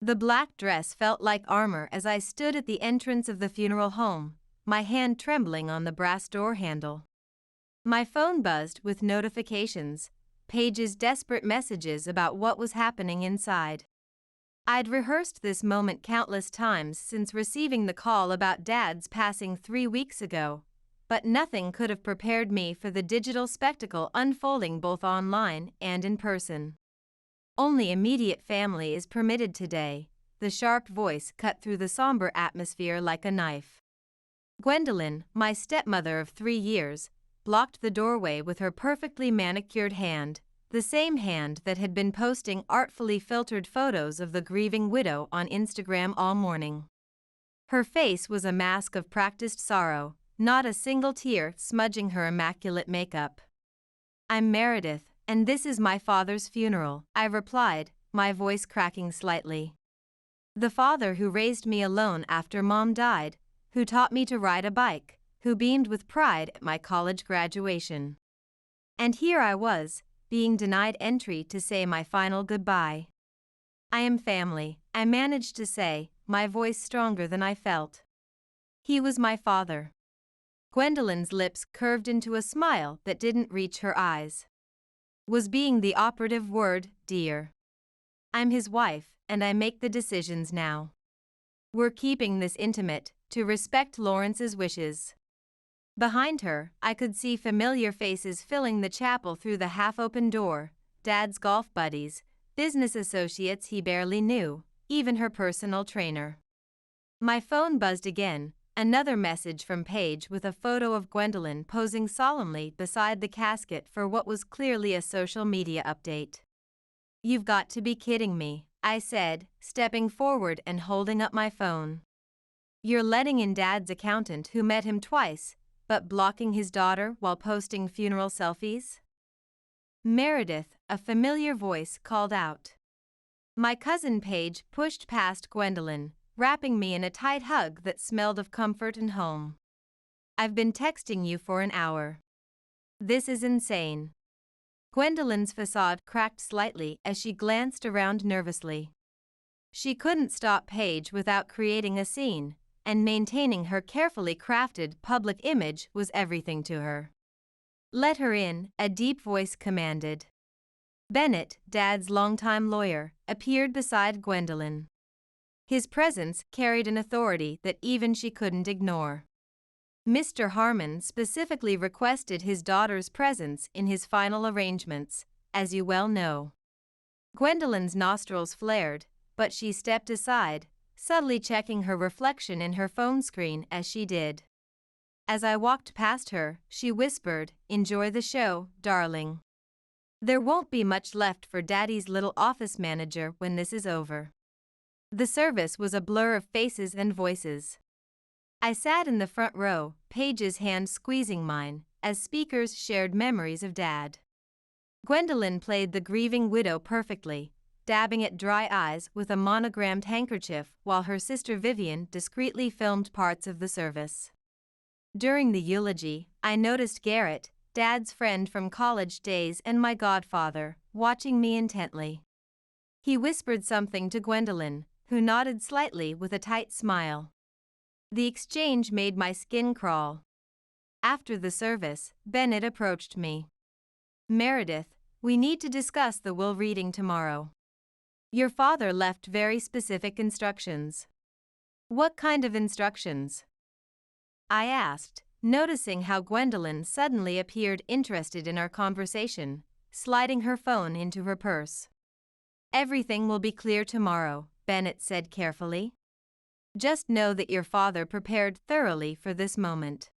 The black dress felt like armor as I stood at the entrance of the funeral home, my hand trembling on the brass door handle. My phone buzzed with notifications, Paige's desperate messages about what was happening inside. I'd rehearsed this moment countless times since receiving the call about Dad's passing 3 weeks ago, but nothing could have prepared me for the digital spectacle unfolding both online and in person. Only immediate family is permitted today, the sharp voice cut through the somber atmosphere like a knife. Gwendolyn, my stepmother of 3 years, blocked the doorway with her perfectly manicured hand, the same hand that had been posting artfully filtered photos of the grieving widow on Instagram all morning. Her face was a mask of practiced sorrow, not a single tear smudging her immaculate makeup. "I'm Meredith, and this is my father's funeral," I replied, my voice cracking slightly. "The father who raised me alone after Mom died, who taught me to ride a bike, who beamed with pride at my college graduation. And here I was, being denied entry to say my final goodbye. I am family," I managed to say, my voice stronger than I felt. "He was my father." Gwendolyn's lips curved into a smile that didn't reach her eyes. Was being the operative word, dear. "I'm his wife, and I make the decisions now. We're keeping this intimate, to respect Lawrence's wishes." Behind her, I could see familiar faces filling the chapel through the half-open door, Dad's golf buddies, business associates he barely knew, even her personal trainer. My phone buzzed again, another message from Paige with a photo of Gwendolyn posing solemnly beside the casket for what was clearly a social media update. "You've got to be kidding me," I said, stepping forward and holding up my phone. "You're letting in Dad's accountant who met him twice, but blocking his daughter while posting funeral selfies?" "Meredith," a familiar voice called out. My cousin Paige pushed past Gwendolyn, wrapping me in a tight hug that smelled of comfort and home. "I've been texting you for an hour. This is insane." Gwendolyn's facade cracked slightly as she glanced around nervously. She couldn't stop Paige without creating a scene, and maintaining her carefully crafted public image was everything to her. "Let her in," a deep voice commanded. Bennett, Dad's longtime lawyer, appeared beside Gwendolyn. His presence carried an authority that even she couldn't ignore. Mr. Harmon specifically requested his daughter's presence in his final arrangements, as you well know. Gwendolyn's nostrils flared, but she stepped aside, subtly checking her reflection in her phone screen as she did. As I walked past her, she whispered, "Enjoy the show, darling. There won't be much left for Daddy's little office manager when this is over." The service was a blur of faces and voices. I sat in the front row, Paige's hand squeezing mine, as speakers shared memories of Dad. Gwendolyn played the grieving widow perfectly, dabbing at dry eyes with a monogrammed handkerchief while her sister Vivian discreetly filmed parts of the service. During the eulogy, I noticed Garrett, Dad's friend from college days and my godfather, watching me intently. He whispered something to Gwendolyn, who nodded slightly with a tight smile. The exchange made my skin crawl. After the service, Bennett approached me. "Meredith, we need to discuss the will reading tomorrow. Your father left very specific instructions." "What kind of instructions?" I asked, noticing how Gwendolyn suddenly appeared interested in our conversation, sliding her phone into her purse. "Everything will be clear tomorrow," Bennett said carefully. "Just know that your father prepared thoroughly for this moment."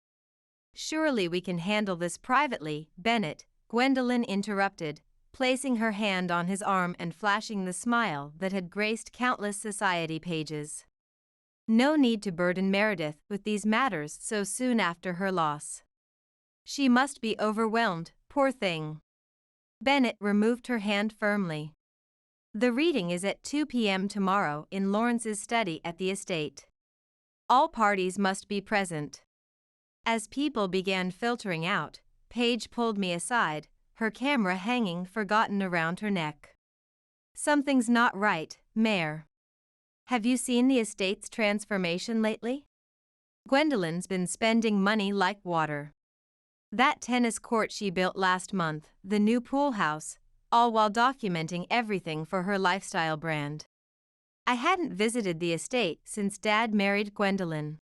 "Surely we can handle this privately, Bennett," Gwendolyn interrupted, placing her hand on his arm and flashing the smile that had graced countless society pages. No need to burden Meredith with these matters so soon after her loss. She must be overwhelmed, poor thing. Bennett removed her hand firmly. "The reading is at 2 p.m. tomorrow in Lawrence's study at the estate. All parties must be present." As people began filtering out, Paige pulled me aside, her camera hanging forgotten around her neck. "Something's not right, Mayor." Have you seen the estate's transformation lately? Gwendolyn's been spending money like water. That tennis court she built last month, the new pool house, all while documenting everything for her lifestyle brand. I hadn't visited the estate since Dad married Gwendolyn.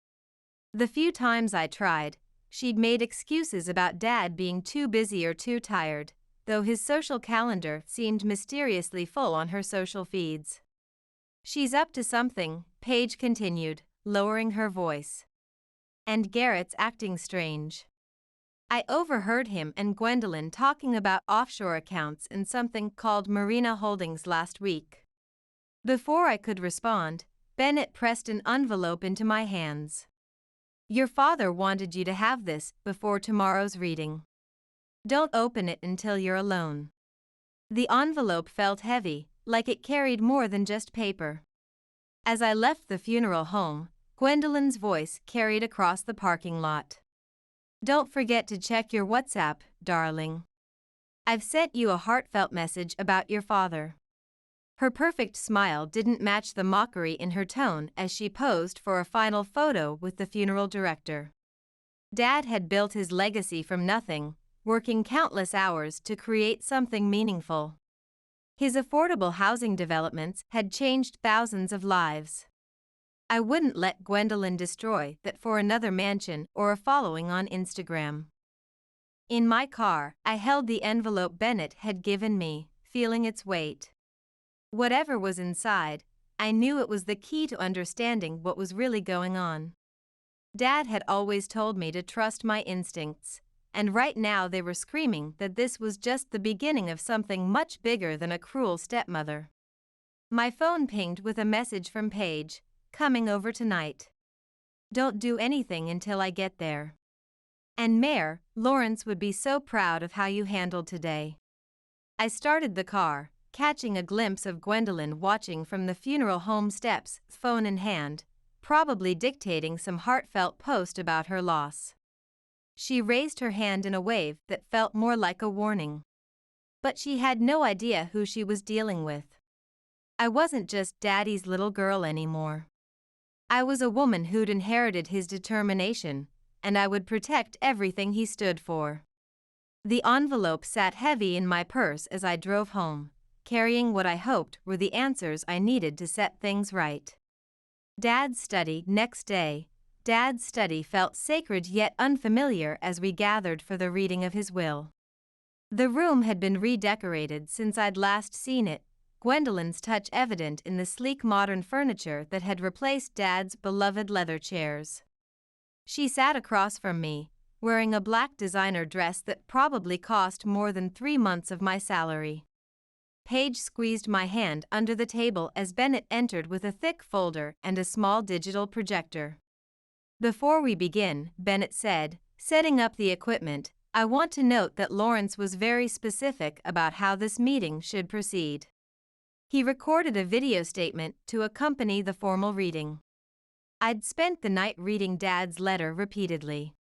The few times I tried, she'd made excuses about Dad being too busy or too tired, though his social calendar seemed mysteriously full on her social feeds. She's up to something, Paige continued, lowering her voice. And Garrett's acting strange. I overheard him and Gwendolyn talking about offshore accounts and something called Marina Holdings last week. Before I could respond, Bennett pressed an envelope into my hands. Your father wanted you to have this before tomorrow's reading. Don't open it until you're alone. The envelope felt heavy, like it carried more than just paper. As I left the funeral home, Gwendolyn's voice carried across the parking lot. Don't forget to check your WhatsApp, darling. I've sent you a heartfelt message about your father. Her perfect smile didn't match the mockery in her tone as she posed for a final photo with the funeral director. Dad had built his legacy from nothing, working countless hours to create something meaningful. His affordable housing developments had changed thousands of lives. I wouldn't let Gwendolyn destroy that for another mansion or a following on Instagram. In my car, I held the envelope Bennett had given me, feeling its weight. Whatever was inside, I knew it was the key to understanding what was really going on. Dad had always told me to trust my instincts, and right now they were screaming that this was just the beginning of something much bigger than a cruel stepmother. My phone pinged with a message from Paige, coming over tonight. Don't do anything until I get there. And Mayor, Lawrence would be so proud of how you handled today. I started the car, catching a glimpse of Gwendolyn watching from the funeral home steps, phone in hand, probably dictating some heartfelt post about her loss. She raised her hand in a wave that felt more like a warning. But she had no idea who she was dealing with. I wasn't just Daddy's little girl anymore. I was a woman who'd inherited his determination, and I would protect everything he stood for. The envelope sat heavy in my purse as I drove home, carrying what I hoped were the answers I needed to set things right. Dad's study next day. Dad's study felt sacred yet unfamiliar as we gathered for the reading of his will. The room had been redecorated since I'd last seen it, Gwendolyn's touch evident in the sleek modern furniture that had replaced Dad's beloved leather chairs. She sat across from me, wearing a black designer dress that probably cost more than 3 months of my salary. Paige squeezed my hand under the table as Bennett entered with a thick folder and a small digital projector. Before we begin, Bennett said, setting up the equipment, I want to note that Lawrence was very specific about how this meeting should proceed. He recorded a video statement to accompany the formal reading. I'd spent the night reading Dad's letter repeatedly.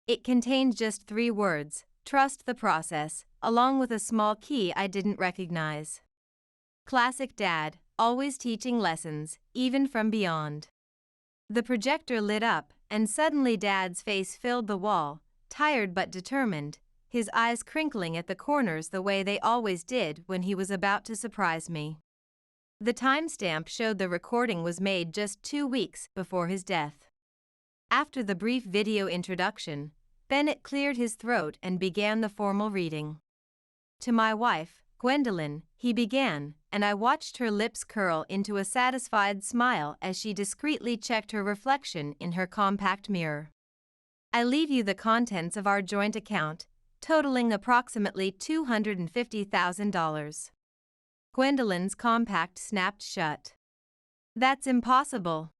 It contained just 3 words, trust the process, along with a small key I didn't recognize. Classic Dad, always teaching lessons, even from beyond. The projector lit up, and suddenly Dad's face filled the wall, tired but determined, his eyes crinkling at the corners the way they always did when he was about to surprise me. The timestamp showed the recording was made just 2 weeks before his death. After the brief video introduction, Bennett cleared his throat and began the formal reading. To my wife, Gwendolyn, he began, and I watched her lips curl into a satisfied smile as she discreetly checked her reflection in her compact mirror. I leave you the contents of our joint account, totaling approximately $250,000. Gwendolyn's compact snapped shut. That's impossible.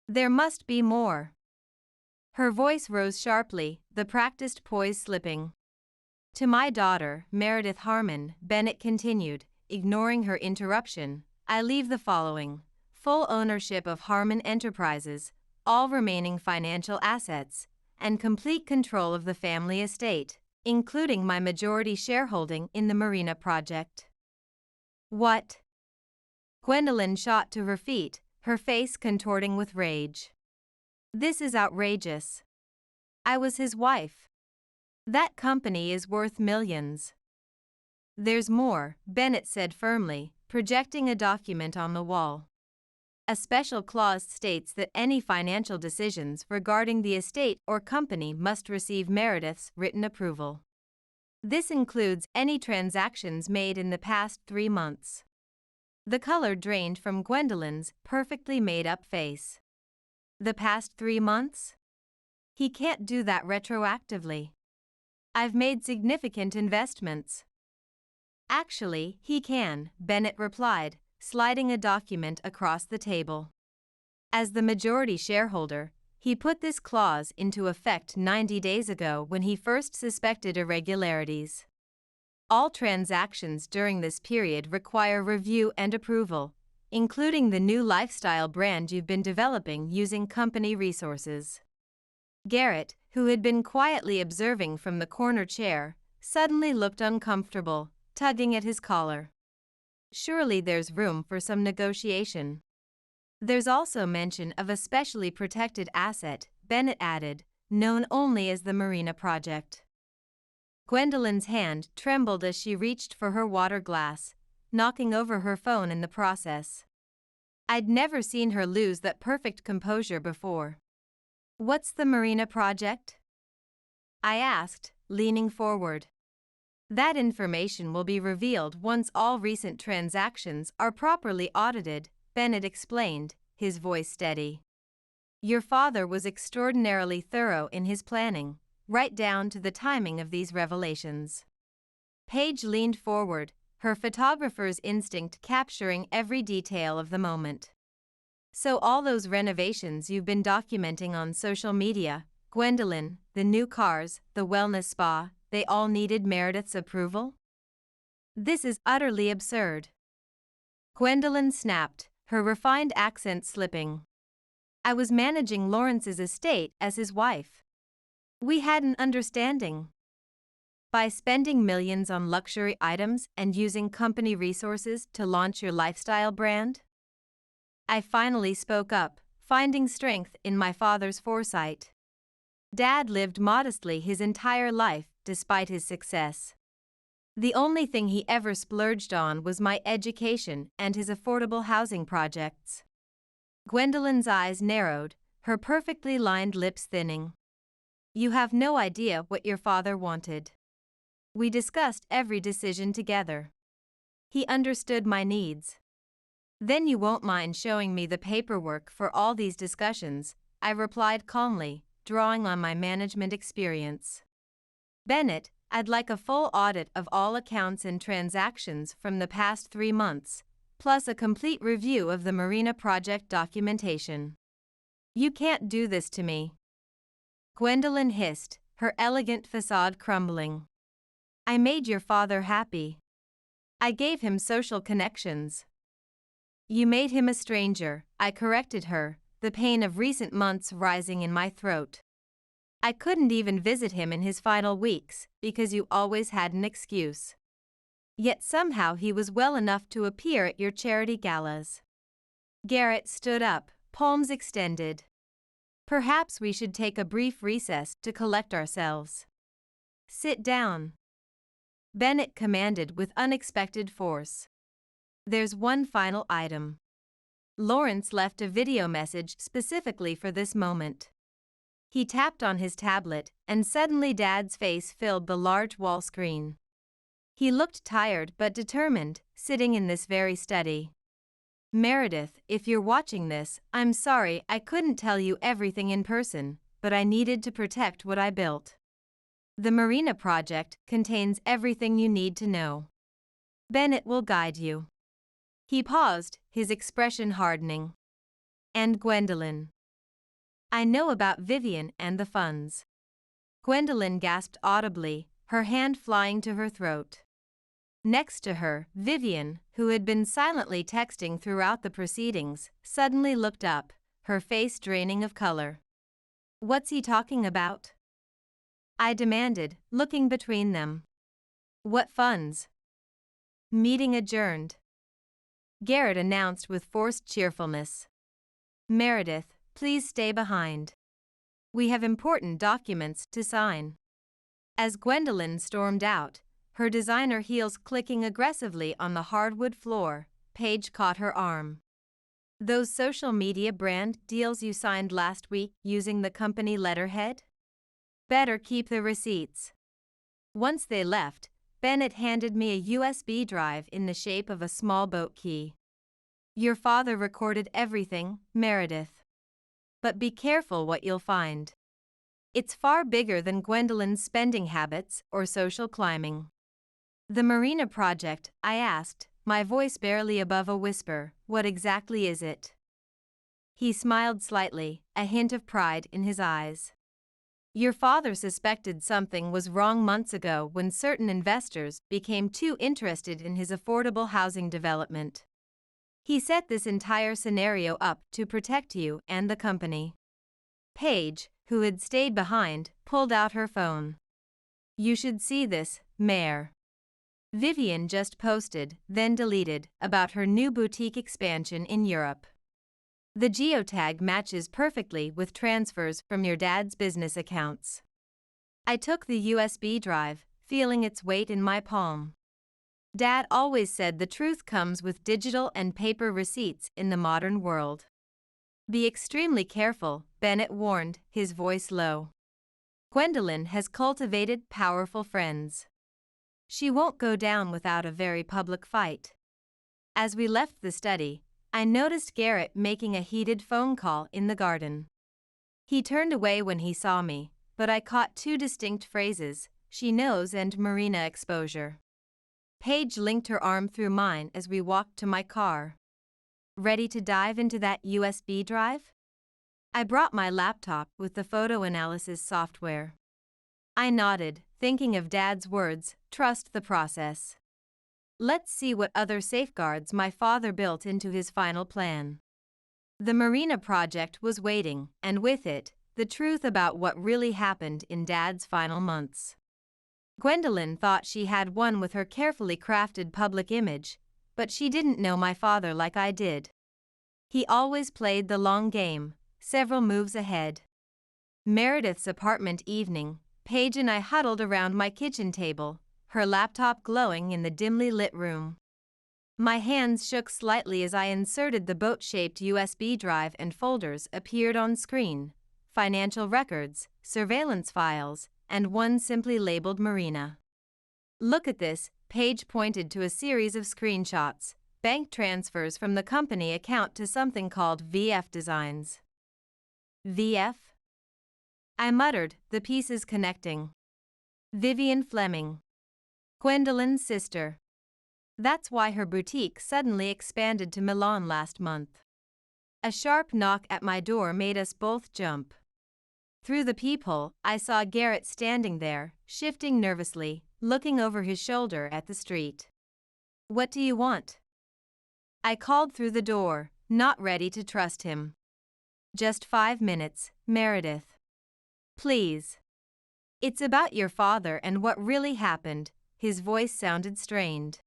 There must be more. Her voice rose sharply, the practiced poise slipping. To my daughter, Meredith Harmon, Bennett continued, ignoring her interruption, I leave the following: full ownership of Harmon Enterprises, all remaining financial assets, and complete control of the family estate, including my majority shareholding in the Marina project. What? Gwendolyn shot to her feet, her face contorting with rage. This is outrageous. I was his wife. That company is worth millions. There's more, Bennett said firmly, projecting a document on the wall. A special clause states that any financial decisions regarding the estate or company must receive Meredith's written approval. This includes any transactions made in the past 3 months. The color drained from Gwendolyn's perfectly made-up face. The past 3 months? He can't do that retroactively. I've made significant investments. Actually, he can, Bennett replied, sliding a document across the table. As the majority shareholder, he put this clause into effect 90 days ago when he first suspected irregularities. All transactions during this period require review and approval, including the new lifestyle brand you've been developing using company resources. Garrett, who had been quietly observing from the corner chair, suddenly looked uncomfortable, tugging at his collar. Surely there's room for some negotiation. There's also mention of a specially protected asset, Bennett added, known only as the Marina Project. Gwendolyn's hand trembled as she reached for her water glass, knocking over her phone in the process. I'd never seen her lose that perfect composure before. What's the Marina Project? I asked, leaning forward. That information will be revealed once all recent transactions are properly audited, Bennett explained, his voice steady. Your father was extraordinarily thorough in his planning, right down to the timing of these revelations. Paige leaned forward, her photographer's instinct capturing every detail of the moment. So all those renovations you've been documenting on social media, Gwendolyn, the new cars, the wellness spa, they all needed Meredith's approval? This is utterly absurd. Gwendolyn snapped, her refined accent slipping. I was managing Lawrence's estate as his wife. We had an understanding. By spending millions on luxury items and using company resources to launch your lifestyle brand? I finally spoke up, finding strength in my father's foresight. Dad lived modestly his entire life, despite his success. The only thing he ever splurged on was my education and his affordable housing projects. Gwendolyn's eyes narrowed, her perfectly lined lips thinning. You have no idea what your father wanted. We discussed every decision together. He understood my needs. Then you won't mind showing me the paperwork for all these discussions, I replied calmly, drawing on my management experience. Bennett, I'd like a full audit of all accounts and transactions from the past 3 months, plus a complete review of the Marina Project documentation. You can't do this to me. Gwendolyn hissed, her elegant facade crumbling. I made your father happy. I gave him social connections. You made him a stranger, I corrected her, the pain of recent months rising in my throat. I couldn't even visit him in his final weeks because you always had an excuse. Yet somehow he was well enough to appear at your charity galas. Garrett stood up, palms extended. Perhaps we should take a brief recess to collect ourselves. Sit down. Bennett commanded with unexpected force. There's one final item. Lawrence left a video message specifically for this moment. He tapped on his tablet, and suddenly Dad's face filled the large wall screen. He looked tired but determined, sitting in this very study. Meredith, if you're watching this, I'm sorry I couldn't tell you everything in person, but I needed to protect what I built. The Marina Project contains everything you need to know. Bennett will guide you. He paused, his expression hardening. And Gwendolyn. I know about Vivian and the funds. Gwendolyn gasped audibly, her hand flying to her throat. Next to her, Vivian, who had been silently texting throughout the proceedings, suddenly looked up, her face draining of color. What's he talking about? I demanded, looking between them. What funds? Meeting adjourned. Garrett announced with forced cheerfulness. Meredith, please stay behind. We have important documents to sign. As Gwendolyn stormed out, her designer heels clicking aggressively on the hardwood floor, Paige caught her arm. Those social media brand deals you signed last week using the company letterhead? Better keep the receipts. Once they left, Bennett handed me a USB drive in the shape of a small boat key. Your father recorded everything, Meredith. But be careful what you'll find. It's far bigger than Gwendolyn's spending habits or social climbing. The Marina project, I asked, my voice barely above a whisper, what exactly is it? He smiled slightly, a hint of pride in his eyes. Your father suspected something was wrong months ago when certain investors became too interested in his affordable housing development. He set this entire scenario up to protect you and the company. Paige, who had stayed behind, pulled out her phone. You should see this, Mayor. Vivian just posted, then deleted, about her new boutique expansion in Europe. The geotag matches perfectly with transfers from your dad's business accounts. I took the USB drive, feeling its weight in my palm. Dad always said the truth comes with digital and paper receipts in the modern world. Be extremely careful, Bennett warned, his voice low. Gwendolyn has cultivated powerful friends. She won't go down without a very public fight. As we left the study, I noticed Garrett making a heated phone call in the garden. He turned away when he saw me, but I caught two distinct phrases, she knows and Marina exposure. Paige linked her arm through mine as we walked to my car. Ready to dive into that USB drive? I brought my laptop with the photo analysis software. I nodded, thinking of Dad's words, trust the process. Let's see what other safeguards my father built into his final plan. The Marina project was waiting, and with it, the truth about what really happened in Dad's final months. Gwendolyn thought she had won with her carefully crafted public image, but she didn't know my father like I did. He always played the long game, several moves ahead. Meredith's apartment evening, Paige and I huddled around my kitchen table, her laptop glowing in the dimly lit room. My hands shook slightly as I inserted the boat-shaped USB drive and folders appeared on screen, financial records, surveillance files, and one simply labeled Marina. Look at this, Paige pointed to a series of screenshots, bank transfers from the company account to something called VF Designs. VF? I muttered, the pieces connecting. Vivian Fleming. Gwendolyn's sister. That's why her boutique suddenly expanded to Milan last month. A sharp knock at my door made us both jump. Through the peephole, I saw Garrett standing there, shifting nervously, looking over his shoulder at the street. What do you want? I called through the door, not ready to trust him. Just 5 minutes, Meredith. Please. It's about your father and what really happened, his voice sounded strained.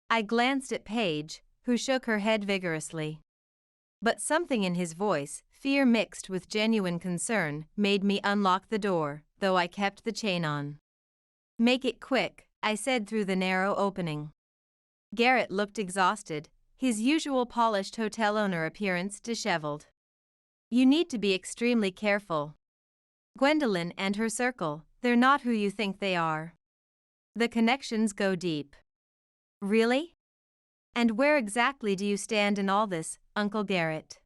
I glanced at Paige, who shook her head vigorously. But something in his voice, fear mixed with genuine concern, made me unlock the door, though I kept the chain on. Make it quick, I said through the narrow opening. Garrett looked exhausted, his usual polished hotel owner appearance disheveled. You need to be extremely careful. Gwendolyn and her circle, they're not who you think they are. The connections go deep. Really? And where exactly do you stand in all this, Uncle Garrett?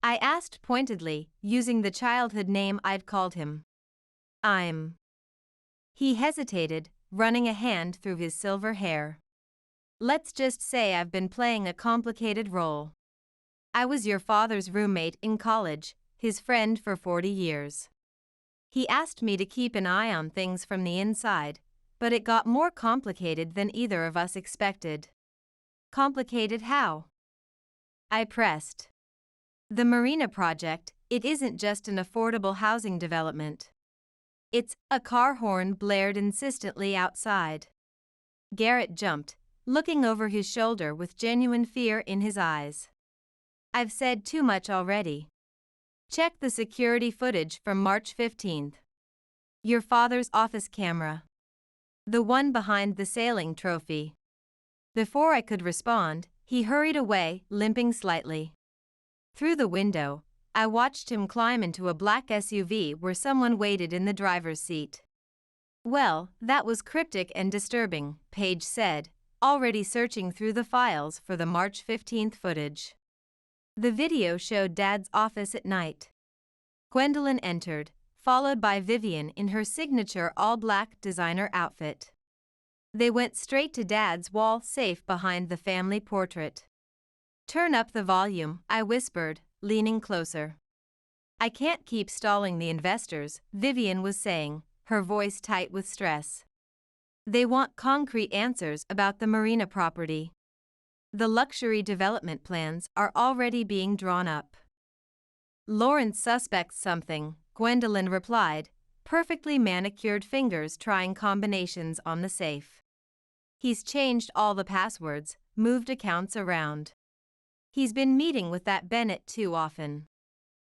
I asked pointedly, using the childhood name I'd called him. He hesitated, running a hand through his silver hair. Let's just say I've been playing a complicated role. I was your father's roommate in college, his friend for 40 years. He asked me to keep an eye on things from the inside, but it got more complicated than either of us expected. Complicated how? I pressed. The Marina project, it isn't just an affordable housing development. It's, a car horn blared insistently outside. Garrett jumped, looking over his shoulder with genuine fear in his eyes. I've said too much already. Check the security footage from March 15th. Your father's office camera. The one behind the sailing trophy. Before I could respond, he hurried away, limping slightly. Through the window, I watched him climb into a black SUV where someone waited in the driver's seat. Well, that was cryptic and disturbing, Paige said, already searching through the files for the March 15th footage. The video showed Dad's office at night. Gwendolyn entered, followed by Vivian in her signature all-black designer outfit. They went straight to Dad's wall safe behind the family portrait. "Turn up the volume," I whispered, leaning closer. "I can't keep stalling the investors," Vivian was saying, her voice tight with stress. "They want concrete answers about the marina property. The luxury development plans are already being drawn up." "Lawrence suspects something," Gwendolyn replied, perfectly manicured fingers trying combinations on the safe. "He's changed all the passwords, moved accounts around. He's been meeting with that Bennett too often."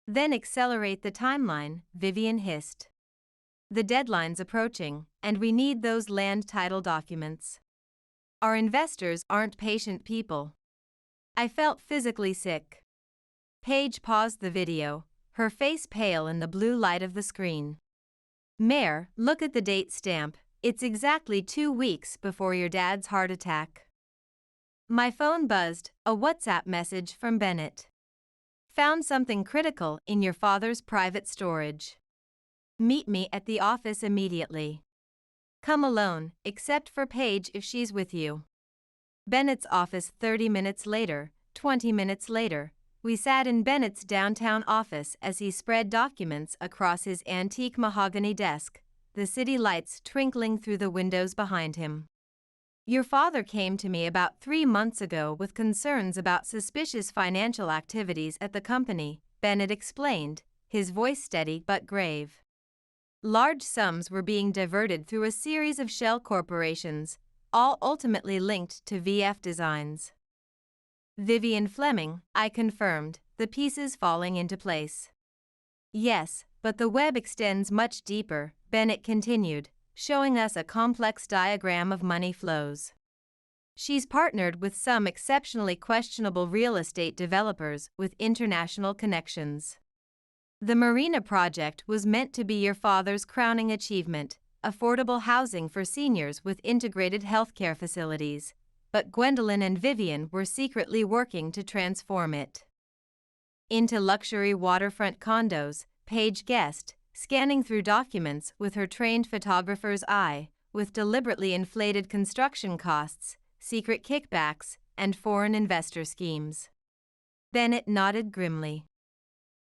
"Then accelerate the timeline," Vivian hissed. "The deadline's approaching, and we need those land title documents. Our investors aren't patient people." I felt physically sick. Paige paused the video, her face pale in the blue light of the screen. "Mayor, look at the date stamp. It's exactly 2 weeks before your dad's heart attack." My phone buzzed, a WhatsApp message from Bennett. "Found something critical in your father's private storage. Meet me at the office immediately. Come alone, except for Paige if she's with you." Bennett's office. 30 minutes later, 20 minutes later, we sat in Bennett's downtown office as he spread documents across his antique mahogany desk, the city lights twinkling through the windows behind him. "Your father came to me about 3 months ago with concerns about suspicious financial activities at the company," Bennett explained, his voice steady but grave. "Large sums were being diverted through a series of shell corporations, all ultimately linked to VF Designs." "Vivian Fleming," I confirmed, the pieces falling into place. "Yes, but the web extends much deeper," Bennett continued, showing us a complex diagram of money flows. "She's partnered with some exceptionally questionable real estate developers with international connections. The marina project was meant to be your father's crowning achievement, affordable housing for seniors with integrated healthcare facilities, but Gwendolyn and Vivian were secretly working to transform it into luxury waterfront condos," Paige guessed, scanning through documents with her trained photographer's eye, "with deliberately inflated construction costs, secret kickbacks, and foreign investor schemes." Bennett nodded grimly.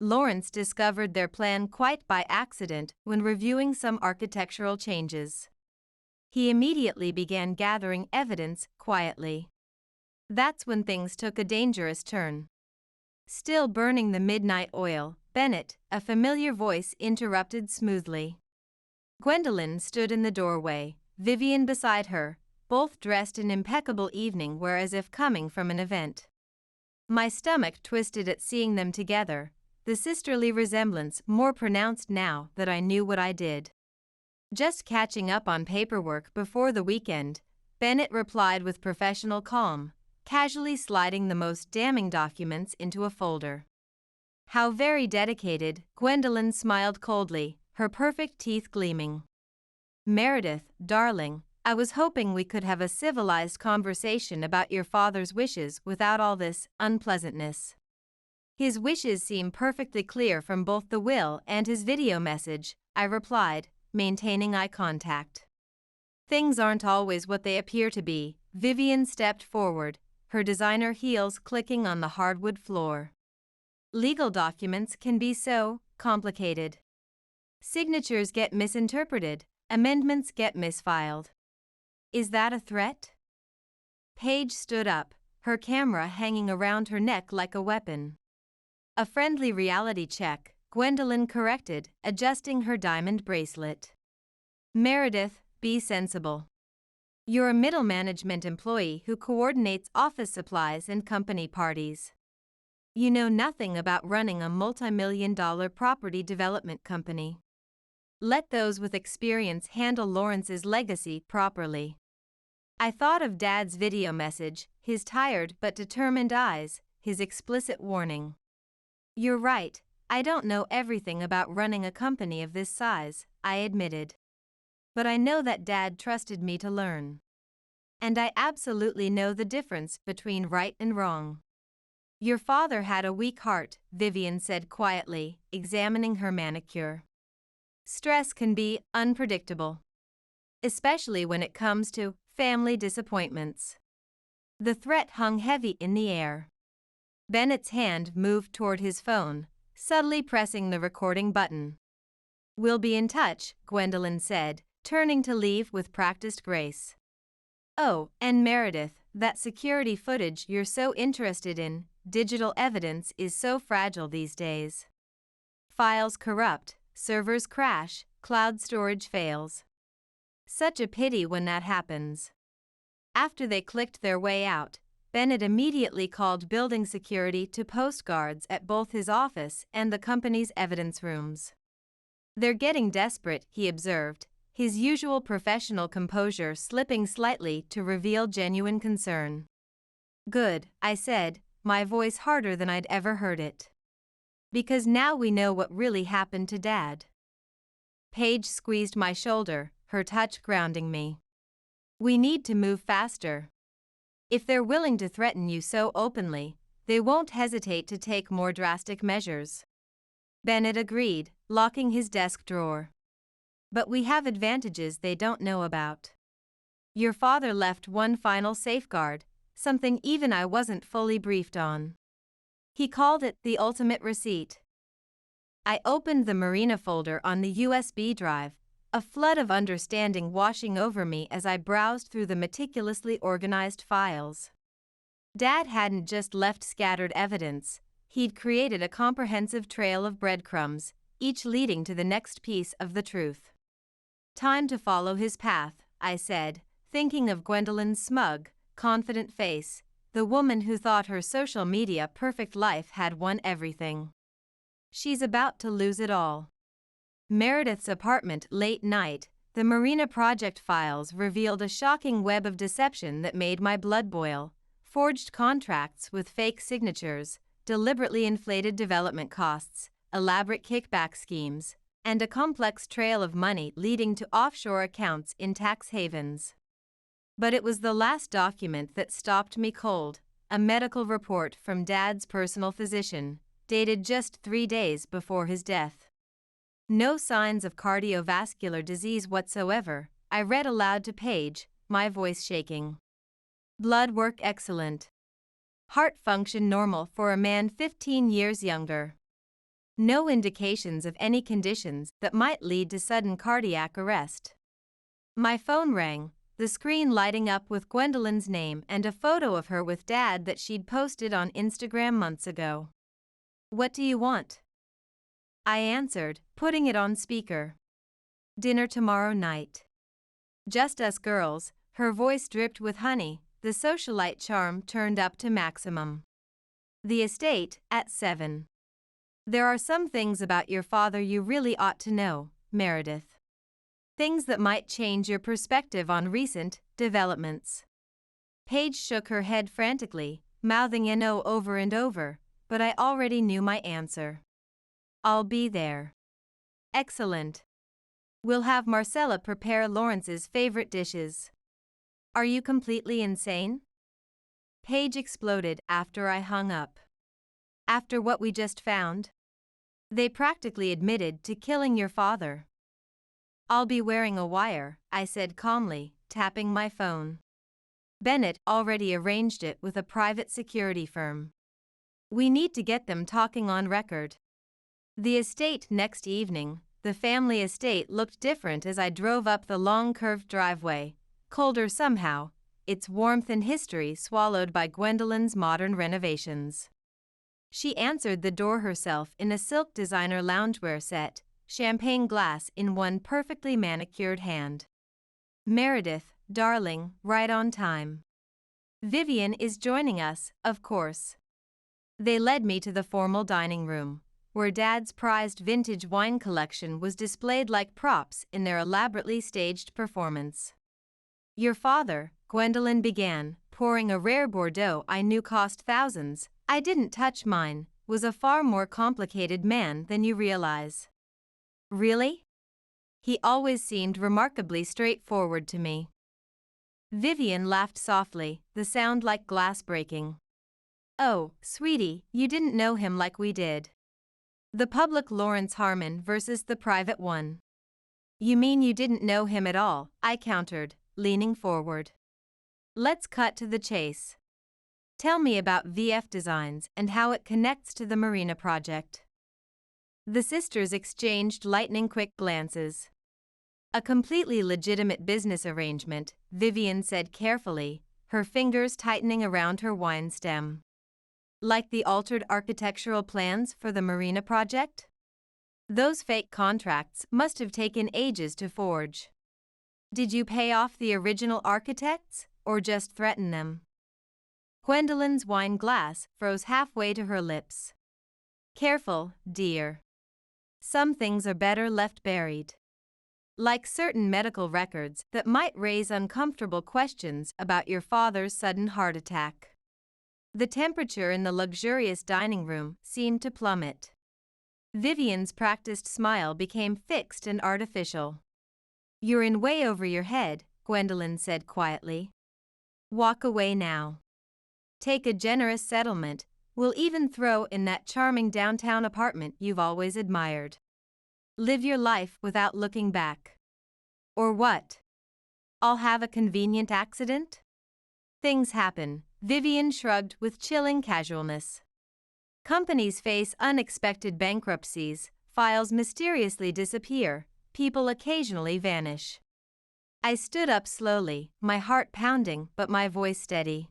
"Lawrence discovered their plan quite by accident when reviewing some architectural changes. He immediately began gathering evidence quietly. That's when things took a dangerous turn." "Still burning the midnight oil," Bennett, a familiar voice, interrupted smoothly. Gwendolyn stood in the doorway, Vivian beside her, both dressed in impeccable evening wear as if coming from an event. My stomach twisted at seeing them together, the sisterly resemblance more pronounced now that I knew what I did. "Just catching up on paperwork before the weekend," Bennett replied with professional calm, casually sliding the most damning documents into a folder. "How very dedicated," Gwendolyn smiled coldly, her perfect teeth gleaming. "Meredith, darling, I was hoping we could have a civilized conversation about your father's wishes without all this unpleasantness. His wishes seem perfectly clear from both the will and his video message," I replied, maintaining eye contact. "Things aren't always what they appear to be." Vivian stepped forward, her designer heels clicking on the hardwood floor. "Legal documents can be so complicated. Signatures get misinterpreted, amendments get misfiled. Is that a threat?" Paige stood up, her camera hanging around her neck like a weapon. "A friendly reality check," Gwendolyn corrected, adjusting her diamond bracelet. "Meredith, be sensible. You're a middle management employee who coordinates office supplies and company parties. You know nothing about running a multi-million-dollar property development company. Let those with experience handle Lawrence's legacy properly. I thought of Dad's video message, his tired but determined eyes, his explicit warning. You're right, I don't know everything about running a company of this size, I admitted. But I know that Dad trusted me to learn. And I absolutely know the difference between right and wrong. Your father had a weak heart, Vivian said quietly, examining her manicure. Stress can be unpredictable, especially when it comes to family disappointments. The threat hung heavy in the air. Bennett's hand moved toward his phone, subtly pressing the recording button. We'll be in touch, Gwendolyn said, turning to leave with practiced grace. Oh, and Meredith, that security footage you're so interested in, digital evidence is so fragile these days. Files corrupt, servers crash, cloud storage fails. Such a pity when that happens. After they clicked their way out, Bennett immediately called building security to post guards at both his office and the company's evidence rooms. They're getting desperate, he observed, his usual professional composure slipping slightly to reveal genuine concern. Good, I said, my voice harder than I'd ever heard it. Because now we know what really happened to Dad. Paige squeezed my shoulder, her touch grounding me. We need to move faster. If they're willing to threaten you so openly, they won't hesitate to take more drastic measures. Bennett agreed, locking his desk drawer. But we have advantages they don't know about. Your father left one final safeguard, something even I wasn't fully briefed on. He called it the ultimate receipt. I opened the Marina folder on the USB drive, a flood of understanding washing over me as I browsed through the meticulously organized files. Dad hadn't just left scattered evidence, he'd created a comprehensive trail of breadcrumbs, each leading to the next piece of the truth. Time to follow his path, I said, thinking of Gwendolyn's smug, confident face, the woman who thought her social media perfect life had won everything. She's about to lose it all. Meredith's apartment late night, the Marina Project files revealed a shocking web of deception that made my blood boil. Forged contracts with fake signatures, deliberately inflated development costs, elaborate kickback schemes, and a complex trail of money leading to offshore accounts in tax havens. But it was the last document that stopped me cold, a medical report from Dad's personal physician, dated just 3 days before his death. No signs of cardiovascular disease whatsoever, I read aloud to Paige, my voice shaking. Blood work excellent. Heart function normal for a man 15 years younger. No indications of any conditions that might lead to sudden cardiac arrest. My phone rang, the screen lighting up with Gwendolyn's name and a photo of her with Dad that she'd posted on Instagram months ago. What do you want? I answered, putting it on speaker. Dinner tomorrow night. Just us girls, her voice dripped with honey, the socialite charm turned up to maximum. The estate, at 7. There are some things about your father you really ought to know, Meredith. Things that might change your perspective on recent developments. Paige shook her head frantically, mouthing no over and over, but I already knew my answer. I'll be there. Excellent. We'll have Marcella prepare Lawrence's favorite dishes. Are you completely insane? Paige exploded after I hung up. After what we just found? They practically admitted to killing your father. I'll be wearing a wire, I said calmly, tapping my phone. Bennett already arranged it with a private security firm. We need to get them talking on record. The estate next evening, the family estate looked different as I drove up the long curved driveway, colder somehow, its warmth and history swallowed by Gwendolyn's modern renovations. She answered the door herself in a silk designer loungewear set, champagne glass in one perfectly manicured hand. Meredith, darling, right on time. Vivian is joining us, of course. They led me to the formal dining room, where Dad's prized vintage wine collection was displayed like props in their elaborately staged performance. "Your father," Gwendolyn began, pouring a rare Bordeaux I knew cost thousands. "I didn't touch mine," was a far more complicated man than you realize. "Really?" He always seemed remarkably straightforward to me. Vivian laughed softly, the sound like glass breaking. "Oh, sweetie, you didn't know him like we did. The public Lawrence Harmon versus the private one." "You mean you didn't know him at all?" I countered, leaning forward. "Let's cut to the chase. Tell me about VF Designs and how it connects to the Marina project." The sisters exchanged lightning-quick glances. "A completely legitimate business arrangement," Vivian said carefully, her fingers tightening around her wine stem. "Like the altered architectural plans for the Marina project? Those fake contracts must have taken ages to forge. Did you pay off the original architects, or just threaten them?" Gwendolyn's wine glass froze halfway to her lips. "Careful, dear. Some things are better left buried. Like certain medical records that might raise uncomfortable questions about your father's sudden heart attack." The temperature in the luxurious dining room seemed to plummet. Vivian's practiced smile became fixed and artificial. "You're in way over your head," Gwendolyn said quietly. "Walk away now. Take a generous settlement. We'll even throw in that charming downtown apartment you've always admired. Live your life without looking back. Or what? I'll have a convenient accident?" "Things happen," Vivian shrugged with chilling casualness. "Companies face unexpected bankruptcies, files mysteriously disappear, people occasionally vanish." I stood up slowly, my heart pounding but my voice steady.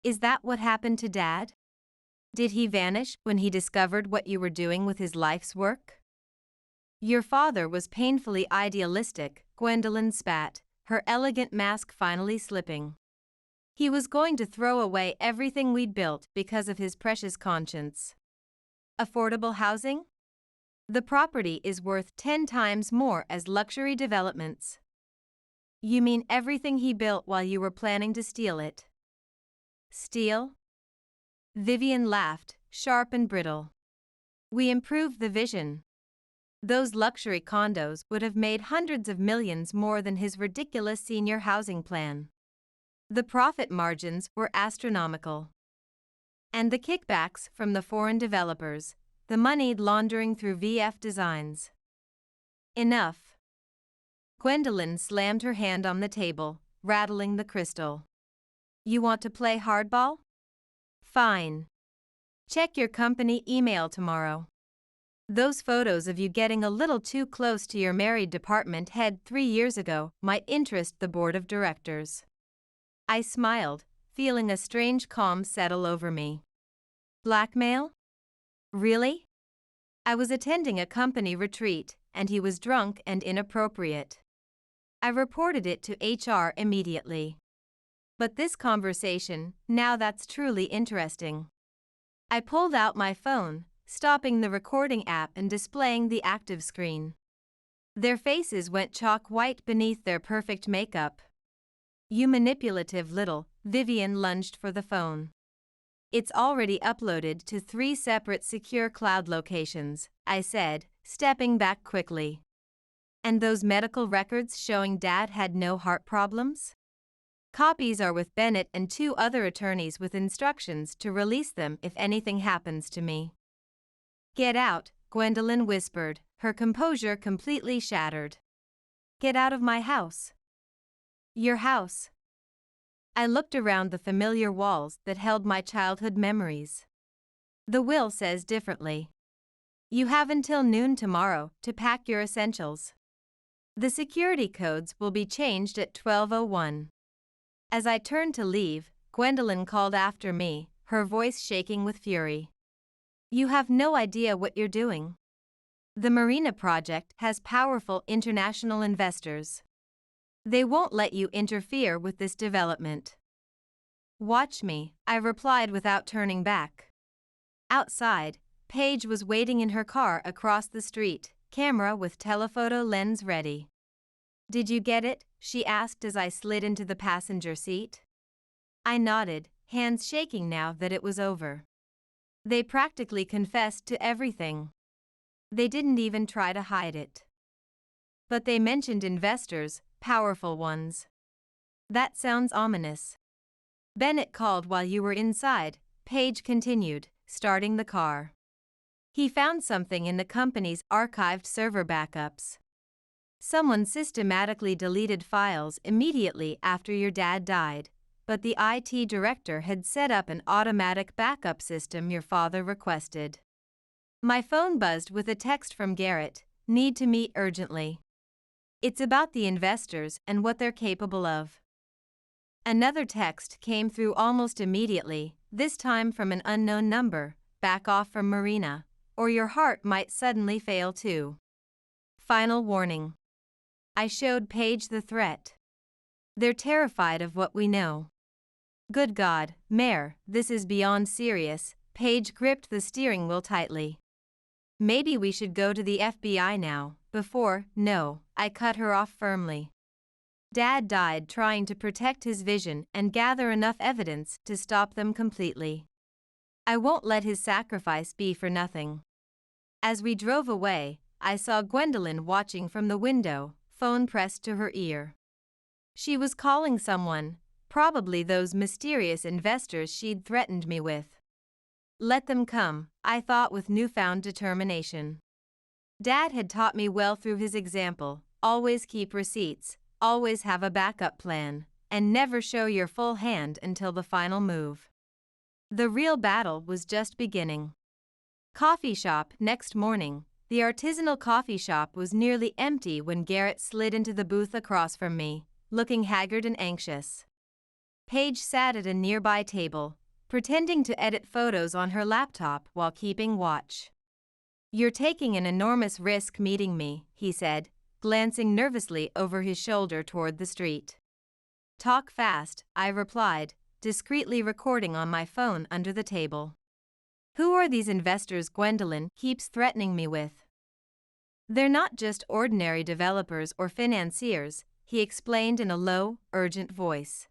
"Is that what happened to Dad? Did he vanish when he discovered what you were doing with his life's work?" "Your father was painfully idealistic," Gwendolyn spat, her elegant mask finally slipping. "He was going to throw away everything we'd built because of his precious conscience. Affordable housing? The property is worth 10 times more as luxury developments." "You mean everything he built while you were planning to steal it?" "Steal?" Vivian laughed, sharp and brittle. "We improved the vision. Those luxury condos would have made hundreds of millions more than his ridiculous senior housing plan. The profit margins were astronomical. And the kickbacks from the foreign developers, the money laundering through VF Designs." "Enough." Gwendolyn slammed her hand on the table, rattling the crystal. "You want to play hardball? Fine. Check your company email tomorrow. Those photos of you getting a little too close to your married department head 3 years ago might interest the board of directors." I smiled, feeling a strange calm settle over me. "Blackmail? Really?" I was attending a company retreat, and he was drunk and inappropriate. I reported it to HR immediately. But this conversation, now that's truly interesting. I pulled out my phone, stopping the recording app and displaying the active screen. Their faces went chalk white beneath their perfect makeup. "You manipulative little," Vivian lunged for the phone. "It's already uploaded to 3 separate secure cloud locations," I said, stepping back quickly. "And those medical records showing Dad had no heart problems? Copies are with Bennett and 2 other attorneys with instructions to release them if anything happens to me." "Get out," Gwendolyn whispered, her composure completely shattered. "Get out of my house." "Your house." I looked around the familiar walls that held my childhood memories. "The will says differently. You have until noon tomorrow to pack your essentials. The security codes will be changed at 12:01. As I turned to leave, Gwendolyn called after me, her voice shaking with fury. "You have no idea what you're doing. The Marina project has powerful international investors. They won't let you interfere with this development." "Watch me," I replied without turning back. Outside, Paige was waiting in her car across the street, camera with telephoto lens ready. "Did you get it?" she asked as I slid into the passenger seat. I nodded, hands shaking now that it was over. They practically confessed to everything. They didn't even try to hide it. But they mentioned investors, powerful ones. That sounds ominous. Bennett called while you were inside, Paige continued, starting the car. He found something in the company's archived server backups. Someone systematically deleted files immediately after your dad died, but the IT director had set up an automatic backup system your father requested. My phone buzzed with a text from Garrett, "Need to meet urgently." It's about the investors and what they're capable of. Another text came through almost immediately, this time from an unknown number, "Back off from Marina, or your heart might suddenly fail too. Final warning." I showed Paige the threat. They're terrified of what we know. Good God, Mare, this is beyond serious. Paige gripped the steering wheel tightly. Maybe we should go to the FBI now, before. No, I cut her off firmly. Dad died trying to protect his vision and gather enough evidence to stop them completely. I won't let his sacrifice be for nothing. As we drove away, I saw Gwendolyn watching from the window, phone pressed to her ear. She was calling someone, probably those mysterious investors she'd threatened me with. Let them come, I thought with newfound determination. Dad had taught me well through his example: always keep receipts, always have a backup plan, and never show your full hand until the final move. The real battle was just beginning. Coffee shop. Next morning, the artisanal coffee shop was nearly empty when Garrett slid into the booth across from me, looking haggard and anxious. Paige sat at a nearby table, pretending to edit photos on her laptop while keeping watch. "You're taking an enormous risk meeting me," he said, glancing nervously over his shoulder toward the street. "Talk fast," I replied, discreetly recording on my phone under the table. "Who are these investors Gwendolyn keeps threatening me with?" "They're not just ordinary developers or financiers," he explained in a low, urgent voice.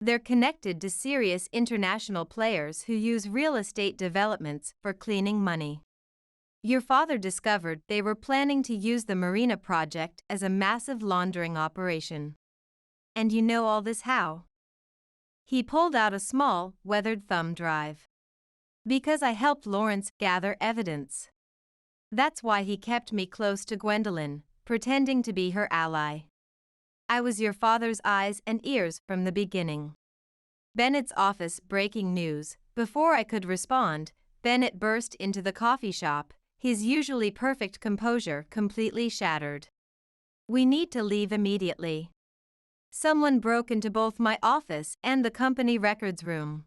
"They're connected to serious international players who use real estate developments for cleaning money. Your father discovered they were planning to use the Marina project as a massive laundering operation. And you know all this how?" He pulled out a small, weathered thumb drive. "Because I helped Lawrence gather evidence. That's why he kept me close to Gwendolyn, pretending to be her ally. I was your father's eyes and ears from the beginning." Bennett's office. Breaking news. Before I could respond, Bennett burst into the coffee shop, his usually perfect composure completely shattered. "We need to leave immediately. Someone broke into both my office and the company records room."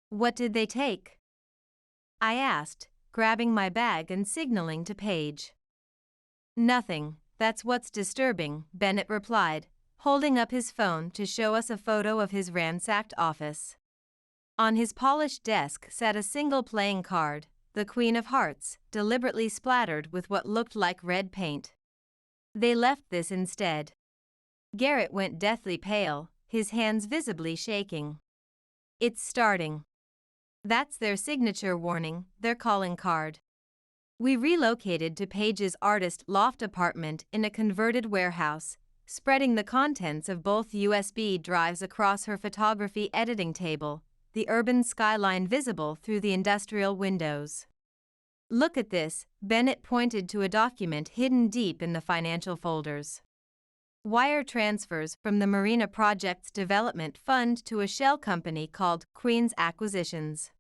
"What did they take?" I asked, grabbing my bag and signaling to Paige. "Nothing, that's what's disturbing," Bennett replied, holding up his phone to show us a photo of his ransacked office. On his polished desk sat a single playing card, the Queen of Hearts, deliberately splattered with what looked like red paint. They left this instead. Garrett went deathly pale, his hands visibly shaking. "It's starting. That's their signature warning, their calling card." We relocated to Paige's artist loft apartment in a converted warehouse, spreading the contents of both USB drives across her photography editing table, the urban skyline visible through the industrial windows. "Look at this," Bennett pointed to a document hidden deep in the financial folders. "Wire transfers from the Marina Project's development fund to a shell company called Queen's Acquisitions.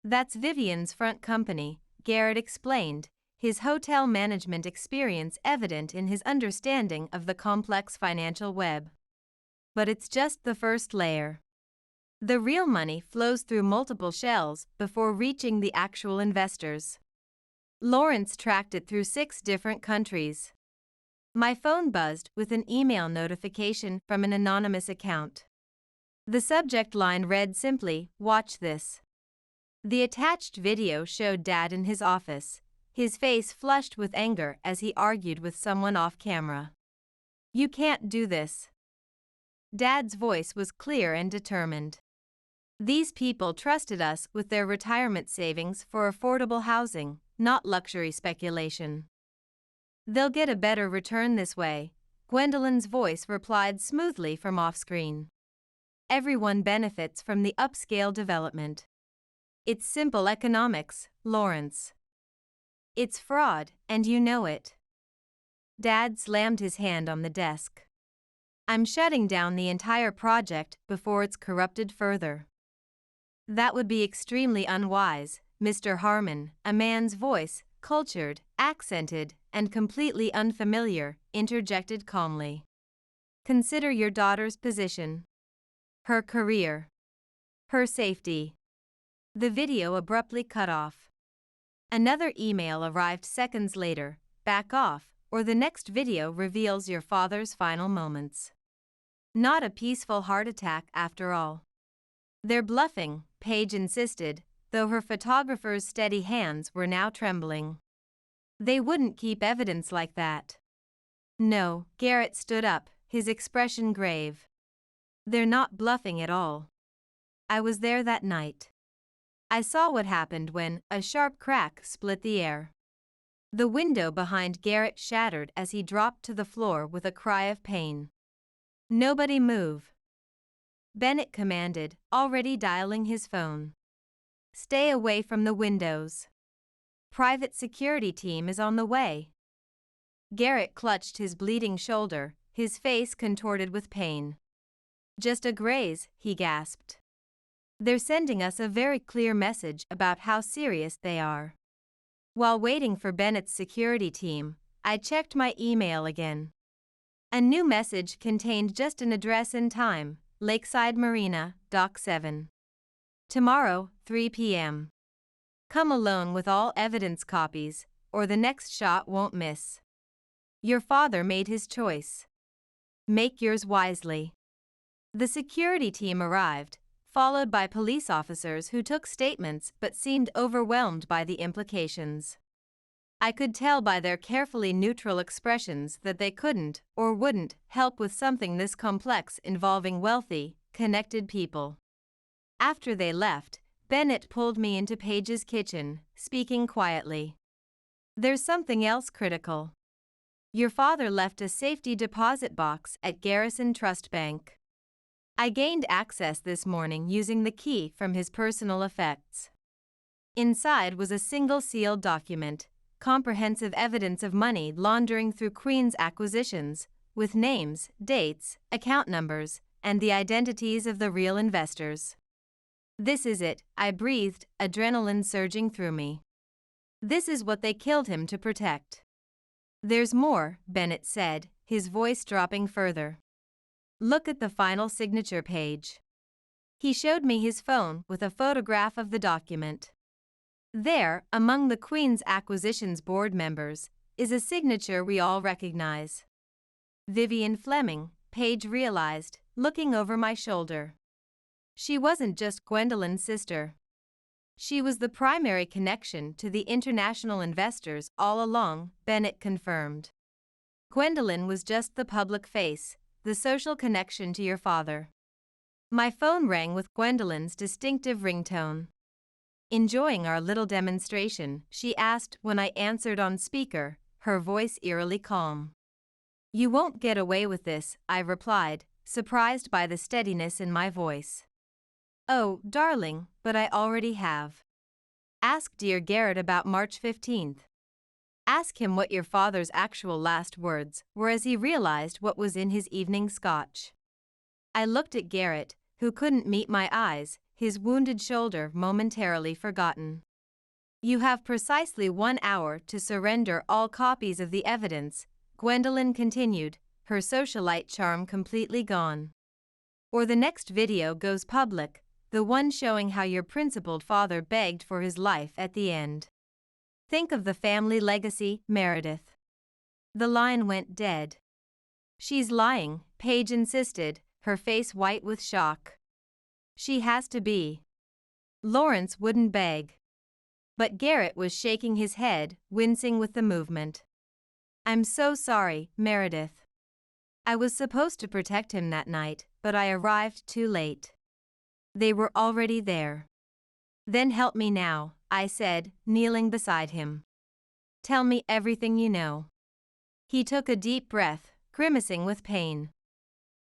That's Vivian's front company," Garrett explained, his hotel management experience evident in his understanding of the complex financial web. But it's just the first layer. The real money flows through multiple shells before reaching the actual investors. Lawrence tracked it through 6 different countries. My phone buzzed with an email notification from an anonymous account. The subject line read simply, "Watch this." The attached video showed Dad in his office, his face flushed with anger as he argued with someone off camera. "You can't do this." Dad's voice was clear and determined. "These people trusted us with their retirement savings for affordable housing, not luxury speculation. They'll get a better return this way," Gwendolyn's voice replied smoothly from off-screen. "Everyone benefits from the upscale development. It's simple economics, Lawrence. It's fraud, and you know it." Dad slammed his hand on the desk. "I'm shutting down the entire project before it's corrupted further." "That would be extremely unwise, Mr. Harmon," a man's voice, cultured, accented, and completely unfamiliar, interjected calmly. "Consider your daughter's position. Her career. Her safety." The video abruptly cut off. Another email arrived seconds later. "Back off, or the next video reveals your father's final moments." Not a peaceful heart attack after all. "They're bluffing," Paige insisted, though her photographer's steady hands were now trembling. "They wouldn't keep evidence like that." "No," Garrett stood up, his expression grave. "They're not bluffing at all. I was there that night. I saw what happened when a sharp crack split the air." The window behind Garrett shattered as he dropped to the floor with a cry of pain. "Nobody move," Bennett commanded, already dialing his phone. "Stay away from the windows. Private security team is on the way." Garrett clutched his bleeding shoulder, his face contorted with pain. "Just a graze," he gasped. "They're sending us a very clear message about how serious they are." While waiting for Bennett's security team, I checked my email again. A new message contained just an address and time: Lakeside Marina, Dock 7. "Tomorrow, 3 p.m. Come alone with all evidence copies, or the next shot won't miss. Your father made his choice. Make yours wisely." The security team arrived, followed by police officers who took statements but seemed overwhelmed by the implications. I could tell by their carefully neutral expressions that they couldn't, or wouldn't, help with something this complex involving wealthy, connected people. After they left, Bennett pulled me into Paige's kitchen, speaking quietly. "There's something else critical. Your father left a safety deposit box at Garrison Trust Bank. I gained access this morning using the key from his personal effects. Inside was a single sealed document, comprehensive evidence of money laundering through Queen's acquisitions, with names, dates, account numbers, and the identities of the real investors." "This is it," I breathed, adrenaline surging through me. "This is what they killed him to protect." "There's more," Bennett said, his voice dropping further. "Look at the final signature page." He showed me his phone with a photograph of the document. There, among the Queen's Acquisitions board members, is a signature we all recognize. Vivian Fleming, Paige realized, looking over my shoulder. She wasn't just Gwendolyn's sister. She was the primary connection to the international investors all along, Bennett confirmed. "Gwendolyn was just the public face, the social connection to your father." My phone rang with Gwendolyn's distinctive ringtone. "Enjoying our little demonstration?" she asked when I answered on speaker, her voice eerily calm. "You won't get away with this," I replied, surprised by the steadiness in my voice. "Oh, darling, but I already have. Ask dear Garrett about March 15th. Ask him what your father's actual last words were as he realized what was in his evening scotch." I looked at Garrett, who couldn't meet my eyes, his wounded shoulder momentarily forgotten. "You have precisely 1 hour to surrender all copies of the evidence," Gwendolyn continued, her socialite charm completely gone. "Or the next video goes public, the one showing how your principled father begged for his life at the end. Think of the family legacy, Meredith." The line went dead. "She's lying," Paige insisted, her face white with shock. "She has to be." Lawrence wouldn't beg. But Garrett was shaking his head, wincing with the movement. "I'm so sorry, Meredith. I was supposed to protect him that night, but I arrived too late. They were already there." "Then help me now," I said, kneeling beside him. "Tell me everything you know." He took a deep breath, grimacing with pain.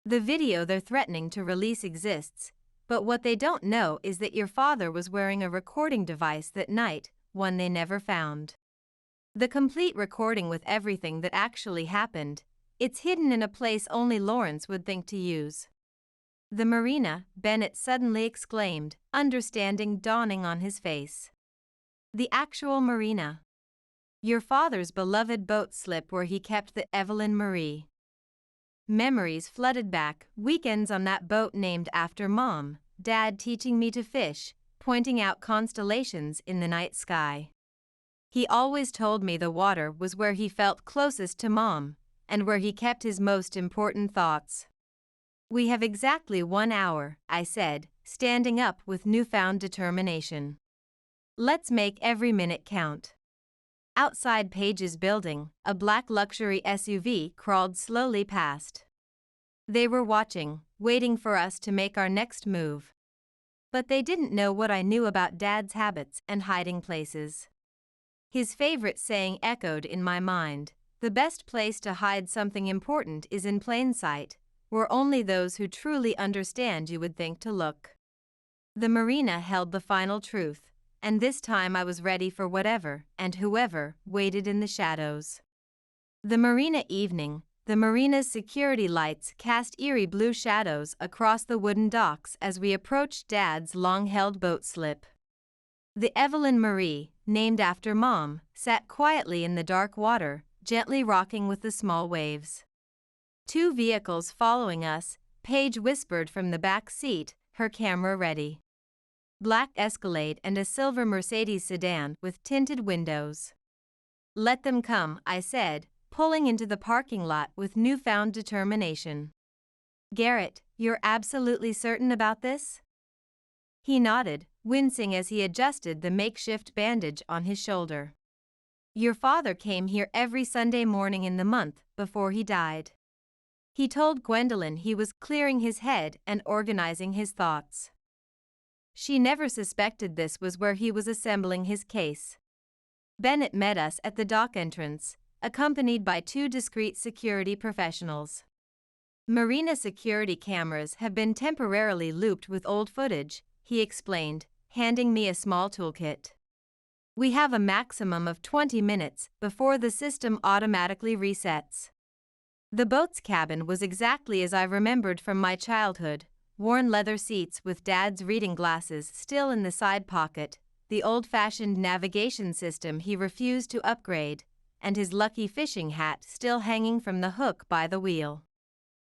"The video they're threatening to release exists, but what they don't know is that your father was wearing a recording device that night, one they never found. The complete recording with everything that actually happened. It's hidden in a place only Lawrence would think to use." "The marina," Bennett suddenly exclaimed, understanding dawning on his face. "The actual marina. Your father's beloved boat slip where he kept the Evelyn Marie." Memories flooded back, weekends on that boat named after Mom, Dad teaching me to fish, pointing out constellations in the night sky. He always told me the water was where he felt closest to Mom, and where he kept his most important thoughts. "We have exactly 1 hour," I said, standing up with newfound determination. "Let's make every minute count." Outside Page's building, a black luxury SUV crawled slowly past. They were watching, waiting for us to make our next move. But they didn't know what I knew about Dad's habits and hiding places. His favorite saying echoed in my mind: "The best place to hide something important is in plain sight, where only those who truly understand you would think to look." The marina held the final truth, and this time I was ready for whatever and whoever waited in the shadows. The marina evening. The marina's security lights cast eerie blue shadows across the wooden docks as we approached Dad's long-held boat slip. The Evelyn Marie, named after Mom, sat quietly in the dark water, gently rocking with the small waves. 2 vehicles following us, Paige whispered from the back seat, her camera ready. Black Escalade and a silver Mercedes sedan with tinted windows. "Let them come," I said, pulling into the parking lot with newfound determination. "Garrett, you're absolutely certain about this?" He nodded, wincing as he adjusted the makeshift bandage on his shoulder. "Your father came here every Sunday morning in the month before he died. He told Gwendolyn he was clearing his head and organizing his thoughts. She never suspected this was where he was assembling his case." Bennett met us at the dock entrance, accompanied by 2 discreet security professionals. "Marina security cameras have been temporarily looped with old footage," he explained, handing me a small toolkit. "We have a maximum of 20 minutes before the system automatically resets." The boat's cabin was exactly as I remembered from my childhood: worn leather seats with Dad's reading glasses still in the side pocket, the old-fashioned navigation system he refused to upgrade, and his lucky fishing hat still hanging from the hook by the wheel.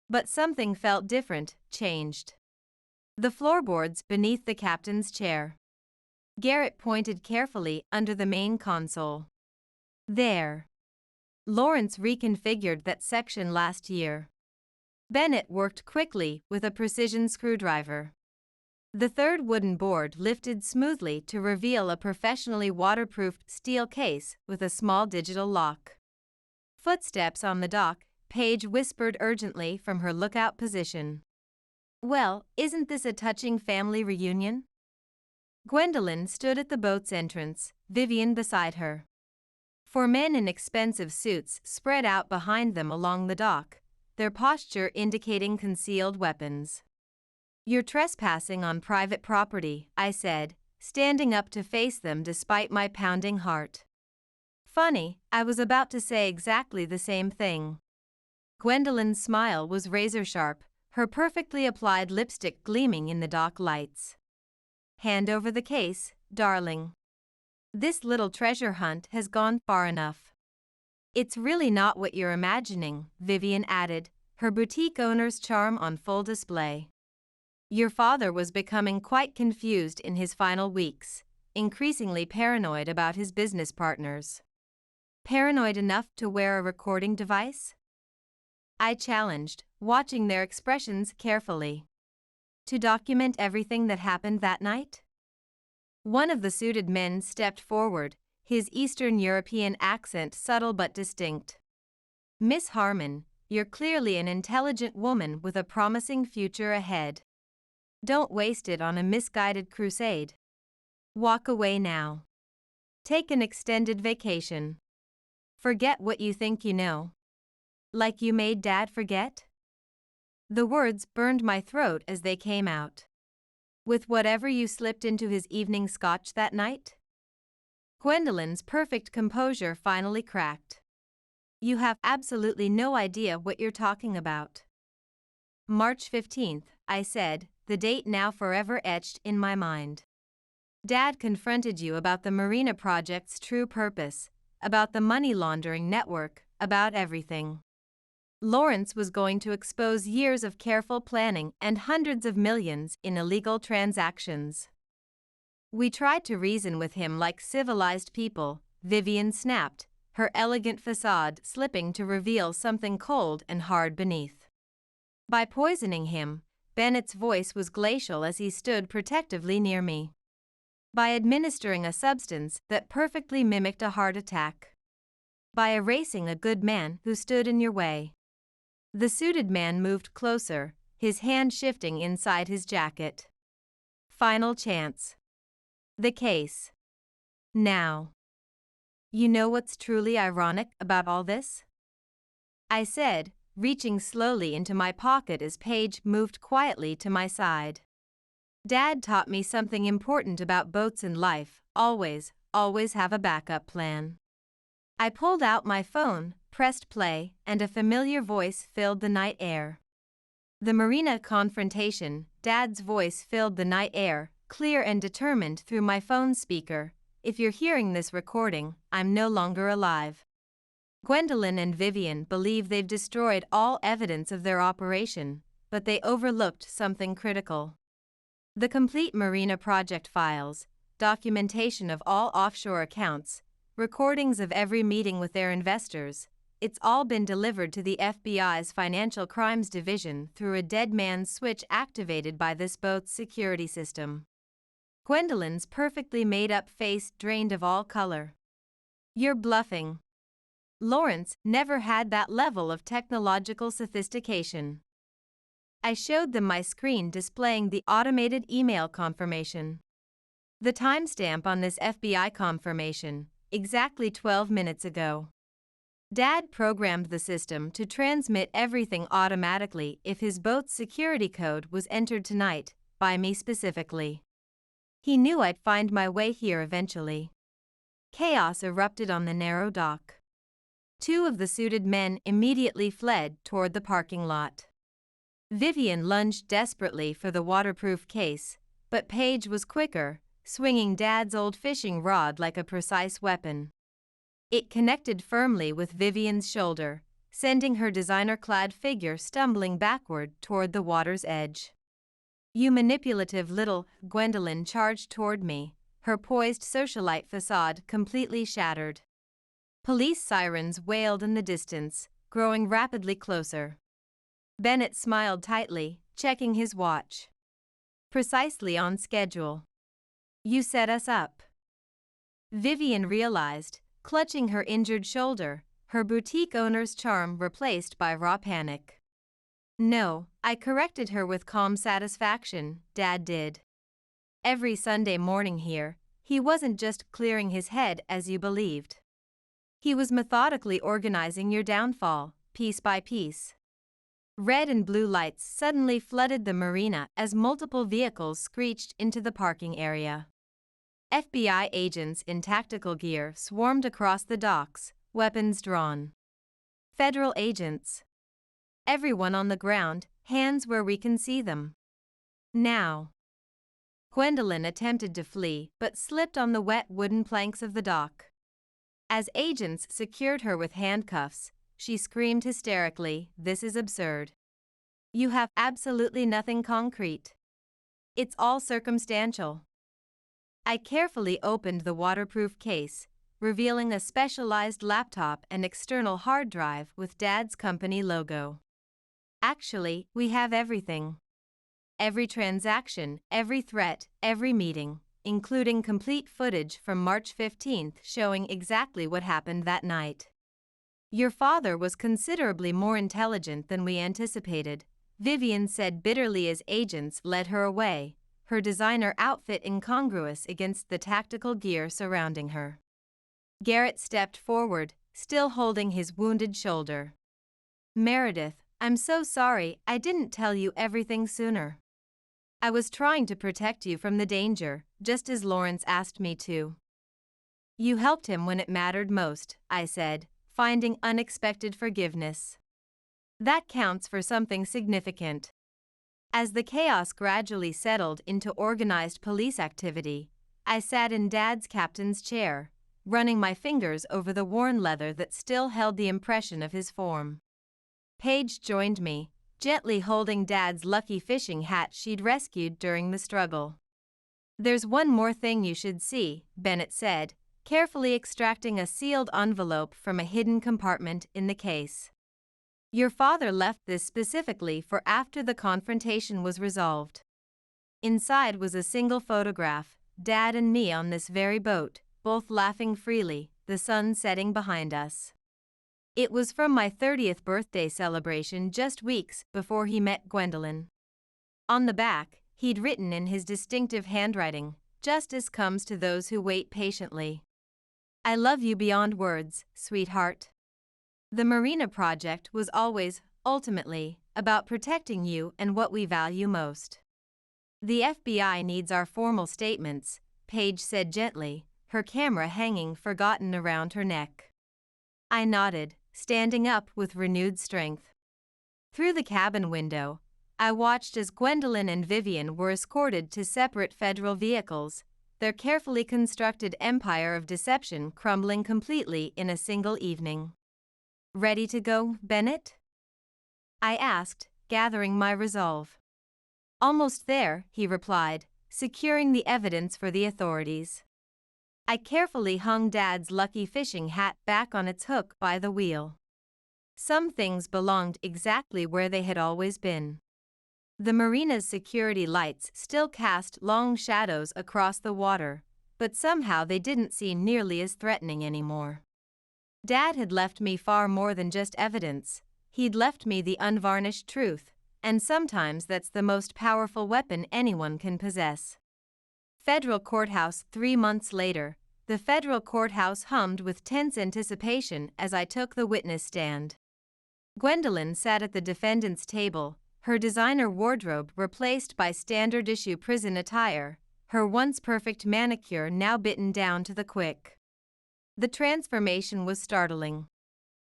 But something felt different, changed. The floorboards beneath the captain's chair. Garrett pointed carefully under the main console. "There. Lawrence reconfigured that section last year." Bennett worked quickly with a precision screwdriver. The 3rd wooden board lifted smoothly to reveal a professionally waterproofed steel case with a small digital lock. Footsteps on the dock, Paige whispered urgently from her lookout position. "Well, isn't this a touching family reunion?" Gwendolyn stood at the boat's entrance, Vivian beside her. 4 men in expensive suits spread out behind them along the dock, their posture indicating concealed weapons. "You're trespassing on private property," I said, standing up to face them despite my pounding heart. Funny, I was about to say exactly the same thing. Gwendolyn's smile was razor-sharp, her perfectly applied lipstick gleaming in the dock lights. "Hand over the case, darling. This little treasure hunt has gone far enough." "It's really not what you're imagining," Vivian added, her boutique owner's charm on full display. "Your father was becoming quite confused in his final weeks, increasingly paranoid about his business partners." "Paranoid enough to wear a recording device?" I challenged, watching their expressions carefully. "To document everything that happened that night?" One of the suited men stepped forward, his Eastern European accent subtle but distinct. "Miss Harmon, you're clearly an intelligent woman with a promising future ahead. Don't waste it on a misguided crusade. Walk away now. Take an extended vacation. Forget what you think you know. Like you made Dad forget?" The words burned my throat as they came out. "With whatever you slipped into his evening scotch that night?" Gwendolyn's perfect composure finally cracked. "You have absolutely no idea what you're talking about." "March 15th, I said, the date now forever etched in my mind. "Dad confronted you about the Marina project's true purpose, about the money laundering network, about everything. Lawrence was going to expose years of careful planning and hundreds of millions in illegal transactions. We tried to reason with him like civilized people," Vivian snapped, her elegant facade slipping to reveal something cold and hard beneath. "By poisoning him," Bennett's voice was glacial as he stood protectively near me. "By administering a substance that perfectly mimicked a heart attack. By erasing a good man who stood in your way." The suited man moved closer, his hand shifting inside his jacket. "Final chance. The case. Now. You know what's truly ironic about all this?" I said, reaching slowly into my pocket as Paige moved quietly to my side. "Dad taught me something important about boats in life: always have a backup plan." I pulled out my phone, pressed play, and a familiar voice filled the night air. The Marina confrontation, Dad's voice filled the night air, clear and determined through my phone speaker. "If you're hearing this recording, I'm no longer alive. Gwendolyn and Vivian believe they've destroyed all evidence of their operation, but they overlooked something critical. The complete Marina project files, documentation of all offshore accounts, recordings of every meeting with their investors. It's all been delivered to the FBI's Financial Crimes Division through a dead man's switch activated by this boat's security system." Gwendolyn's perfectly made-up face drained of all color. "You're bluffing. Lawrence never had that level of technological sophistication." I showed them my screen displaying the automated email confirmation. The timestamp on this FBI confirmation, exactly 12 minutes ago. Dad programmed the system to transmit everything automatically if his boat's security code was entered tonight, by me specifically. He knew I'd find my way here eventually. Chaos erupted on the narrow dock. Two of the suited men immediately fled toward the parking lot. Vivian lunged desperately for the waterproof case, but Paige was quicker, swinging Dad's old fishing rod like a precise weapon. It connected firmly with Vivian's shoulder, sending her designer-clad figure stumbling backward toward the water's edge. "You manipulative little," Gwendolyn charged toward me, her poised socialite facade completely shattered. Police sirens wailed in the distance, growing rapidly closer. Bennett smiled tightly, checking his watch. "Precisely on schedule. You set us up." Vivian realized, clutching her injured shoulder, her boutique owner's charm replaced by raw panic. "No," I corrected her with calm satisfaction, "Dad did. Every Sunday morning here, he wasn't just clearing his head as you believed. He was methodically organizing your downfall, piece by piece." Red and blue lights suddenly flooded the marina as multiple vehicles screeched into the parking area. FBI agents in tactical gear swarmed across the docks, weapons drawn. Federal agents. Everyone on the ground, hands where we can see them. "Now." Gwendolyn attempted to flee but slipped on the wet wooden planks of the dock. As agents secured her with handcuffs, she screamed hysterically, "This is absurd. You have absolutely nothing concrete. It's all circumstantial." I carefully opened the waterproof case, revealing a specialized laptop and external hard drive with Dad's company logo. "Actually, we have everything. Every transaction, every threat, every meeting. including complete footage from March 15th showing exactly what happened that night. Your father was considerably more intelligent than we anticipated, Vivian said bitterly as agents led her away, her designer outfit incongruous against the tactical gear surrounding her. Garrett stepped forward, still holding his wounded shoulder. Meredith, I'm so sorry I didn't tell you everything sooner. I was trying to protect you from the danger, just as Lawrence asked me to. You helped him when it mattered most, I said, finding unexpected forgiveness. That counts for something significant. As the chaos gradually settled into organized police activity, I sat in Dad's captain's chair, running my fingers over the worn leather that still held the impression of his form. Paige joined me, gently holding Dad's lucky fishing hat she'd rescued during the struggle. There's one more thing you should see, Bennett said, carefully extracting a sealed envelope from a hidden compartment in the case. Your father left this specifically for after the confrontation was resolved. Inside was a single photograph, Dad and me on this very boat, both laughing freely, the sun setting behind us. It was from my 30th birthday celebration just weeks before he met Gwendolyn. On the back, he'd written in his distinctive handwriting, "Justice comes to those who wait patiently. I love you beyond words, sweetheart." The Marina project was always, ultimately, about protecting you and what we value most. The FBI needs our formal statements, Paige said gently, her camera hanging forgotten around her neck. I nodded, standing up with renewed strength. Through the cabin window, I watched as Gwendolyn and Vivian were escorted to separate federal vehicles, their carefully constructed empire of deception crumbling completely in a single evening. Ready to go, Bennett? I asked, gathering my resolve. Almost there, he replied, securing the evidence for the authorities. I carefully hung Dad's lucky fishing hat back on its hook by the wheel. Some things belonged exactly where they had always been. The marina's security lights still cast long shadows across the water, but somehow they didn't seem nearly as threatening anymore. Dad had left me far more than just evidence, he'd left me the unvarnished truth, and sometimes that's the most powerful weapon anyone can possess. Federal Courthouse 3 months later, the federal courthouse hummed with tense anticipation as I took the witness stand. Gwendolyn sat at the defendant's table, her designer wardrobe replaced by standard-issue prison attire, her once perfect manicure now bitten down to the quick. The transformation was startling.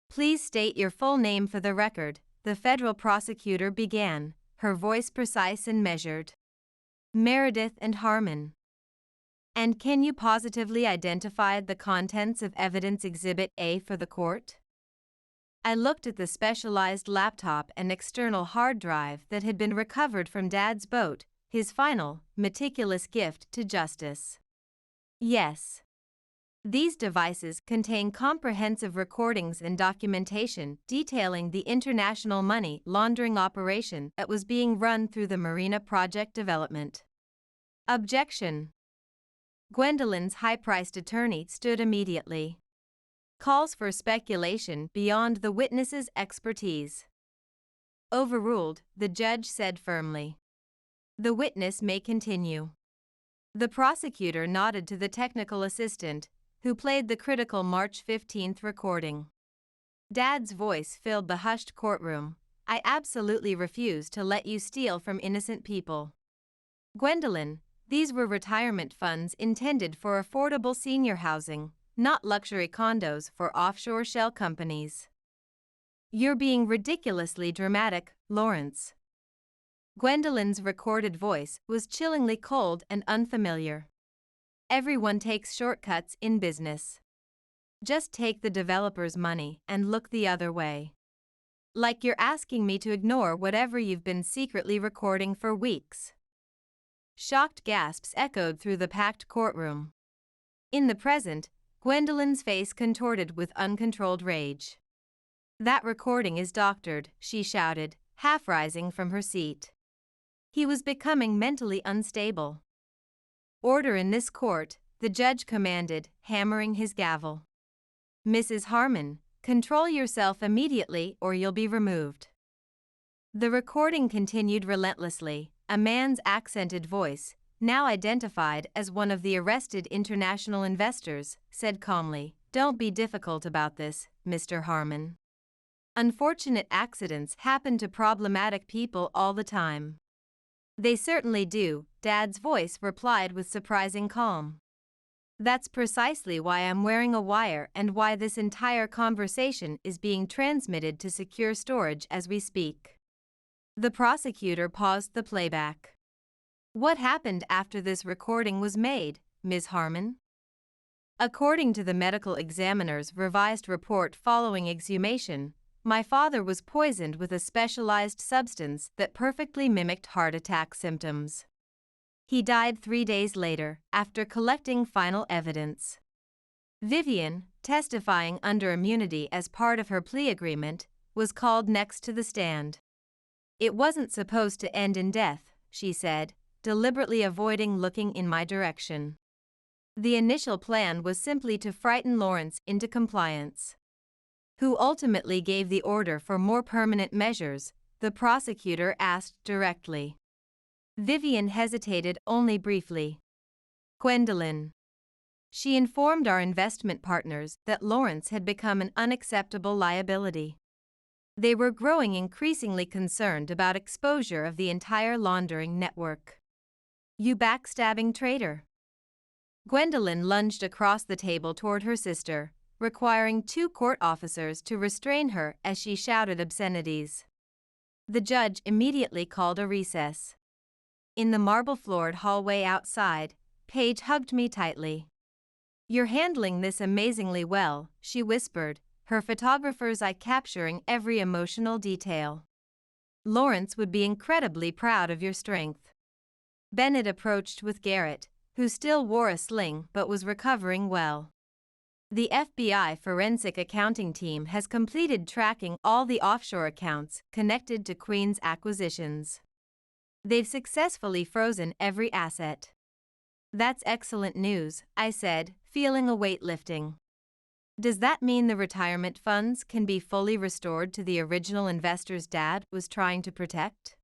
Please state your full name for the record, the federal prosecutor began, her voice precise and measured. Meredith and Harmon. And can you positively identify the contents of Evidence Exhibit A for the court? I looked at the specialized laptop and external hard drive that had been recovered from Dad's boat, his final, meticulous gift to justice. Yes. These devices contain comprehensive recordings and documentation detailing the international money laundering operation that was being run through the Marina project development. Objection. Gwendolyn's high-priced attorney stood immediately. Calls for speculation beyond the witness's expertise. Overruled, the judge said firmly. The witness may continue. The prosecutor nodded to the technical assistant, who played the critical March 15th recording. Dad's voice filled the hushed courtroom. I absolutely refuse to let you steal from innocent people. Gwendolyn, these were retirement funds intended for affordable senior housing, not luxury condos for offshore shell companies. You're being ridiculously dramatic, Lawrence. Gwendolyn's recorded voice was chillingly cold and unfamiliar. Everyone takes shortcuts in business. Just take the developer's money and look the other way. Like you're asking me to ignore whatever you've been secretly recording for weeks. Shocked gasps echoed through the packed courtroom. In the present, Gwendolyn's face contorted with uncontrolled rage. That recording is doctored, she shouted, half rising from her seat. He was becoming mentally unstable. "Order in this court," the judge commanded, hammering his gavel. "Mrs. Harmon, control yourself immediately or you'll be removed." The recording continued relentlessly. A man's accented voice, now identified as one of the arrested international investors, said calmly, "Don't be difficult about this, Mr. Harmon. Unfortunate accidents happen to problematic people all the time." "They certainly do," Dad's voice replied with surprising calm. "That's precisely why I'm wearing a wire and why this entire conversation is being transmitted to secure storage as we speak." The prosecutor paused the playback. "What happened after this recording was made, Ms. Harmon?" "According to the medical examiner's revised report following exhumation, my father was poisoned with a specialized substance that perfectly mimicked heart attack symptoms. He died 3 days later, after collecting final evidence." Vivian, testifying under immunity as part of her plea agreement, was called next to the stand. "It wasn't supposed to end in death," she said, deliberately avoiding looking in my direction. "The initial plan was simply to frighten Lawrence into compliance." "Who ultimately gave the order for more permanent measures?" the prosecutor asked directly. Vivian hesitated only briefly. "Gwendolyn." She informed our investment partners that Lawrence had become an unacceptable liability. They were growing increasingly concerned about exposure of the entire laundering network. "You backstabbing traitor." Gwendolyn lunged across the table toward her sister, requiring 2 court officers to restrain her as she shouted obscenities. The judge immediately called a recess. In the marble-floored hallway outside, Paige hugged me tightly. "You're handling this amazingly well," she whispered, her photographer's eye capturing every emotional detail. "Lawrence would be incredibly proud of your strength." Bennett approached with Garrett, who still wore a sling but was recovering well. "The FBI forensic accounting team has completed tracking all the offshore accounts connected to Queen's acquisitions. They've successfully frozen every asset." "That's excellent news," I said, feeling a weight lifting. "Does that mean the retirement funds can be fully restored to the original investors Dad was trying to protect?"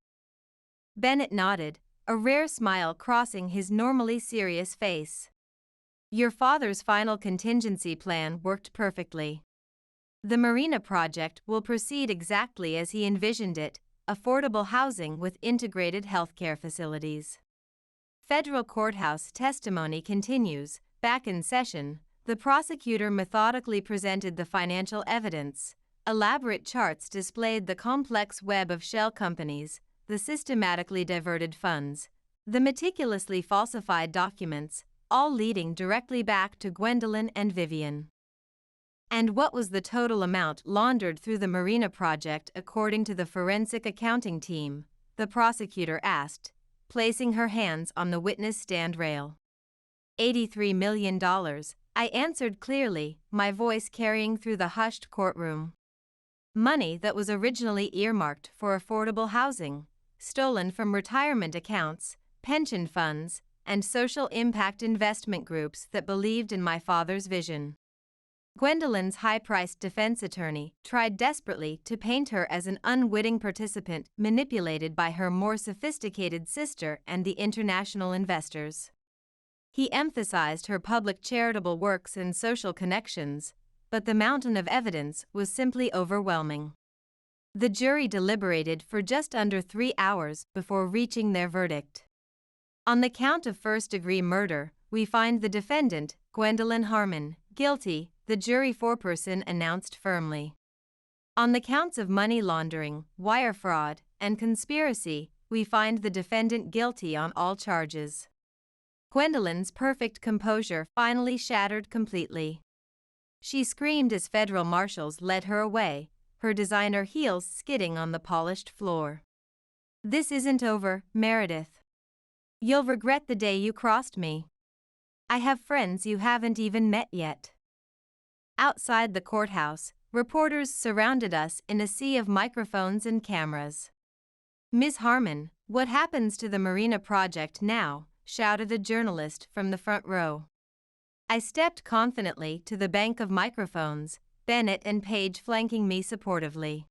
Bennett nodded, a rare smile crossing his normally serious face. "Your father's final contingency plan worked perfectly. The marina project will proceed exactly as he envisioned it, affordable housing with integrated healthcare facilities." Federal courthouse testimony continues. Back in session, the prosecutor methodically presented the financial evidence. Elaborate charts displayed the complex web of shell companies, the systematically diverted funds, the meticulously falsified documents, all leading directly back to Gwendolyn and Vivian. "And what was the total amount laundered through the marina project according to the forensic accounting team?" the prosecutor asked, placing her hands on the witness stand rail. $83 million, I answered clearly, my voice carrying through the hushed courtroom. "Money that was originally earmarked for affordable housing, stolen from retirement accounts, pension funds, and social impact investment groups that believed in my father's vision." Gwendolyn's high-priced defense attorney tried desperately to paint her as an unwitting participant manipulated by her more sophisticated sister and the international investors. He emphasized her public charitable works and social connections, but the mountain of evidence was simply overwhelming. The jury deliberated for just under 3 hours before reaching their verdict. On the count of first-degree murder, we find the defendant, Gwendolyn Harmon, guilty, the jury foreperson announced firmly. On the counts of money laundering, wire fraud, and conspiracy, we find the defendant guilty on all charges. Gwendolyn's perfect composure finally shattered completely. She screamed as federal marshals led her away, her designer heels skidding on the polished floor. "This isn't over, Meredith. You'll regret the day you crossed me. I have friends you haven't even met yet." Outside the courthouse, reporters surrounded us in a sea of microphones and cameras. "Ms. Harmon, what happens to the marina project now?" shouted a journalist from the front row. I stepped confidently to the bank of microphones, Bennett and Page flanking me supportively.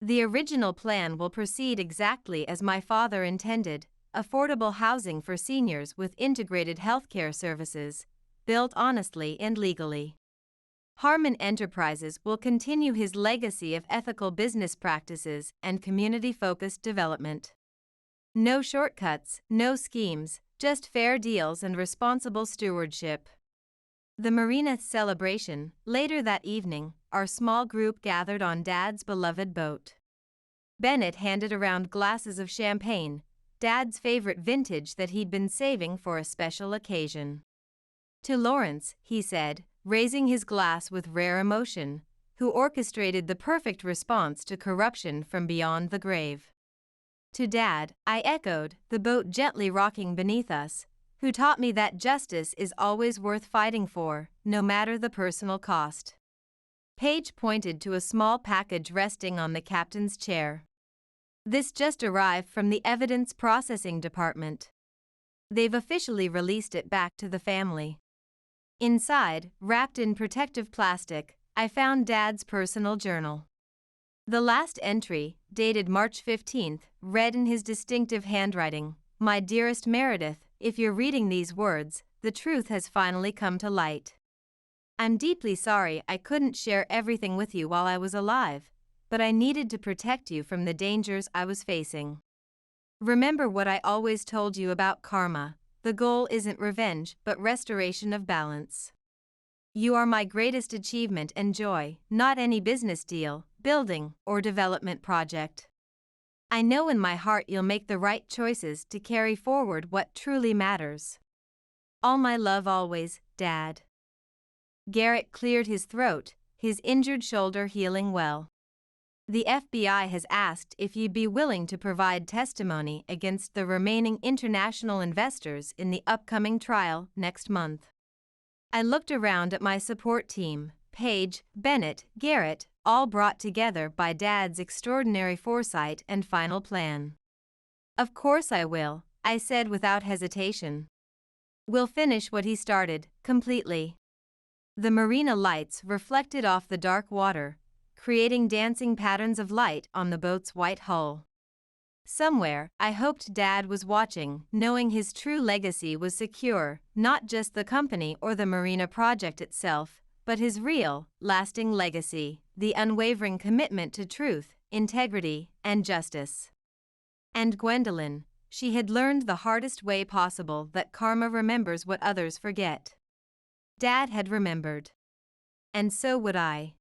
The original plan will proceed exactly as my father intended: affordable housing for seniors with integrated healthcare services, built honestly and legally. Harmon Enterprises will continue his legacy of ethical business practices and community-focused development. No shortcuts, no schemes, just fair deals and responsible stewardship. The marina celebration. Later that evening, our small group gathered on Dad's beloved boat. Bennett handed around glasses of champagne, Dad's favorite vintage that he'd been saving for a special occasion. To Lawrence, he said, raising his glass with rare emotion, who orchestrated the perfect response to corruption from beyond the grave. To Dad, I echoed, the boat gently rocking beneath us, who taught me that justice is always worth fighting for, no matter the personal cost. Page pointed to a small package resting on the captain's chair. This just arrived from the evidence processing department. They've officially released it back to the family. Inside, wrapped in protective plastic, I found Dad's personal journal. The last entry, dated March 15th, read in his distinctive handwriting, "My dearest Meredith, if you're reading these words, the truth has finally come to light. I'm deeply sorry I couldn't share everything with you while I was alive, but I needed to protect you from the dangers I was facing. Remember what I always told you about karma: the goal isn't revenge but restoration of balance. You are my greatest achievement and joy, not any business deal, building, or development project. I know in my heart you'll make the right choices to carry forward what truly matters. All my love always, Dad." Garrett cleared his throat, his injured shoulder healing well. "The FBI has asked if you'd be willing to provide testimony against the remaining international investors in the upcoming trial next month." I looked around at my support team, Page, Bennett, Garrett, all brought together by Dad's extraordinary foresight and final plan. "Of course I will," I said without hesitation. "We'll finish what he started, completely." The marina lights reflected off the dark water, creating dancing patterns of light on the boat's white hull. Somewhere, I hoped Dad was watching, knowing his true legacy was secure, not just the company or the marina project itself, but his real, lasting legacy, the unwavering commitment to truth, integrity, and justice. And Gwendolyn, she had learned the hardest way possible that karma remembers what others forget. Dad had remembered. And so would I.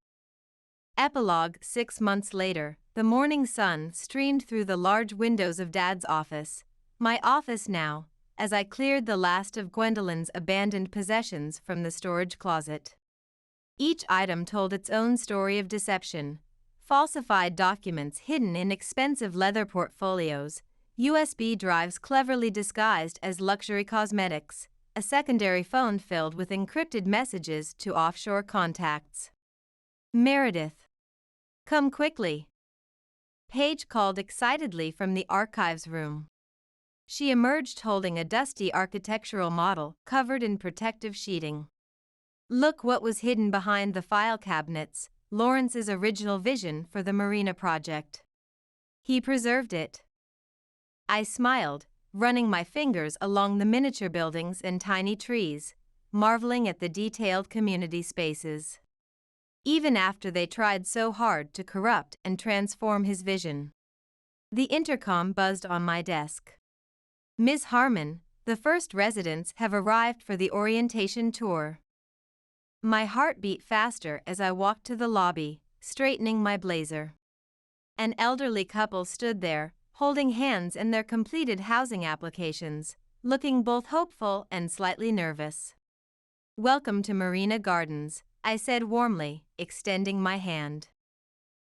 Epilogue. 6 months later, the morning sun streamed through the large windows of Dad's office, my office now, as I cleared the last of Gwendolyn's abandoned possessions from the storage closet. Each item told its own story of deception: falsified documents hidden in expensive leather portfolios, USB drives cleverly disguised as luxury cosmetics, a secondary phone filled with encrypted messages to offshore contacts. "Meredith, come quickly," Paige called excitedly from the archives room. She emerged holding a dusty architectural model covered in protective sheeting. "Look what was hidden behind the file cabinets, Lawrence's original vision for the marina project. He preserved it." I smiled, running my fingers along the miniature buildings and tiny trees, marveling at the detailed community spaces. Even after they tried so hard to corrupt and transform his vision. The intercom buzzed on my desk. "Ms. Harmon, the first residents have arrived for the orientation tour." My heart beat faster as I walked to the lobby, straightening my blazer. An elderly couple stood there, holding hands in their completed housing applications, looking both hopeful and slightly nervous. "Welcome to Marina Gardens," I said warmly, extending my hand.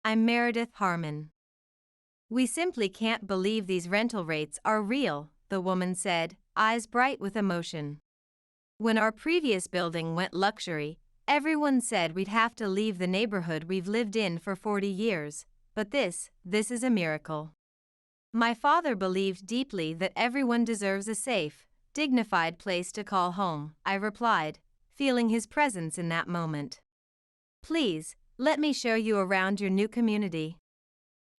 "I'm Meredith Harmon." "We simply can't believe these rental rates are real," the woman said, eyes bright with emotion. "When our previous building went luxury, everyone said we'd have to leave the neighborhood we've lived in for 40 years, but this is a miracle. My father believed deeply that everyone deserves a safe, dignified place to call home, I replied, feeling his presence in that moment. Please, let me show you around your new community.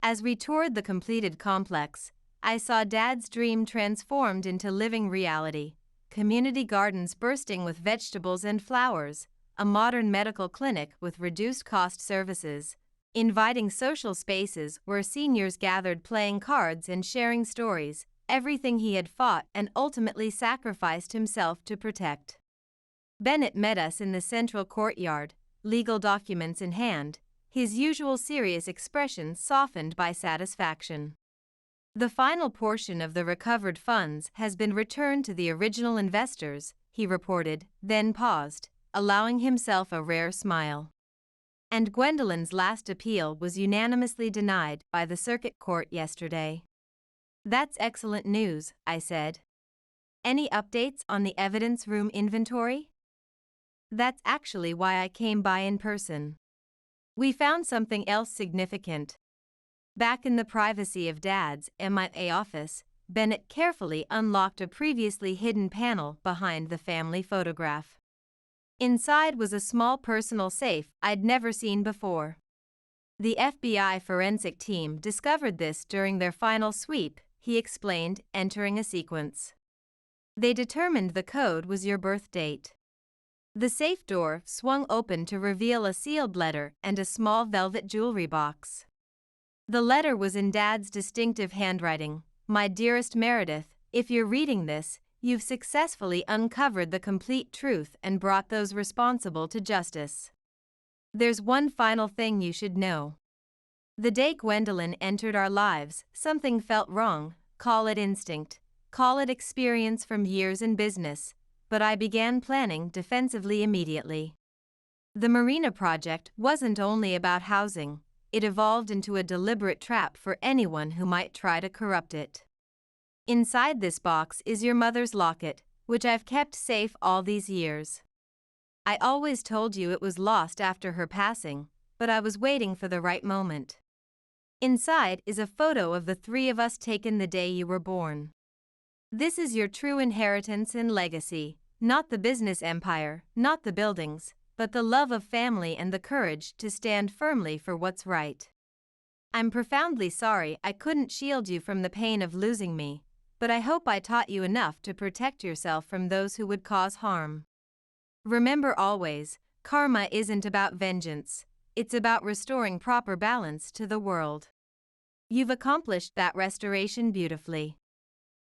As we toured the completed complex, I saw Dad's dream transformed into living reality. Community gardens bursting with vegetables and flowers, a modern medical clinic with reduced-cost services, inviting social spaces where seniors gathered playing cards and sharing stories, everything he had fought and ultimately sacrificed himself to protect. Bennett met us in the central courtyard, legal documents in hand, his usual serious expression softened by satisfaction. The final portion of the recovered funds has been returned to the original investors, he reported, then paused, allowing himself a rare smile. And Gwendolyn's last appeal was unanimously denied by the circuit court yesterday. That's excellent news, I said. Any updates on the evidence room inventory? That's actually why I came by in person. We found something else significant. Back in the privacy of Dad's MIA office, Bennett carefully unlocked a previously hidden panel behind the family photograph. Inside was a small personal safe I'd never seen before. The FBI forensic team discovered this during their final sweep, he explained, entering a sequence. They determined the code was your birth date. The safe door swung open to reveal a sealed letter and a small velvet jewelry box. The letter was in Dad's distinctive handwriting. My dearest Meredith, if you're reading this, you've successfully uncovered the complete truth and brought those responsible to justice. There's one final thing you should know. The day Gwendolyn entered our lives, something felt wrong, call it instinct, call it experience from years in business, but I began planning defensively immediately. The marina project wasn't only about housing, it evolved into a deliberate trap for anyone who might try to corrupt it. Inside this box is your mother's locket, which I've kept safe all these years. I always told you it was lost after her passing, but I was waiting for the right moment. Inside is a photo of the three of us taken the day you were born. This is your true inheritance and legacy, not the business empire, not the buildings, but the love of family and the courage to stand firmly for what's right. I'm profoundly sorry I couldn't shield you from the pain of losing me, but I hope I taught you enough to protect yourself from those who would cause harm. Remember always, karma isn't about vengeance, it's about restoring proper balance to the world. You've accomplished that restoration beautifully.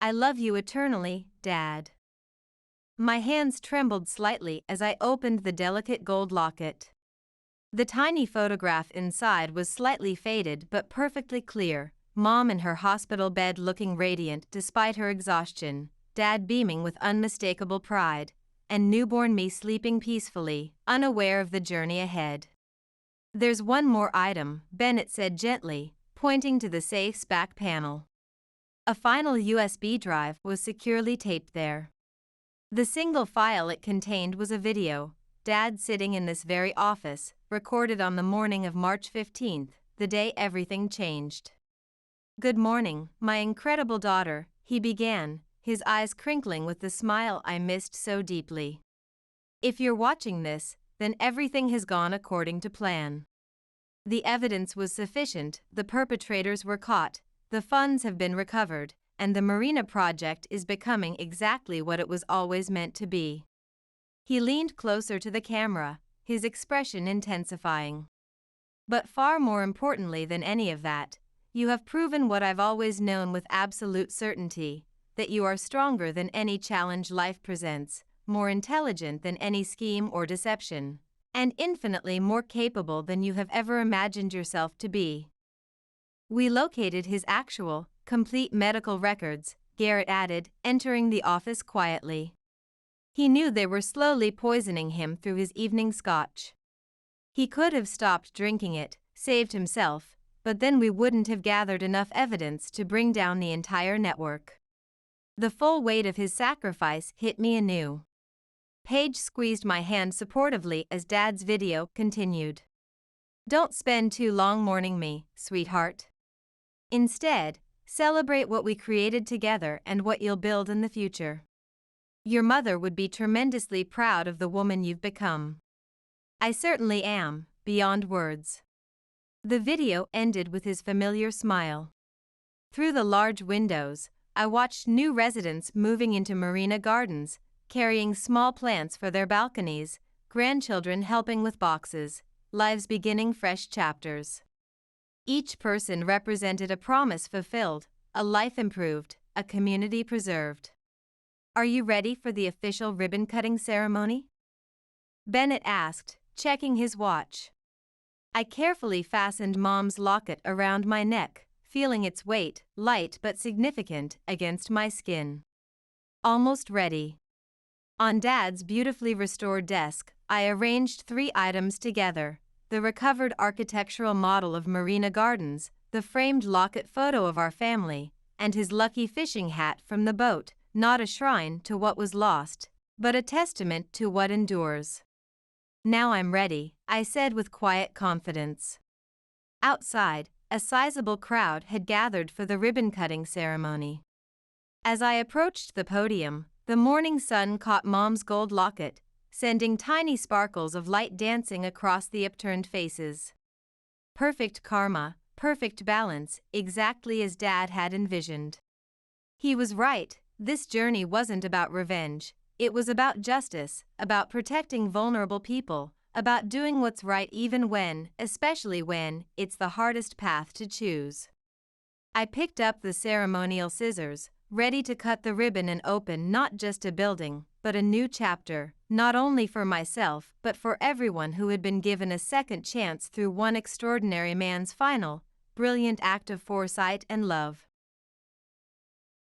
I love you eternally, Dad. My hands trembled slightly as I opened the delicate gold locket. The tiny photograph inside was slightly faded but perfectly clear, Mom in her hospital bed looking radiant despite her exhaustion, Dad beaming with unmistakable pride, and newborn me sleeping peacefully, unaware of the journey ahead. There's one more item, Bennett said gently, pointing to the safe's back panel. A final USB drive was securely taped there. The single file it contained was a video, Dad sitting in this very office, recorded on the morning of March 15th, the day everything changed. Good morning, my incredible daughter, he began, his eyes crinkling with the smile I missed so deeply. If you're watching this, then everything has gone according to plan. The evidence was sufficient, the perpetrators were caught, the funds have been recovered, and the marina project is becoming exactly what it was always meant to be. He leaned closer to the camera, his expression intensifying. But far more importantly than any of that, you have proven what I've always known with absolute certainty, that you are stronger than any challenge life presents, more intelligent than any scheme or deception, and infinitely more capable than you have ever imagined yourself to be. We located his actual, complete medical records, Garrett added, entering the office quietly. He knew they were slowly poisoning him through his evening scotch. He could have stopped drinking it, saved himself, but then we wouldn't have gathered enough evidence to bring down the entire network. The full weight of his sacrifice hit me anew. Paige squeezed my hand supportively as Dad's video continued. Don't spend too long mourning me, sweetheart. Instead, celebrate what we created together and what you'll build in the future. Your mother would be tremendously proud of the woman you've become. I certainly am, beyond words. The video ended with his familiar smile. Through the large windows, I watched new residents moving into Marina Gardens, carrying small plants for their balconies, grandchildren helping with boxes, lives beginning fresh chapters. Each person represented a promise fulfilled, a life improved, a community preserved. Are you ready for the official ribbon-cutting ceremony? Bennett asked, checking his watch. I carefully fastened Mom's locket around my neck, feeling its weight, light but significant, against my skin. Almost ready. On Dad's beautifully restored desk, I arranged 3 items together: the recovered architectural model of Marina Gardens, the framed locket photo of our family, and his lucky fishing hat from the boat, not a shrine to what was lost, but a testament to what endures. Now I'm ready, I said with quiet confidence. Outside, a sizable crowd had gathered for the ribbon-cutting ceremony. As I approached the podium, the morning sun caught Mom's gold locket, sending tiny sparkles of light dancing across the upturned faces. Perfect karma, perfect balance, exactly as Dad had envisioned. He was right, this journey wasn't about revenge, it was about justice, about protecting vulnerable people, about doing what's right even when, especially when, it's the hardest path to choose. I picked up the ceremonial scissors, ready to cut the ribbon and open not just a building, but a new chapter, not only for myself but for everyone who had been given a second chance through one extraordinary man's final, brilliant act of foresight and love.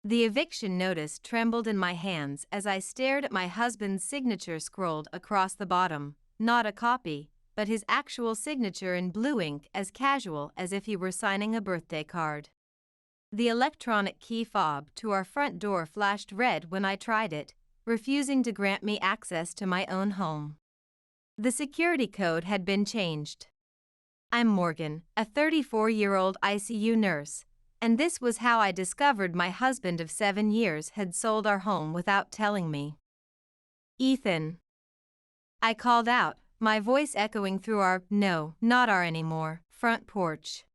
The eviction notice trembled in my hands as I stared at my husband's signature scrolled across the bottom, not a copy, but his actual signature in blue ink, as casual as if he were signing a birthday card. The electronic key fob to our front door flashed red when I tried it, refusing to grant me access to my own home. The security code had been changed. I'm Morgan, a 34-year-old ICU nurse, and this was how I discovered my husband of 7 years had sold our home without telling me. Ethan. I called out, my voice echoing through our, no, not our anymore, front porch.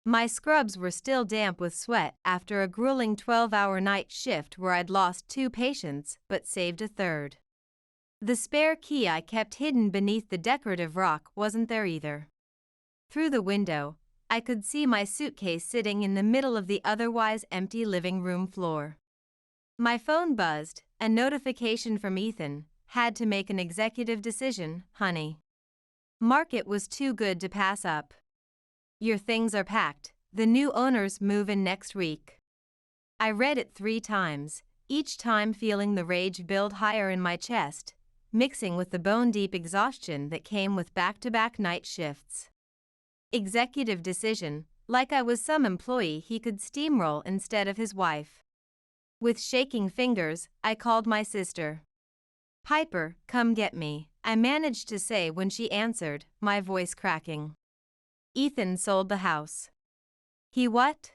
My scrubs were still damp with sweat after a grueling 12-hour night shift where I'd lost 2 patients but saved a third. The spare key I kept hidden beneath the decorative rock wasn't there either. Through the window, I could see my suitcase sitting in the middle of the otherwise empty living room floor. My phone buzzed, a notification from Ethan. Had to make an executive decision, honey. Market was too good to pass up. Your things are packed. The new owners move in next week. I read it 3 times, each time feeling the rage build higher in my chest, mixing with the bone-deep exhaustion that came with back-to-back night shifts. Executive decision, like I was some employee he could steamroll instead of his wife. With shaking fingers, I called my sister. Piper, come get me, I managed to say when she answered, my voice cracking. Ethan sold the house. He what?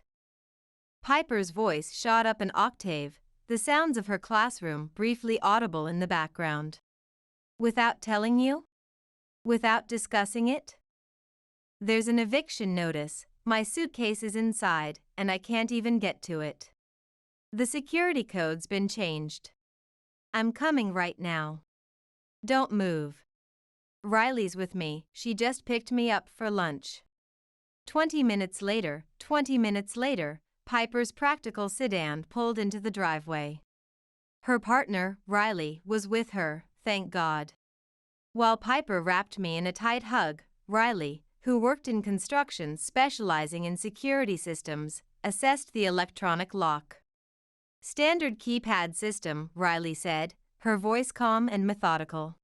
Piper's voice shot up an octave, the sounds of her classroom briefly audible in the background. Without telling you? Without discussing it? There's an eviction notice, my suitcase is inside, and I can't even get to it. The security code's been changed. I'm coming right now. Don't move. Riley's with me, she just picked me up for lunch. 20 minutes later, Piper's practical sedan pulled into the driveway. Her partner, Riley, was with her, thank God. While Piper wrapped me in a tight hug, Riley, who worked in construction specializing in security systems, assessed the electronic lock. Standard keypad system, Riley said, her voice calm and methodical.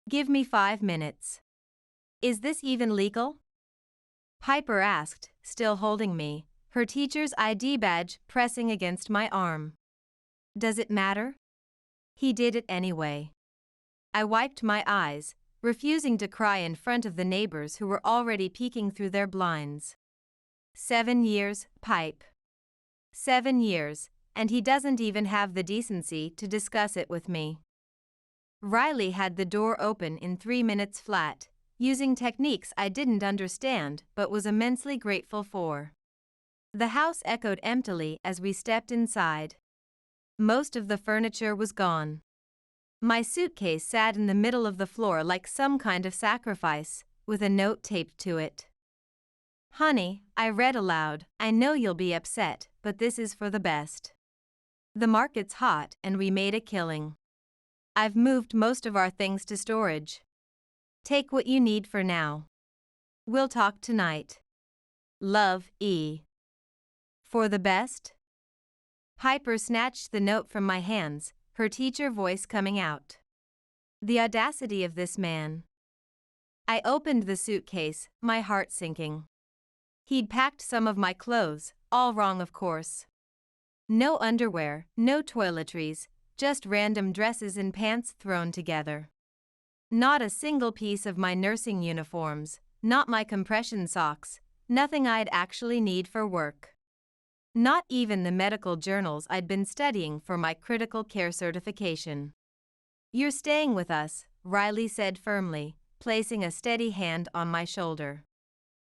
Give me 5 minutes. Is this even legal? Piper asked, still holding me, her teacher's ID badge pressing against my arm. Does it matter? He did it anyway. I wiped my eyes, refusing to cry in front of the neighbors who were already peeking through their blinds. 7 years, Pipe. 7 years, and he doesn't even have the decency to discuss it with me. Riley had the door open in 3 minutes flat, using techniques I didn't understand but was immensely grateful for. The house echoed emptily as we stepped inside. Most of the furniture was gone. My suitcase sat in the middle of the floor like some kind of sacrifice, with a note taped to it. "Honey," I read aloud, "I know you'll be upset, but this is for the best. The market's hot and we made a killing. I've moved most of our things to storage. Take what you need for now. We'll talk tonight. Love, E." For the best? Piper snatched the note from my hands, her teacher voice coming out. The audacity of this man. I opened the suitcase, my heart sinking. He'd packed some of my clothes, all wrong of course. No underwear, no toiletries, just random dresses and pants thrown together. Not a single piece of my nursing uniforms, not my compression socks, nothing I'd actually need for work. Not even the medical journals I'd been studying for my critical care certification. "You're staying with us," Riley said firmly, placing a steady hand on my shoulder.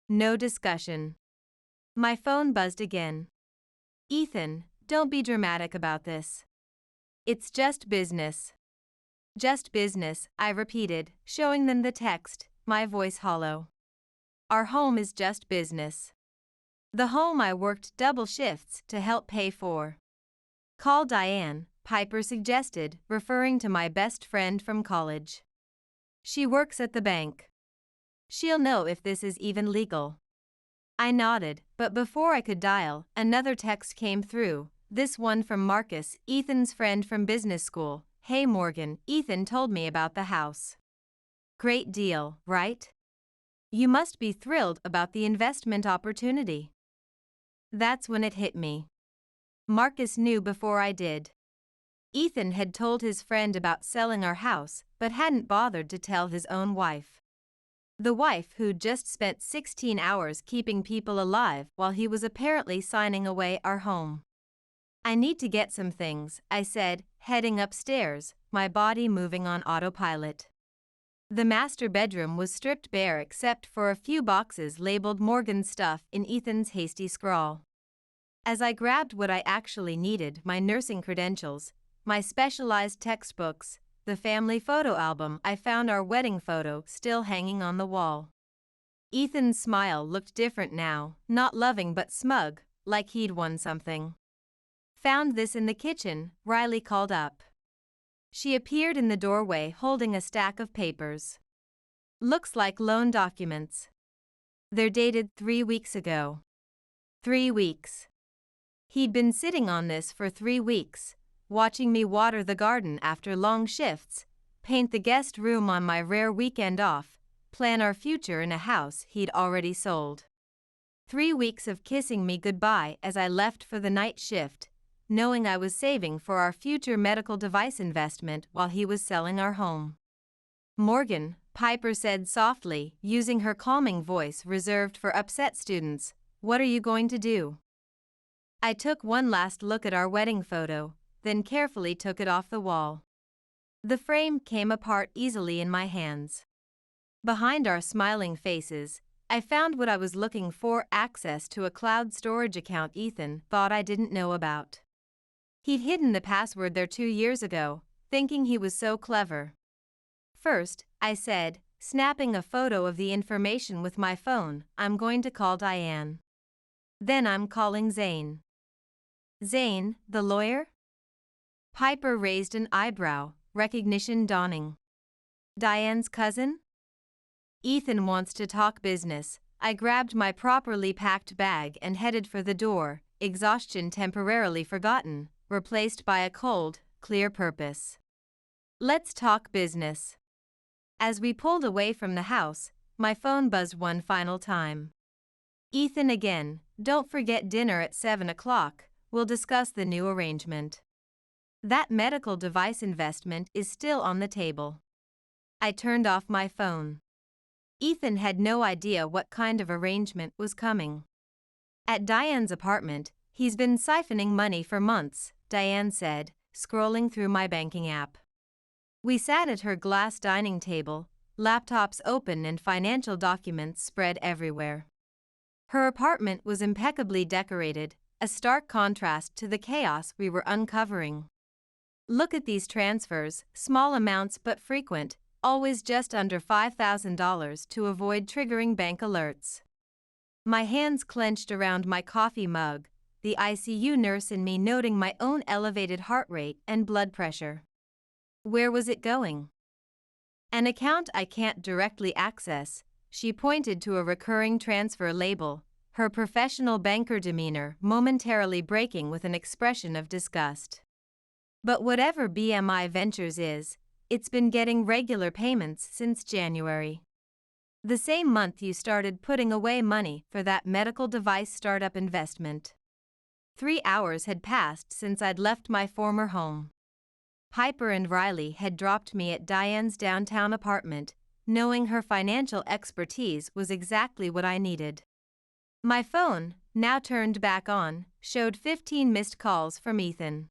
No discussion. My phone buzzed again. "Ethan, don't be dramatic about this. It's just business." "Just business," I repeated, showing them the text, my voice hollow. "Our home is just business. The home I worked double shifts to help pay for." "Call Diane," Piper suggested, referring to my best friend from college. "She works at the bank. She'll know if this is even legal." I nodded, but before I could dial, another text came through, this one from Marcus, Ethan's friend from business school. "Hey Morgan, Ethan told me about the house. Great deal, right? You must be thrilled about the investment opportunity." That's when it hit me. Marcus knew before I did. Ethan had told his friend about selling our house, but hadn't bothered to tell his own wife. The wife who'd just spent 16 hours keeping people alive while he was apparently signing away our home. "I need to get some things," I said, heading upstairs, my body moving on autopilot. The master bedroom was stripped bare except for a few boxes labeled Morgan's stuff in Ethan's hasty scrawl. As I grabbed what I actually needed, my nursing credentials, my specialized textbooks, the family photo album, I found our wedding photo still hanging on the wall. Ethan's smile looked different now, not loving but smug, like he'd won something. "Found this in the kitchen," Riley called up. She appeared in the doorway holding a stack of papers. "Looks like loan documents. They're dated 3 weeks ago." 3 weeks. He'd been sitting on this for 3 weeks, watching me water the garden after long shifts, paint the guest room on my rare weekend off, plan our future in a house he'd already sold. 3 weeks of kissing me goodbye as I left for the night shift, knowing I was saving for our future medical device investment while he was selling our home. "Morgan," Piper said softly, using her calming voice reserved for upset students, "what are you going to do?" I took one last look at our wedding photo, then carefully took it off the wall. The frame came apart easily in my hands. Behind our smiling faces, I found what I was looking for: access to a cloud storage account Ethan thought I didn't know about. He'd hidden the password there 2 years ago, thinking he was so clever. "First," I said, snapping a photo of the information with my phone, "I'm going to call Diane. Then I'm calling Zane." "Zane, the lawyer?" Piper raised an eyebrow, recognition dawning. "Diane's cousin?" "Ethan wants to talk business." I grabbed my properly packed bag and headed for the door, exhaustion temporarily forgotten, replaced by a cold, clear purpose. "Let's talk business." As we pulled away from the house, my phone buzzed one final time. "Ethan again, don't forget dinner at 7 o'clock, we'll discuss the new arrangement. That medical device investment is still on the table." I turned off my phone. Ethan had no idea what kind of arrangement was coming. At Diane's apartment, He's been siphoning money for months, Diane said, scrolling through my banking app. We sat at her glass dining table, laptops open and financial documents spread everywhere. Her apartment was impeccably decorated, a stark contrast to the chaos we were uncovering. Look at these transfers, small amounts but frequent, always just under $5,000 to avoid triggering bank alerts. My hands clenched around my coffee mug, the ICU nurse in me noting my own elevated heart rate and blood pressure. Where was it going? An account I can't directly access, she pointed to a recurring transfer label, her professional banker demeanor momentarily breaking with an expression of disgust. But whatever BMI Ventures is, it's been getting regular payments since January. The same month you started putting away money for that medical device startup investment. 3 hours had passed since I'd left my former home. Piper and Riley had dropped me at Diane's downtown apartment, knowing her financial expertise was exactly what I needed. My phone, now turned back on, showed 15 missed calls from Ethan.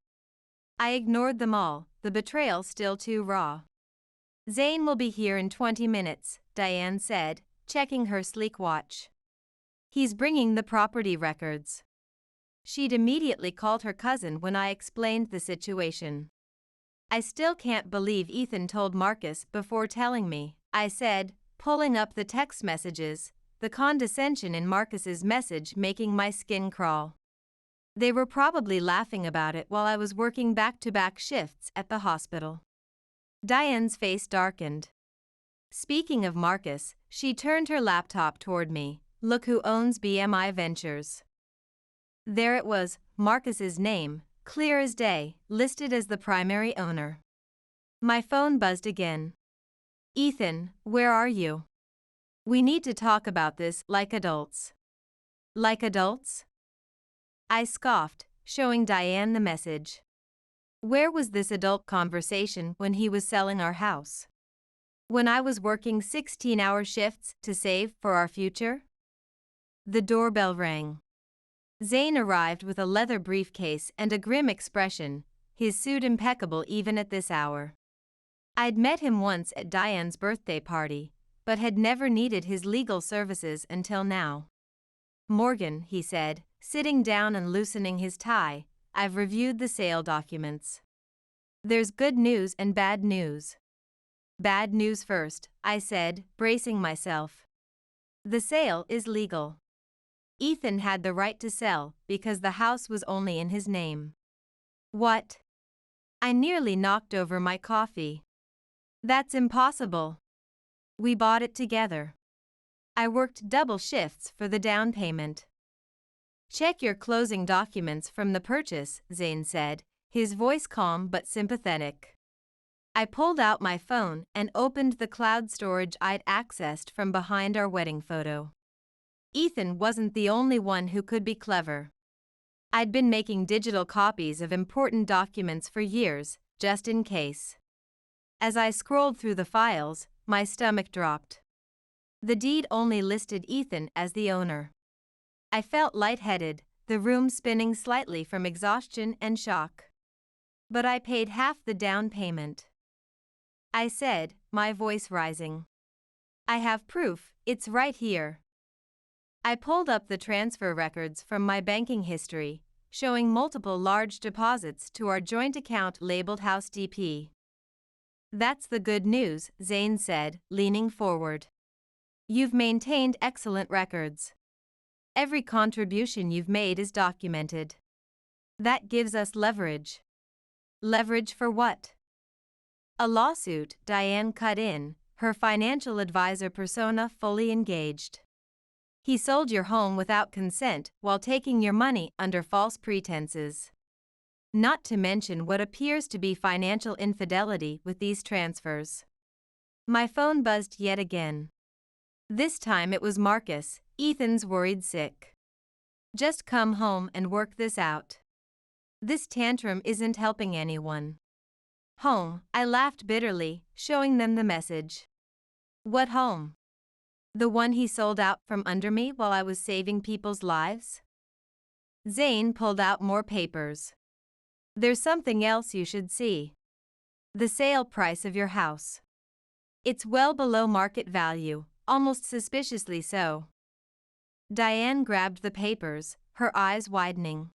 I ignored them all, the betrayal still too raw. Zane will be here in 20 minutes, Diane said, checking her sleek watch. He's bringing the property records. She'd immediately called her cousin when I explained the situation. I still can't believe Ethan told Marcus before telling me, I said, pulling up the text messages, the condescension in Marcus's message making my skin crawl. They were probably laughing about it while I was working back-to-back shifts at the hospital. Diane's face darkened. Speaking of Marcus, she turned her laptop toward me. Look who owns BMI Ventures. There it was, Marcus's name, clear as day, listed as the primary owner. My phone buzzed again. Ethan, where are you? We need to talk about this like adults. Like adults? I scoffed, showing Diane the message. Where was this adult conversation when he was selling our house? When I was working 16-hour shifts to save for our future? The doorbell rang. Zane arrived with a leather briefcase and a grim expression, his suit impeccable even at this hour. I'd met him once at Diane's birthday party, but had never needed his legal services until now. Morgan, he said, sitting down and loosening his tie, I've reviewed the sale documents. There's good news and bad news. Bad news first, I said, bracing myself. The sale is legal. Ethan had the right to sell because the house was only in his name. What? I nearly knocked over my coffee. That's impossible. We bought it together. I worked double shifts for the down payment. Check your closing documents from the purchase, Zane said, his voice calm but sympathetic. I pulled out my phone and opened the cloud storage I'd accessed from behind our wedding photo. Ethan wasn't the only one who could be clever. I'd been making digital copies of important documents for years, just in case. As I scrolled through the files, my stomach dropped. The deed only listed Ethan as the owner. I felt lightheaded, the room spinning slightly from exhaustion and shock. But I paid half the down payment. I said, my voice rising. I have proof, it's right here. I pulled up the transfer records from my banking history, showing multiple large deposits to our joint account labeled House DP. That's the good news, Zane said, leaning forward. You've maintained excellent records. Every contribution you've made is documented. That gives us leverage. Leverage for what? A lawsuit, Diane cut in, her financial advisor persona fully engaged. He sold your home without consent while taking your money under false pretenses. Not to mention what appears to be financial infidelity with these transfers. My phone buzzed yet again. This time it was Marcus, Ethan's worried sick. Just come home and work this out. This tantrum isn't helping anyone. Home, I laughed bitterly, showing them the message. What home? The one he sold out from under me while I was saving people's lives? Zane pulled out more papers. There's something else you should see. The sale price of your house. It's well below market value, almost suspiciously so. Diane grabbed the papers, her eyes widening.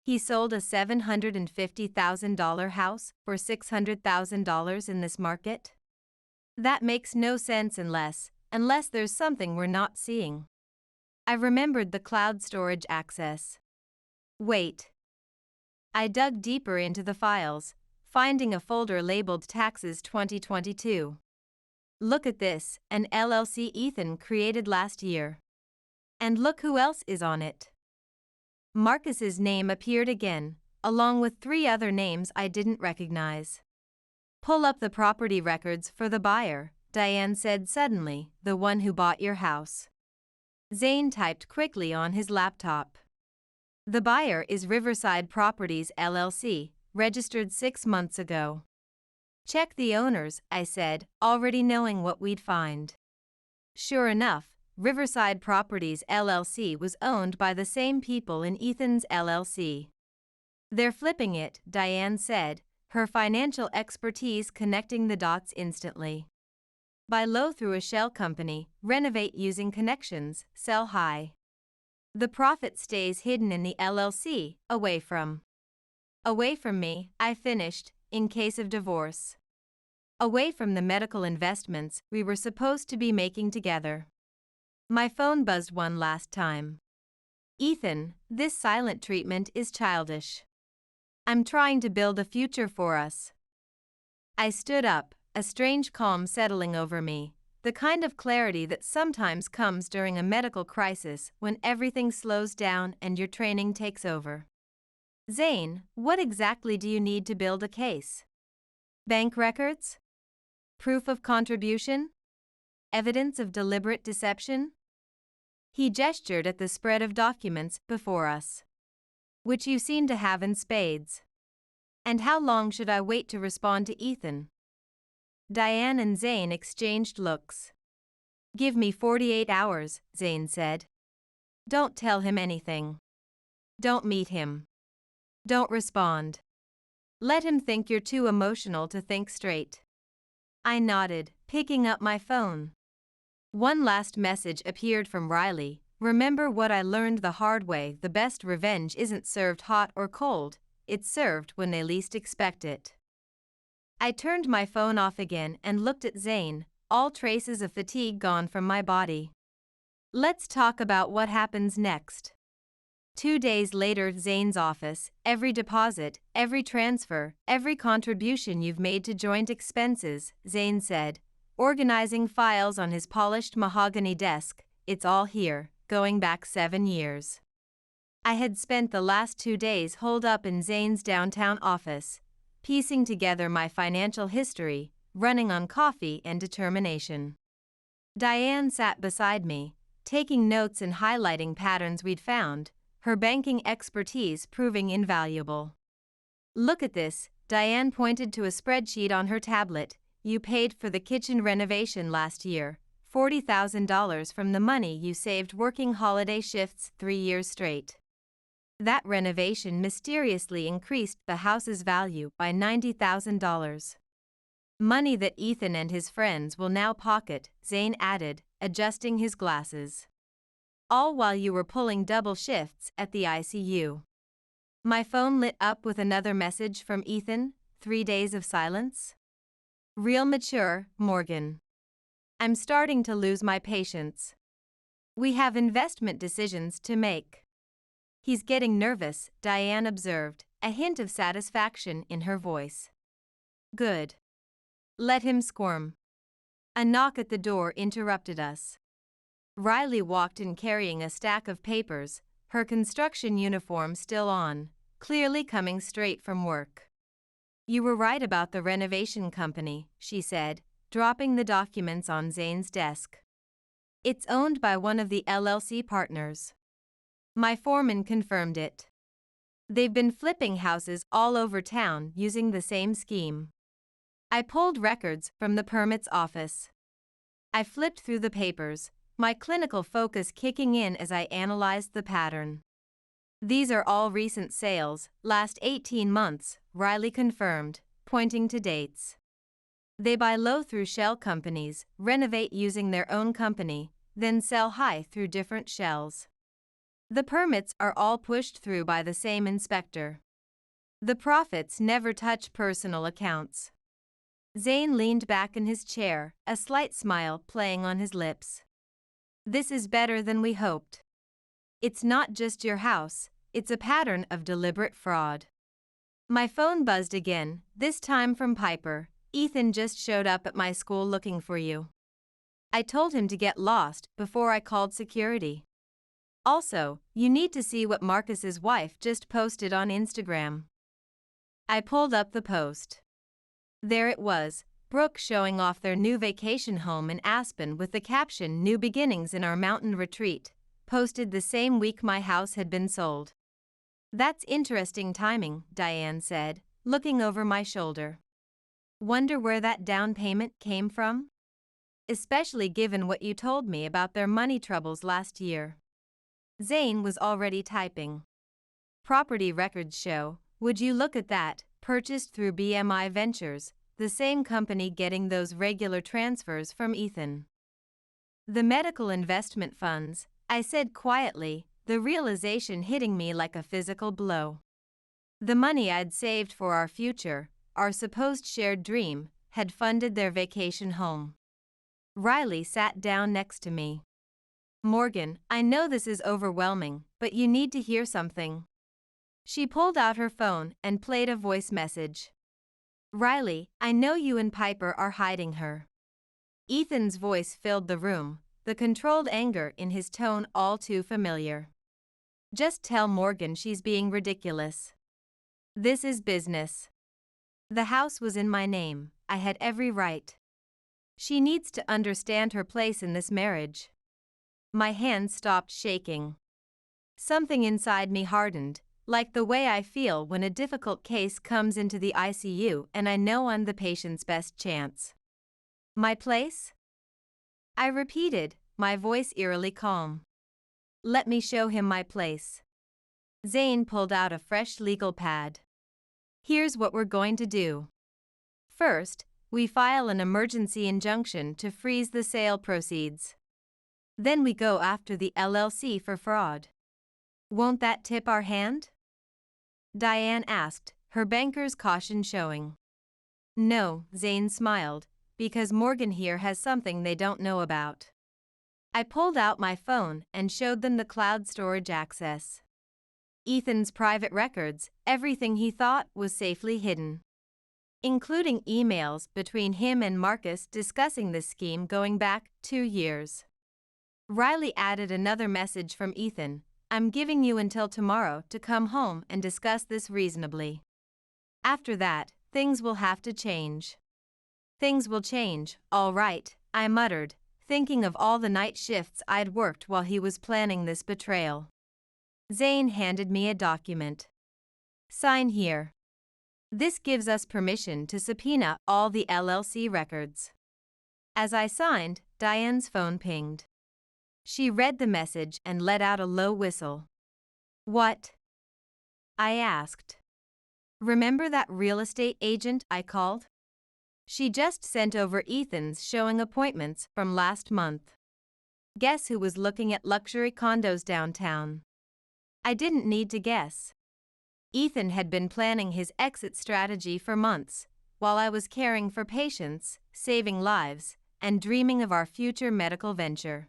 He sold a $750,000 house for $600,000 in this market? That makes no sense unless there's something we're not seeing. I remembered the cloud storage access. Wait. I dug deeper into the files, finding a folder labeled Taxes 2022. Look at this, an LLC Ethan created last year. And look who else is on it. Marcus's name appeared again, along with 3 other names I didn't recognize. Pull up the property records for the buyer, Diane said suddenly, the one who bought your house. Zane typed quickly on his laptop. The buyer is Riverside Properties LLC, registered 6 months ago. Check the owners, I said, already knowing what we'd find. Sure enough, Riverside Properties LLC was owned by the same people in Ethan's LLC. They're flipping it, Diane said, her financial expertise connecting the dots instantly. Buy low through a shell company, renovate using connections, sell high. The profit stays hidden in the LLC, away from me, I finished, in case of divorce. Away from the medical investments we were supposed to be making together. My phone buzzed one last time. Ethan, this silent treatment is childish. I'm trying to build a future for us. I stood up, a strange calm settling over me, the kind of clarity that sometimes comes during a medical crisis when everything slows down and your training takes over. Zane, what exactly do you need to build a case? Bank records? Proof of contribution? Evidence of deliberate deception? He gestured at the spread of documents before us. Which you seem to have in spades. And how long should I wait to respond to Ethan? Diane and Zane exchanged looks. Give me 48 hours, Zane said. Don't tell him anything. Don't meet him. Don't respond. Let him think you're too emotional to think straight. I nodded, picking up my phone. One last message appeared from Riley. Remember what I learned the hard way: the best revenge isn't served hot or cold, it's served when they least expect it. I turned my phone off again and looked at Zane, all traces of fatigue gone from my body. Let's talk about what happens next. 2 days later, Zane's office. Every deposit, every transfer, every contribution you've made to joint expenses, Zane said, organizing files on his polished mahogany desk. It's all here, going back 7 years. I had spent the last 2 days holed up in Zane's downtown office, piecing together my financial history, running on coffee and determination. Diane sat beside me, taking notes and highlighting patterns we'd found, her banking expertise proving invaluable. Look at this, Diane pointed to a spreadsheet on her tablet. You paid for the kitchen renovation last year, $40,000 from the money you saved working holiday shifts 3 years straight. That renovation mysteriously increased the house's value by $90,000. Money that Ethan and his friends will now pocket, Zane added, adjusting his glasses. All while you were pulling double shifts at the ICU. My phone lit up with another message from Ethan, 3 days of silence. Real mature, Morgan. I'm starting to lose my patience. We have investment decisions to make. He's getting nervous, Diane observed, a hint of satisfaction in her voice. Good. Let him squirm. A knock at the door interrupted us. Riley walked in carrying a stack of papers, her construction uniform still on, clearly coming straight from work. You were right about the renovation company, she said, dropping the documents on Zane's desk. It's owned by one of the LLC partners. My foreman confirmed it. They've been flipping houses all over town using the same scheme. I pulled records from the permits office. I flipped through the papers, my clinical focus kicking in as I analyzed the pattern. These are all recent sales, last 18 months, Riley confirmed, pointing to dates. They buy low through shell companies, renovate using their own company, then sell high through different shells. The permits are all pushed through by the same inspector. The profits never touch personal accounts. Zane leaned back in his chair, a slight smile playing on his lips. This is better than we hoped. It's not just your house, it's a pattern of deliberate fraud. My phone buzzed again, this time from Piper. Ethan just showed up at my school looking for you. I told him to get lost before I called security. Also, you need to see what Marcus's wife just posted on Instagram. I pulled up the post. There it was, Brooke showing off their new vacation home in Aspen with the caption "New beginnings in our mountain retreat," posted the same week my house had been sold. That's interesting timing, Diane said, looking over my shoulder. Wonder where that down payment came from? Especially given what you told me about their money troubles last year. Zane was already typing. Property records show, would you look at that, purchased through BMI Ventures, the same company getting those regular transfers from Ethan. The medical investment funds, I said quietly, the realization hitting me like a physical blow. The money I'd saved for our future, our supposed shared dream, had funded their vacation home. Riley sat down next to me. Morgan, I know this is overwhelming, but you need to hear something. She pulled out her phone and played a voice message. Riley, I know you and Piper are hiding her. Ethan's voice filled the room, the controlled anger in his tone all too familiar. Just tell Morgan she's being ridiculous. This is business. The house was in my name, I had every right. She needs to understand her place in this marriage. My hand stopped shaking. Something inside me hardened, like the way I feel when a difficult case comes into the ICU and I know I'm the patient's best chance. My place? I repeated, my voice eerily calm. Let me show him my place. Zane pulled out a fresh legal pad. Here's what we're going to do. First, we file an emergency injunction to freeze the sale proceeds. Then we go after the LLC for fraud. Won't that tip our hand? Diane asked, her banker's caution showing. No, Zane smiled, because Morgan here has something they don't know about. I pulled out my phone and showed them the cloud storage access. Ethan's private records, everything he thought was safely hidden. Including emails between him and Marcus discussing this scheme going back 2 years. Riley added another message from Ethan, I'm giving you until tomorrow to come home and discuss this reasonably. After that, things will have to change. Things will change, all right, I muttered, thinking of all the night shifts I'd worked while he was planning this betrayal. Zane handed me a document. Sign here. This gives us permission to subpoena all the LLC records. As I signed, Diane's phone pinged. She read the message and let out a low whistle. What? I asked. Remember that real estate agent I called? She just sent over Ethan's showing appointments from last month. Guess who was looking at luxury condos downtown? I didn't need to guess. Ethan had been planning his exit strategy for months, while I was caring for patients, saving lives, and dreaming of our future medical venture.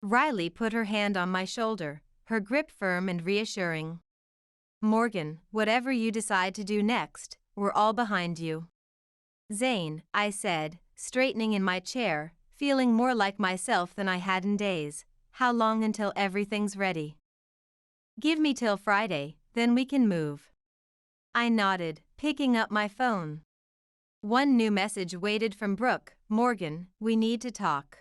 Riley put her hand on my shoulder, her grip firm and reassuring. Morgan, whatever you decide to do next, we're all behind you. Zane, I said, straightening in my chair, feeling more like myself than I had in days, how long until everything's ready? Give me till Friday, then we can move. I nodded, picking up my phone. One new message waited from Brooke, Morgan, we need to talk.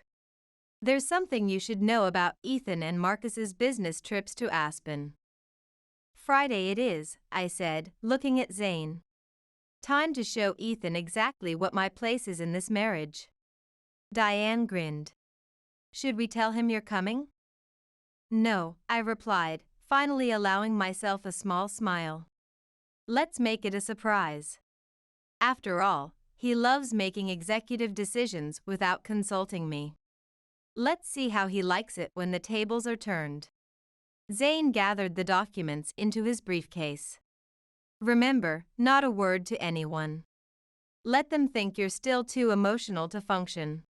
There's something you should know about Ethan and Marcus's business trips to Aspen. Friday it is, I said, looking at Zane. Time to show Ethan exactly what my place is in this marriage. Diane grinned. Should we tell him you're coming? No, I replied, finally allowing myself a small smile. Let's make it a surprise. After all, he loves making executive decisions without consulting me. Let's see how he likes it when the tables are turned. Zane gathered the documents into his briefcase. Remember, not a word to anyone. Let them think you're still too emotional to function.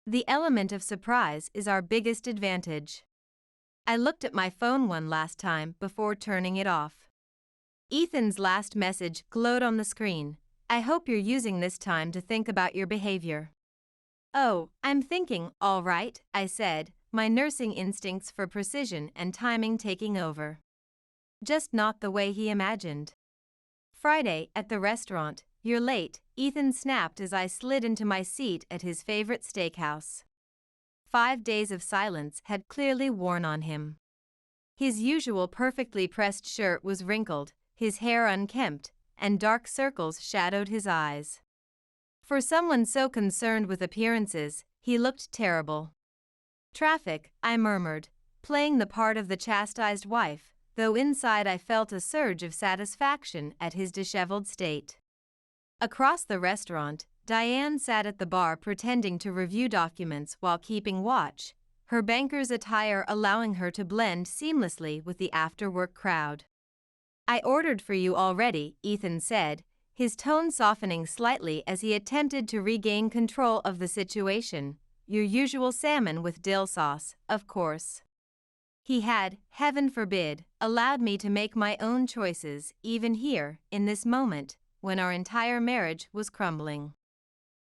The element of surprise is our biggest advantage. I looked at my phone one last time before turning it off. Ethan's last message glowed on the screen. I hope you're using this time to think about your behavior. Oh, I'm thinking, all right, I said, my nursing instincts for precision and timing taking over. Just not the way he imagined. Friday, at the restaurant, you're late, Ethan snapped as I slid into my seat at his favorite steakhouse. 5 days of silence had clearly worn on him. His usual perfectly pressed shirt was wrinkled, his hair unkempt, and dark circles shadowed his eyes. For someone so concerned with appearances, he looked terrible. Traffic, I murmured, playing the part of the chastised wife, though inside I felt a surge of satisfaction at his disheveled state. Across the restaurant, Diane sat at the bar pretending to review documents while keeping watch, her banker's attire allowing her to blend seamlessly with the after-work crowd. I ordered for you already, Ethan said, his tone softening slightly as he attempted to regain control of the situation. Your usual salmon with dill sauce, of course. He had, heaven forbid, allowed me to make my own choices, even here, in this moment, when our entire marriage was crumbling.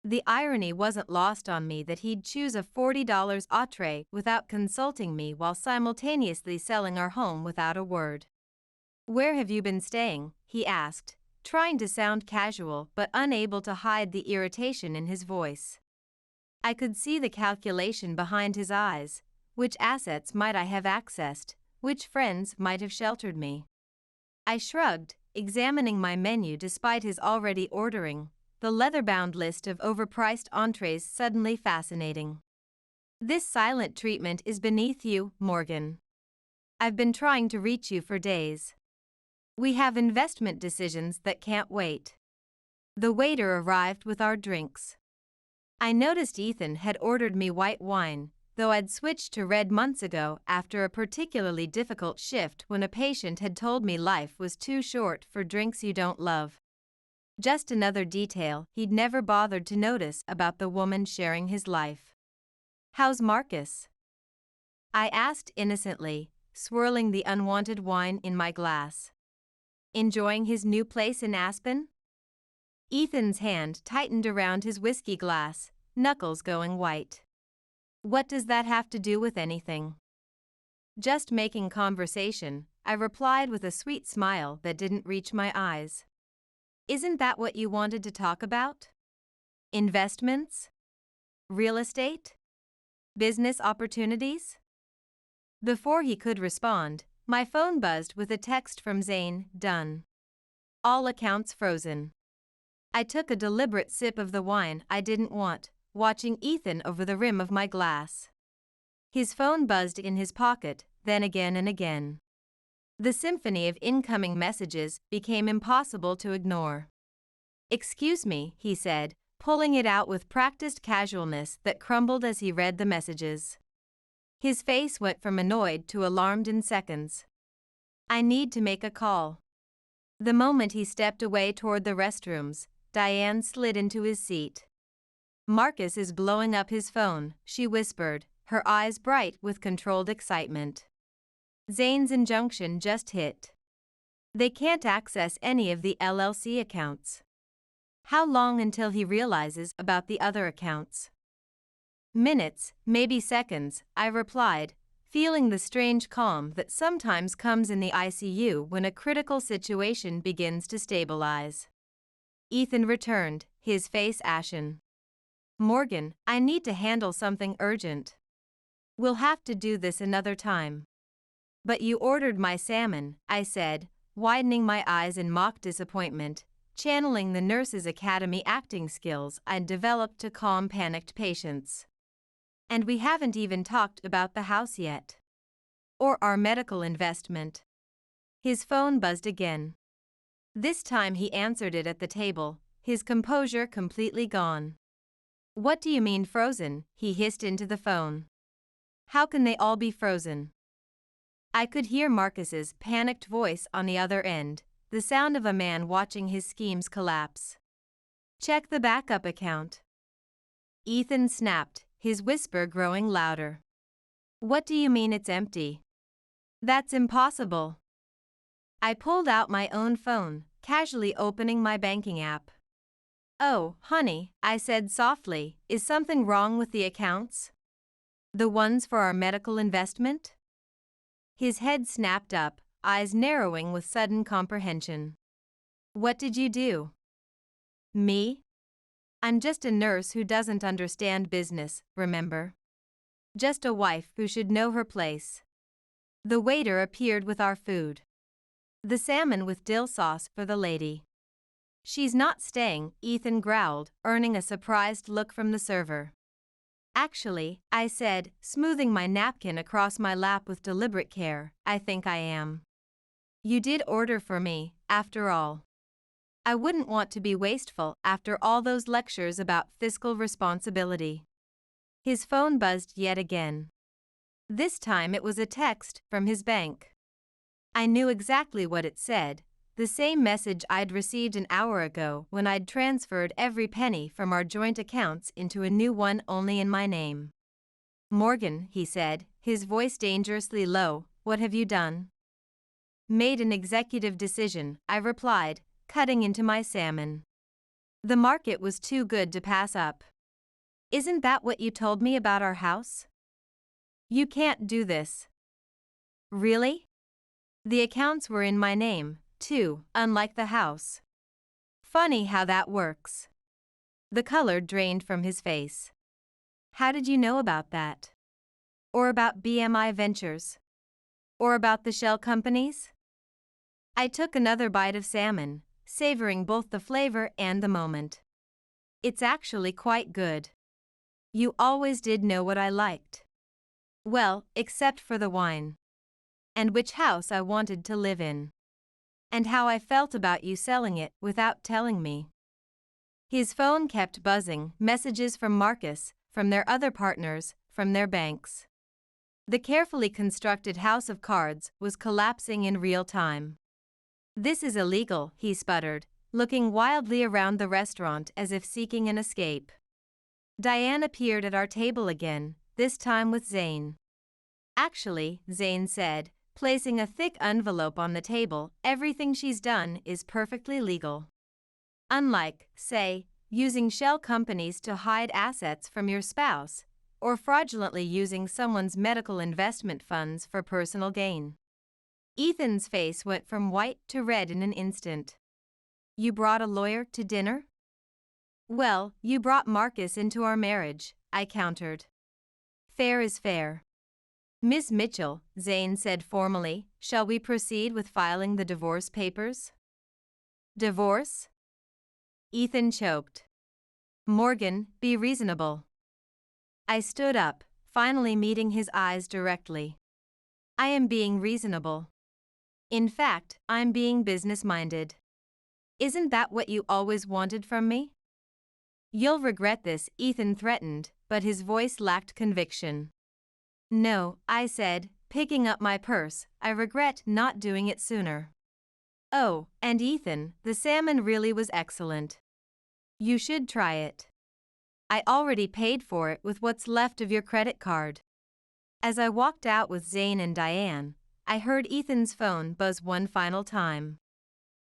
The irony wasn't lost on me that he'd choose a $40 entree without consulting me while simultaneously selling our home without a word. Where have you been staying? He asked, trying to sound casual but unable to hide the irritation in his voice. I could see the calculation behind his eyes. Which assets might I have accessed? Which friends might have sheltered me? I shrugged, examining my menu despite his already ordering, the leather-bound list of overpriced entrees suddenly fascinating. This silent treatment is beneath you, Morgan. I've been trying to reach you for days. We have investment decisions that can't wait. The waiter arrived with our drinks. I noticed Ethan had ordered me white wine, though I'd switched to red months ago after a particularly difficult shift when a patient had told me life was too short for drinks you don't love. Just another detail he'd never bothered to notice about the woman sharing his life. How's Marcus? I asked innocently, swirling the unwanted wine in my glass. Enjoying his new place in Aspen? Ethan's hand tightened around his whiskey glass, knuckles going white. What does that have to do with anything? Just making conversation, I replied with a sweet smile that didn't reach my eyes. Isn't that what you wanted to talk about? Investments? Real estate? Business opportunities? Before he could respond, my phone buzzed with a text from Zane, done. All accounts frozen. I took a deliberate sip of the wine I didn't want, watching Ethan over the rim of my glass. His phone buzzed in his pocket, then again and again. The symphony of incoming messages became impossible to ignore. Excuse me, he said, pulling it out with practiced casualness that crumbled as he read the messages. His face went from annoyed to alarmed in seconds. I need to make a call. The moment he stepped away toward the restrooms, Diane slid into his seat. Marcus is blowing up his phone, she whispered, her eyes bright with controlled excitement. Zane's injunction just hit. They can't access any of the LLC accounts. How long until he realizes about the other accounts? Minutes, maybe seconds, I replied, feeling the strange calm that sometimes comes in the ICU when a critical situation begins to stabilize. Ethan returned, his face ashen. Morgan, I need to handle something urgent. We'll have to do this another time. But you ordered my salmon, I said, widening my eyes in mock disappointment, channeling the Nurses Academy acting skills I'd developed to calm panicked patients. And we haven't even talked about the house yet. or our medical investment? His phone buzzed again. This time he answered it at the table, his composure completely gone. What do you mean frozen? He hissed into the phone. How can they all be frozen? I could hear Marcus's panicked voice on the other end, the sound of a man watching his schemes collapse. Check the backup account. Ethan snapped, his whisper growing louder. What do you mean it's empty? That's impossible. I pulled out my own phone, casually opening my banking app. Oh, honey, I said softly, is something wrong with the accounts? The ones for our medical investment? His head snapped up, eyes narrowing with sudden comprehension. What did you do? Me? I'm just a nurse who doesn't understand business, remember? Just a wife who should know her place. The waiter appeared with our food. The salmon with dill sauce for the lady. She's not staying, Ethan growled, earning a surprised look from the server. Actually, I said, smoothing my napkin across my lap with deliberate care, I think I am. You did order for me, after all. I wouldn't want to be wasteful after all those lectures about fiscal responsibility. His phone buzzed yet again. This time it was a text from his bank. I knew exactly what it said, the same message I'd received an hour ago when I'd transferred every penny from our joint accounts into a new one only in my name. Morgan, he said, his voice dangerously low, what have you done? Made an executive decision, I replied, cutting into my salmon. The market was too good to pass up. Isn't that what you told me about our house? You can't do this. Really? The accounts were in my name, too, unlike the house. Funny how that works. The color drained from his face. How did you know about that? Or about BMI Ventures? Or about the shell companies? I took another bite of salmon, savoring both the flavor and the moment. It's actually quite good. You always did know what I liked. Well, except for the wine. And which house I wanted to live in. And how I felt about you selling it without telling me. His phone kept buzzing, messages from Marcus, from their other partners, from their banks. The carefully constructed house of cards was collapsing in real time. This is illegal, he sputtered, looking wildly around the restaurant as if seeking an escape. Diane appeared at our table again, this time with Zane. Actually, Zane said, placing a thick envelope on the table, everything she's done is perfectly legal. Unlike, say, using shell companies to hide assets from your spouse, or fraudulently using someone's medical investment funds for personal gain. Ethan's face went from white to red in an instant. You brought a lawyer to dinner? Well, you brought Marcus into our marriage, I countered. Fair is fair. Miss Mitchell, Zane said formally, shall we proceed with filing the divorce papers? Divorce? Ethan choked. Morgan, be reasonable. I stood up, finally meeting his eyes directly. I am being reasonable. In fact, I'm being business-minded. Isn't that what you always wanted from me? You'll regret this, Ethan threatened, but his voice lacked conviction. No, I said, picking up my purse, I regret not doing it sooner. Oh, and Ethan, the salmon really was excellent. You should try it. I already paid for it with what's left of your credit card. As I walked out with Zane and Diane, I heard Ethan's phone buzz one final time.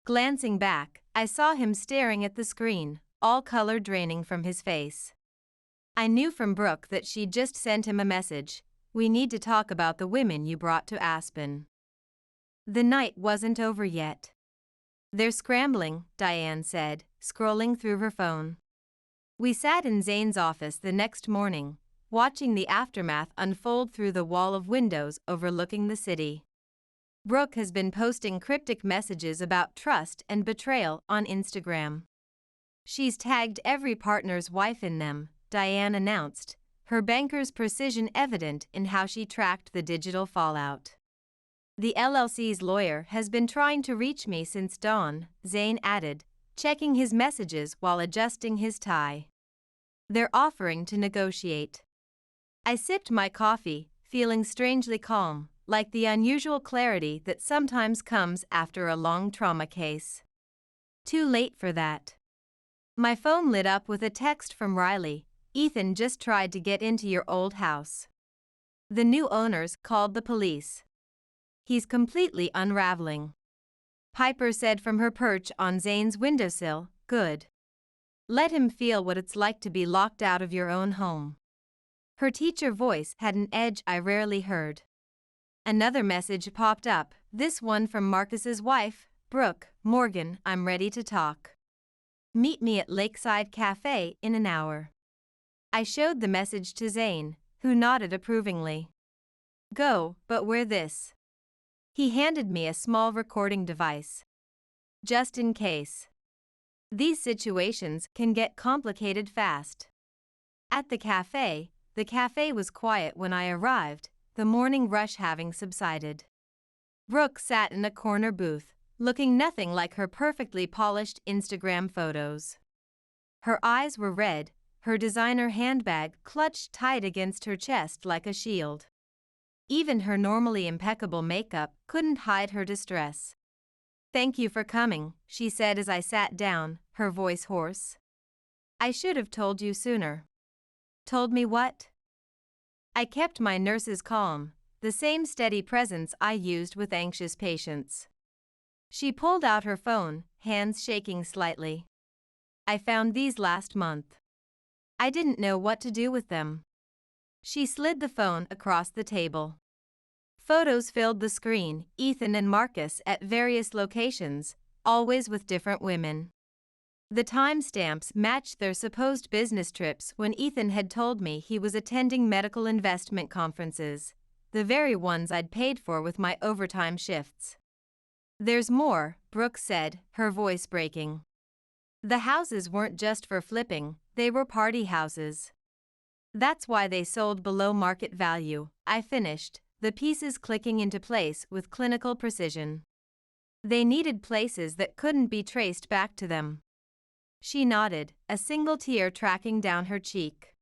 Glancing back, I saw him staring at the screen, all color draining from his face. I knew from Brooke that she'd just sent him a message. We need to talk about the women you brought to Aspen. The night wasn't over yet. They're scrambling, Diane said, scrolling through her phone. We sat in Zane's office the next morning, watching the aftermath unfold through the wall of windows overlooking the city. Brooke has been posting cryptic messages about trust and betrayal on Instagram. She's tagged every partner's wife in them, Diane announced, her banker's precision evident in how she tracked the digital fallout. The LLC's lawyer has been trying to reach me since dawn, Zane added, checking his messages while adjusting his tie. They're offering to negotiate. I sipped my coffee, feeling strangely calm, like the unusual clarity that sometimes comes after a long trauma case. Too late for that. My phone lit up with a text from Riley. Ethan just tried to get into your old house. The new owners called the police. He's completely unraveling. Piper said from her perch on Zane's windowsill, good. Let him feel what it's like to be locked out of your own home. Her teacher voice had an edge I rarely heard. Another message popped up, this one from Marcus's wife, Brooke. Morgan, I'm ready to talk. Meet me at Lakeside Cafe in an hour. I showed the message to Zane, who nodded approvingly. Go, but wear this. He handed me a small recording device. Just in case. These situations can get complicated fast. At the cafe was quiet when I arrived, the morning rush having subsided. Brooke sat in a corner booth, looking nothing like her perfectly polished Instagram photos. Her eyes were red, her designer handbag clutched tight against her chest like a shield. Even her normally impeccable makeup couldn't hide her distress. Thank you for coming, she said as I sat down, her voice hoarse. I should have told you sooner. Told me what? I kept my nurses calm, the same steady presence I used with anxious patients. She pulled out her phone, hands shaking slightly. I found these last month. I didn't know what to do with them. She slid the phone across the table. Photos filled the screen, Ethan and Marcus at various locations, always with different women. The timestamps matched their supposed business trips when Ethan had told me he was attending medical investment conferences, the very ones I'd paid for with my overtime shifts. There's more, Brooke said, her voice breaking. The houses weren't just for flipping, they were party houses. That's why they sold below market value, I finished, the pieces clicking into place with clinical precision. They needed places that couldn't be traced back to them. She nodded, a single tear tracking down her cheek.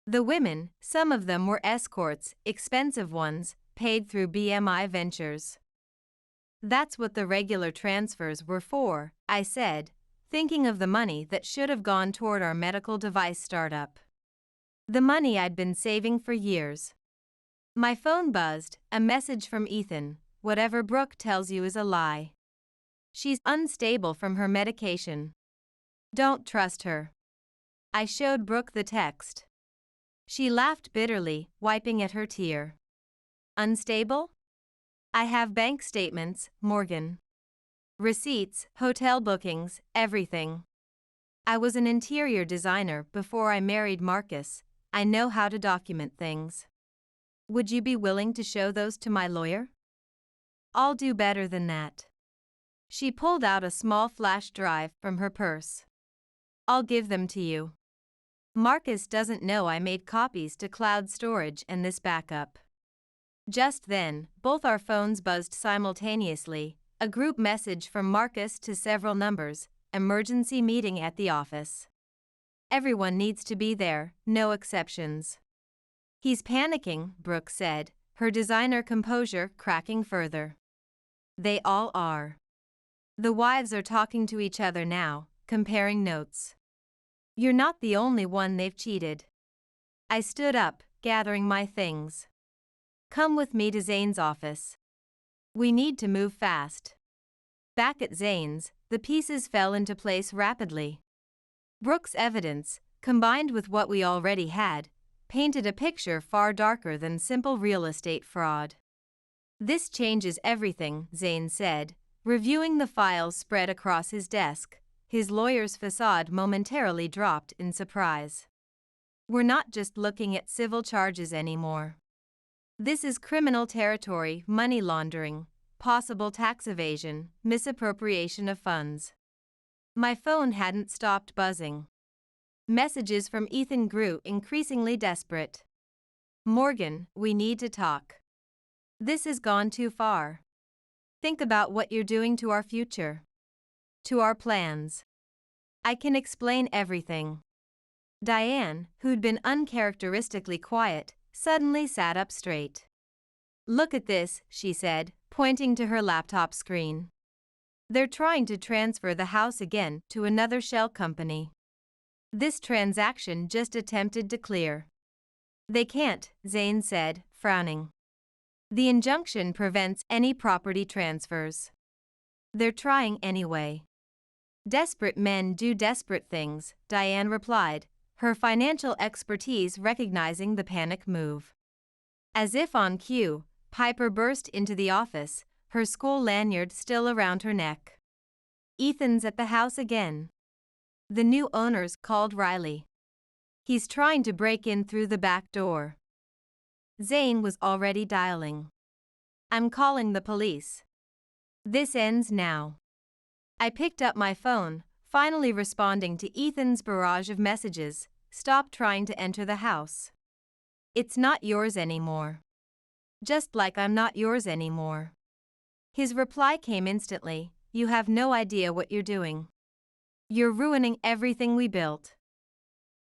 The women, some of them were escorts, expensive ones, paid through BMI Ventures. That's what the regular transfers were for, I said, thinking of the money that should have gone toward our medical device startup. The money I'd been saving for years. My phone buzzed, a message from Ethan, whatever Brooke tells you is a lie. She's unstable from her medication. Don't trust her. I showed Brooke the text. She laughed bitterly, wiping at her tear. Unstable? I have bank statements, Morgan. Receipts, hotel bookings, everything. I was an interior designer before I married Marcus. I know how to document things. Would you be willing to show those to my lawyer? I'll do better than that. She pulled out a small flash drive from her purse. I'll give them to you. Marcus doesn't know I made copies to cloud storage and this backup. Just then, both our phones buzzed simultaneously, a group message from Marcus to several numbers, emergency meeting at the office. Everyone needs to be there, no exceptions. He's panicking, Brooke said, her designer composure cracking further. They all are. The wives are talking to each other now, comparing notes. You're not the only one they've cheated. I stood up, gathering my things. Come with me to Zane's office. We need to move fast. Back at Zane's, the pieces fell into place rapidly. Brooke's evidence, combined with what we already had, painted a picture far darker than simple real estate fraud. This changes everything, Zane said, reviewing the files spread across his desk. His lawyer's facade momentarily dropped in surprise. We're not just looking at civil charges anymore. This is criminal territory, money laundering, possible tax evasion, misappropriation of funds. My phone hadn't stopped buzzing. Messages from Ethan grew increasingly desperate. Morgan, we need to talk. This has gone too far. Think about what you're doing to our future. To our plans. I can explain everything. Diane, who'd been uncharacteristically quiet, suddenly sat up straight. Look at this, she said, pointing to her laptop screen. They're trying to transfer the house again to another shell company. This transaction just attempted to clear. They can't, Zane said, frowning. The injunction prevents any property transfers. They're trying anyway. Desperate men do desperate things, Diane replied, her financial expertise recognizing the panic move. As if on cue, Piper burst into the office, her school lanyard still around her neck. Ethan's at the house again. The new owners called Riley. He's trying to break in through the back door. Zane was already dialing. I'm calling the police. This ends now. I picked up my phone, finally responding to Ethan's barrage of messages. Stop trying to enter the house. It's not yours anymore. Just like I'm not yours anymore. His reply came instantly. You have no idea what you're doing. You're ruining everything we built.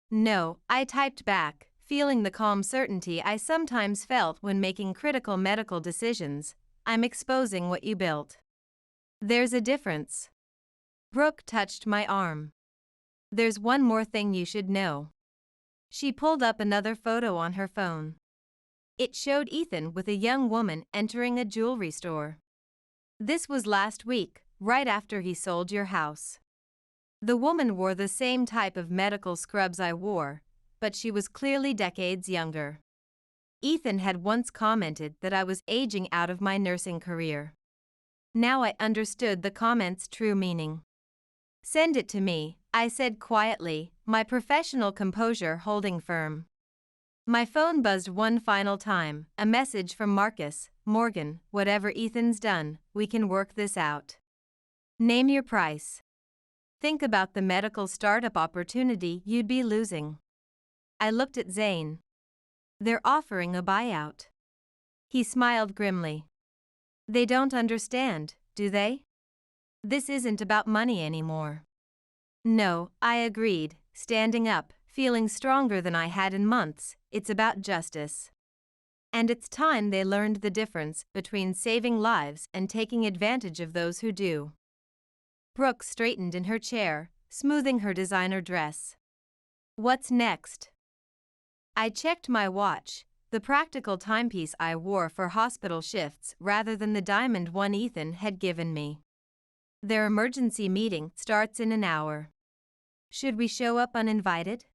No, I typed back, feeling the calm certainty I sometimes felt when making critical medical decisions. I'm exposing what you built. There's a difference. Brooke touched my arm. There's one more thing you should know. She pulled up another photo on her phone. It showed Ethan with a young woman entering a jewelry store. This was last week, right after he sold your house. The woman wore the same type of medical scrubs I wore, but she was clearly decades younger. Ethan had once commented that I was aging out of my nursing career. Now I understood the comment's true meaning. Send it to me, I said quietly, my professional composure holding firm. My phone buzzed one final time, a message from Marcus. Morgan, whatever Ethan's done, we can work this out. Name your price. Think about the medical startup opportunity you'd be losing. I looked at Zane. They're offering a buyout. He smiled grimly. They don't understand, do they? This isn't about money anymore. No, I agreed, standing up, feeling stronger than I had in months. It's about justice. And it's time they learned the difference between saving lives and taking advantage of those who do. Brooke straightened in her chair, smoothing her designer dress. What's next? I checked my watch, the practical timepiece I wore for hospital shifts rather than the diamond one Ethan had given me. Their emergency meeting starts in an hour. Should we show up uninvited?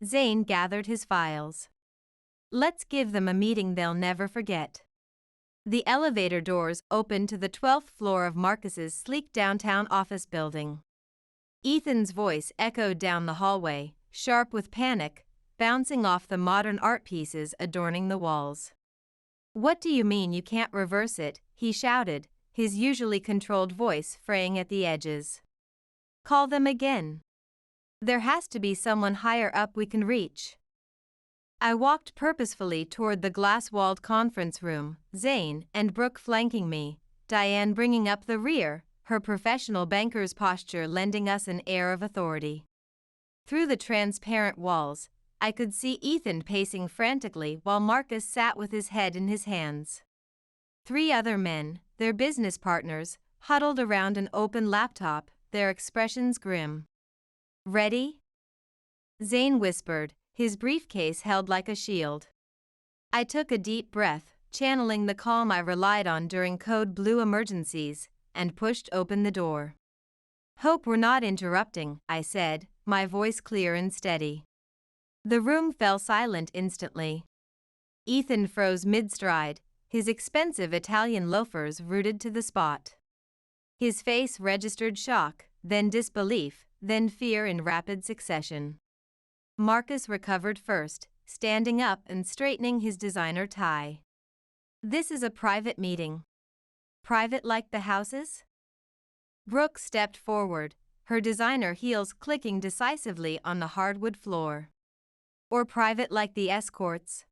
Zane gathered his files. Let's give them a meeting they'll never forget. The elevator doors opened to the 12th floor of Marcus's sleek downtown office building. Ethan's voice echoed down the hallway, sharp with panic, bouncing off the modern art pieces adorning the walls. What do you mean you can't reverse it? He shouted, his usually controlled voice fraying at the edges. Call them again. There has to be someone higher up we can reach. I walked purposefully toward the glass-walled conference room, Zane and Brooke flanking me, Diane bringing up the rear, her professional banker's posture lending us an air of authority. Through the transparent walls, I could see Ethan pacing frantically while Marcus sat with his head in his hands. 3 other men, their business partners, huddled around an open laptop, their expressions grim. Ready? Zane whispered, his briefcase held like a shield. I took a deep breath, channeling the calm I relied on during code blue emergencies, and pushed open the door. Hope we're not interrupting, I said, my voice clear and steady. The room fell silent instantly. Ethan froze mid-stride, his expensive Italian loafers rooted to the spot. His face registered shock, then disbelief, then fear in rapid succession. Marcus recovered first, standing up and straightening his designer tie. This is a private meeting. Private like the houses? Brooke stepped forward, her designer heels clicking decisively on the hardwood floor. Or private like the escorts?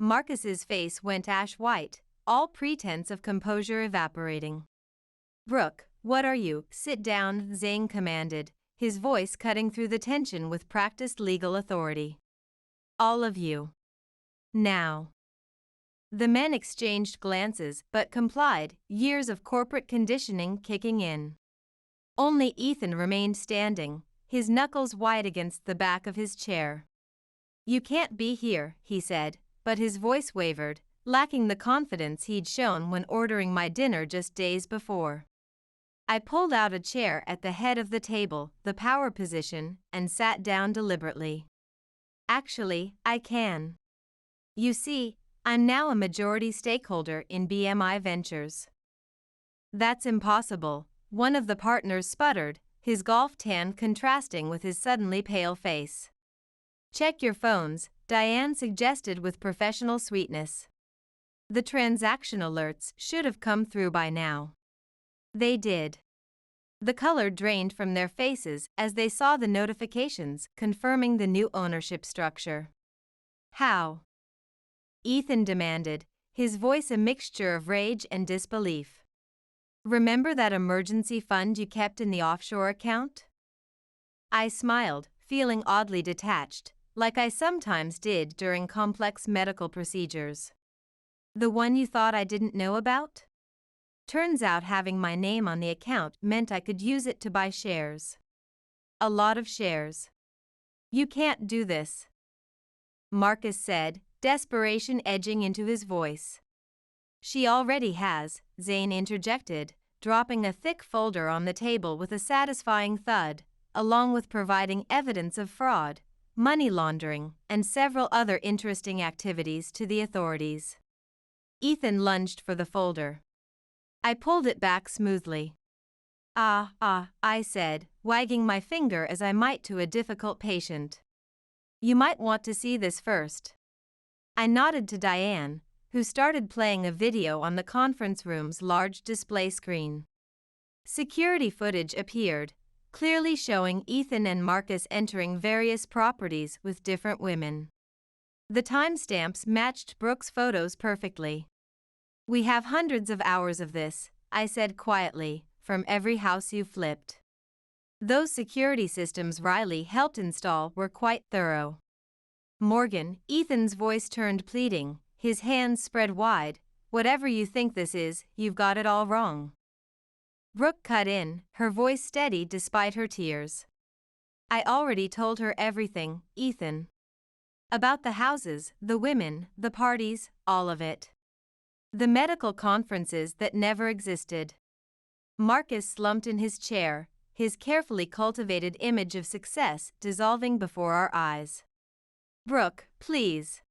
Marcus's face went ash white, all pretense of composure evaporating. "Brooke, what are you?" "Sit down," Zane commanded, his voice cutting through the tension with practiced legal authority. "All of you. Now." The men exchanged glances but complied, years of corporate conditioning kicking in. Only Ethan remained standing, his knuckles white against the back of his chair. "You can't be here," he said, but his voice wavered, lacking the confidence he'd shown when ordering my dinner just days before. I pulled out a chair at the head of the table, the power position, and sat down deliberately. "Actually, I can. You see, I'm now a majority stakeholder in BMI Ventures." "That's impossible," one of the partners sputtered, his golf tan contrasting with his suddenly pale face. "Check your phones," Diane suggested with professional sweetness. The transaction alerts should have come through by now. They did. The color drained from their faces as they saw the notifications confirming the new ownership structure. "How?" Ethan demanded, his voice a mixture of rage and disbelief. "Remember that emergency fund you kept in the offshore account?" I smiled, feeling oddly detached, like I sometimes did during complex medical procedures. "The one you thought I didn't know about?" Turns out having my name on the account meant I could use it to buy shares. A lot of shares. "You can't do this," Marcus said, desperation edging into his voice. "She already has," Zane interjected, dropping a thick folder on the table with a satisfying thud, along with providing evidence of fraud, money laundering, and several other interesting activities to the authorities. Ethan lunged for the folder. I pulled it back smoothly. I said, wagging my finger as I might to a difficult patient. "You might want to see this first." I nodded to Diane, who started playing a video on the conference room's large display screen. Security footage appeared, clearly showing Ethan and Marcus entering various properties with different women. The timestamps matched Brooke's photos perfectly. "We have hundreds of hours of this," I said quietly, "from every house you flipped." Those security systems Riley helped install were quite thorough. "Morgan," Ethan's voice turned pleading, his hands spread wide, "whatever you think this is, you've got it all wrong." Brooke cut in, her voice steady despite her tears. "I already told her everything, Ethan. About the houses, the women, the parties, all of it. The medical conferences that never existed." Marcus slumped in his chair, his carefully cultivated image of success dissolving before our eyes. "Brooke, please.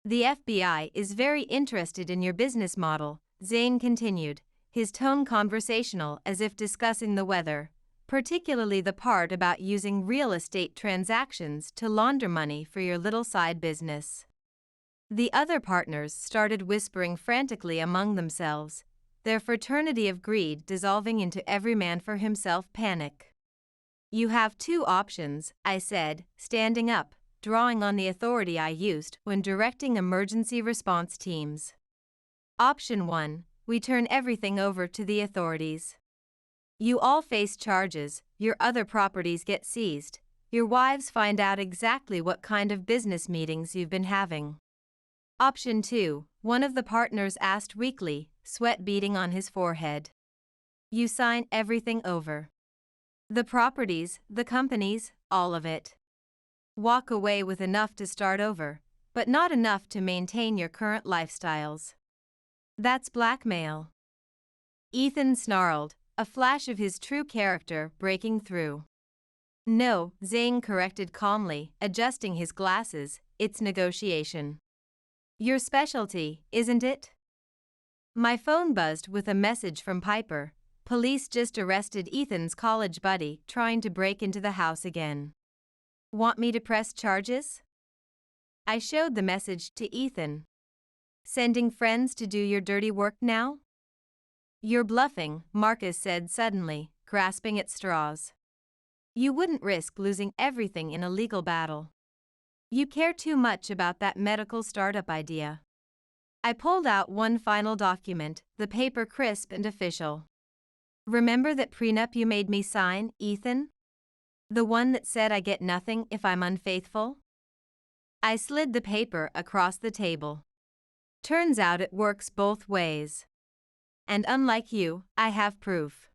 The FBI is very interested in your business model," Zane continued, his tone conversational as if discussing the weather, particularly the part about using real estate transactions to launder money for your little side business. The other partners started whispering frantically among themselves, their fraternity of greed dissolving into every man for himself panic. "You have two options," I said, standing up, drawing on the authority I used when directing emergency response teams. "Option 1, we turn everything over to the authorities. You all face charges, your other properties get seized, your wives find out exactly what kind of business meetings you've been having." "Option 2, one of the partners asked weakly, sweat beading on his forehead. "You sign everything over. The properties, the companies, all of it. Walk away with enough to start over, but not enough to maintain your current lifestyles. That's blackmail." Ethan snarled, a flash of his true character breaking through. "No," Zane corrected calmly, adjusting his glasses, "it's negotiation. Your specialty, isn't it?" My phone buzzed with a message from Piper. "Police just arrested Ethan's college buddy trying to break into the house again. Want me to press charges?" I showed the message to Ethan. "Sending friends to do your dirty work now?" "You're bluffing," Marcus said suddenly, grasping at straws. "You wouldn't risk losing everything in a legal battle." You care too much about that medical startup idea. I pulled out one final document, the paper crisp and official. Remember that prenup you made me sign, Ethan? The one that said I get nothing if I'm unfaithful? I slid the paper across the table. Turns out it works both ways. And unlike you, I have proof.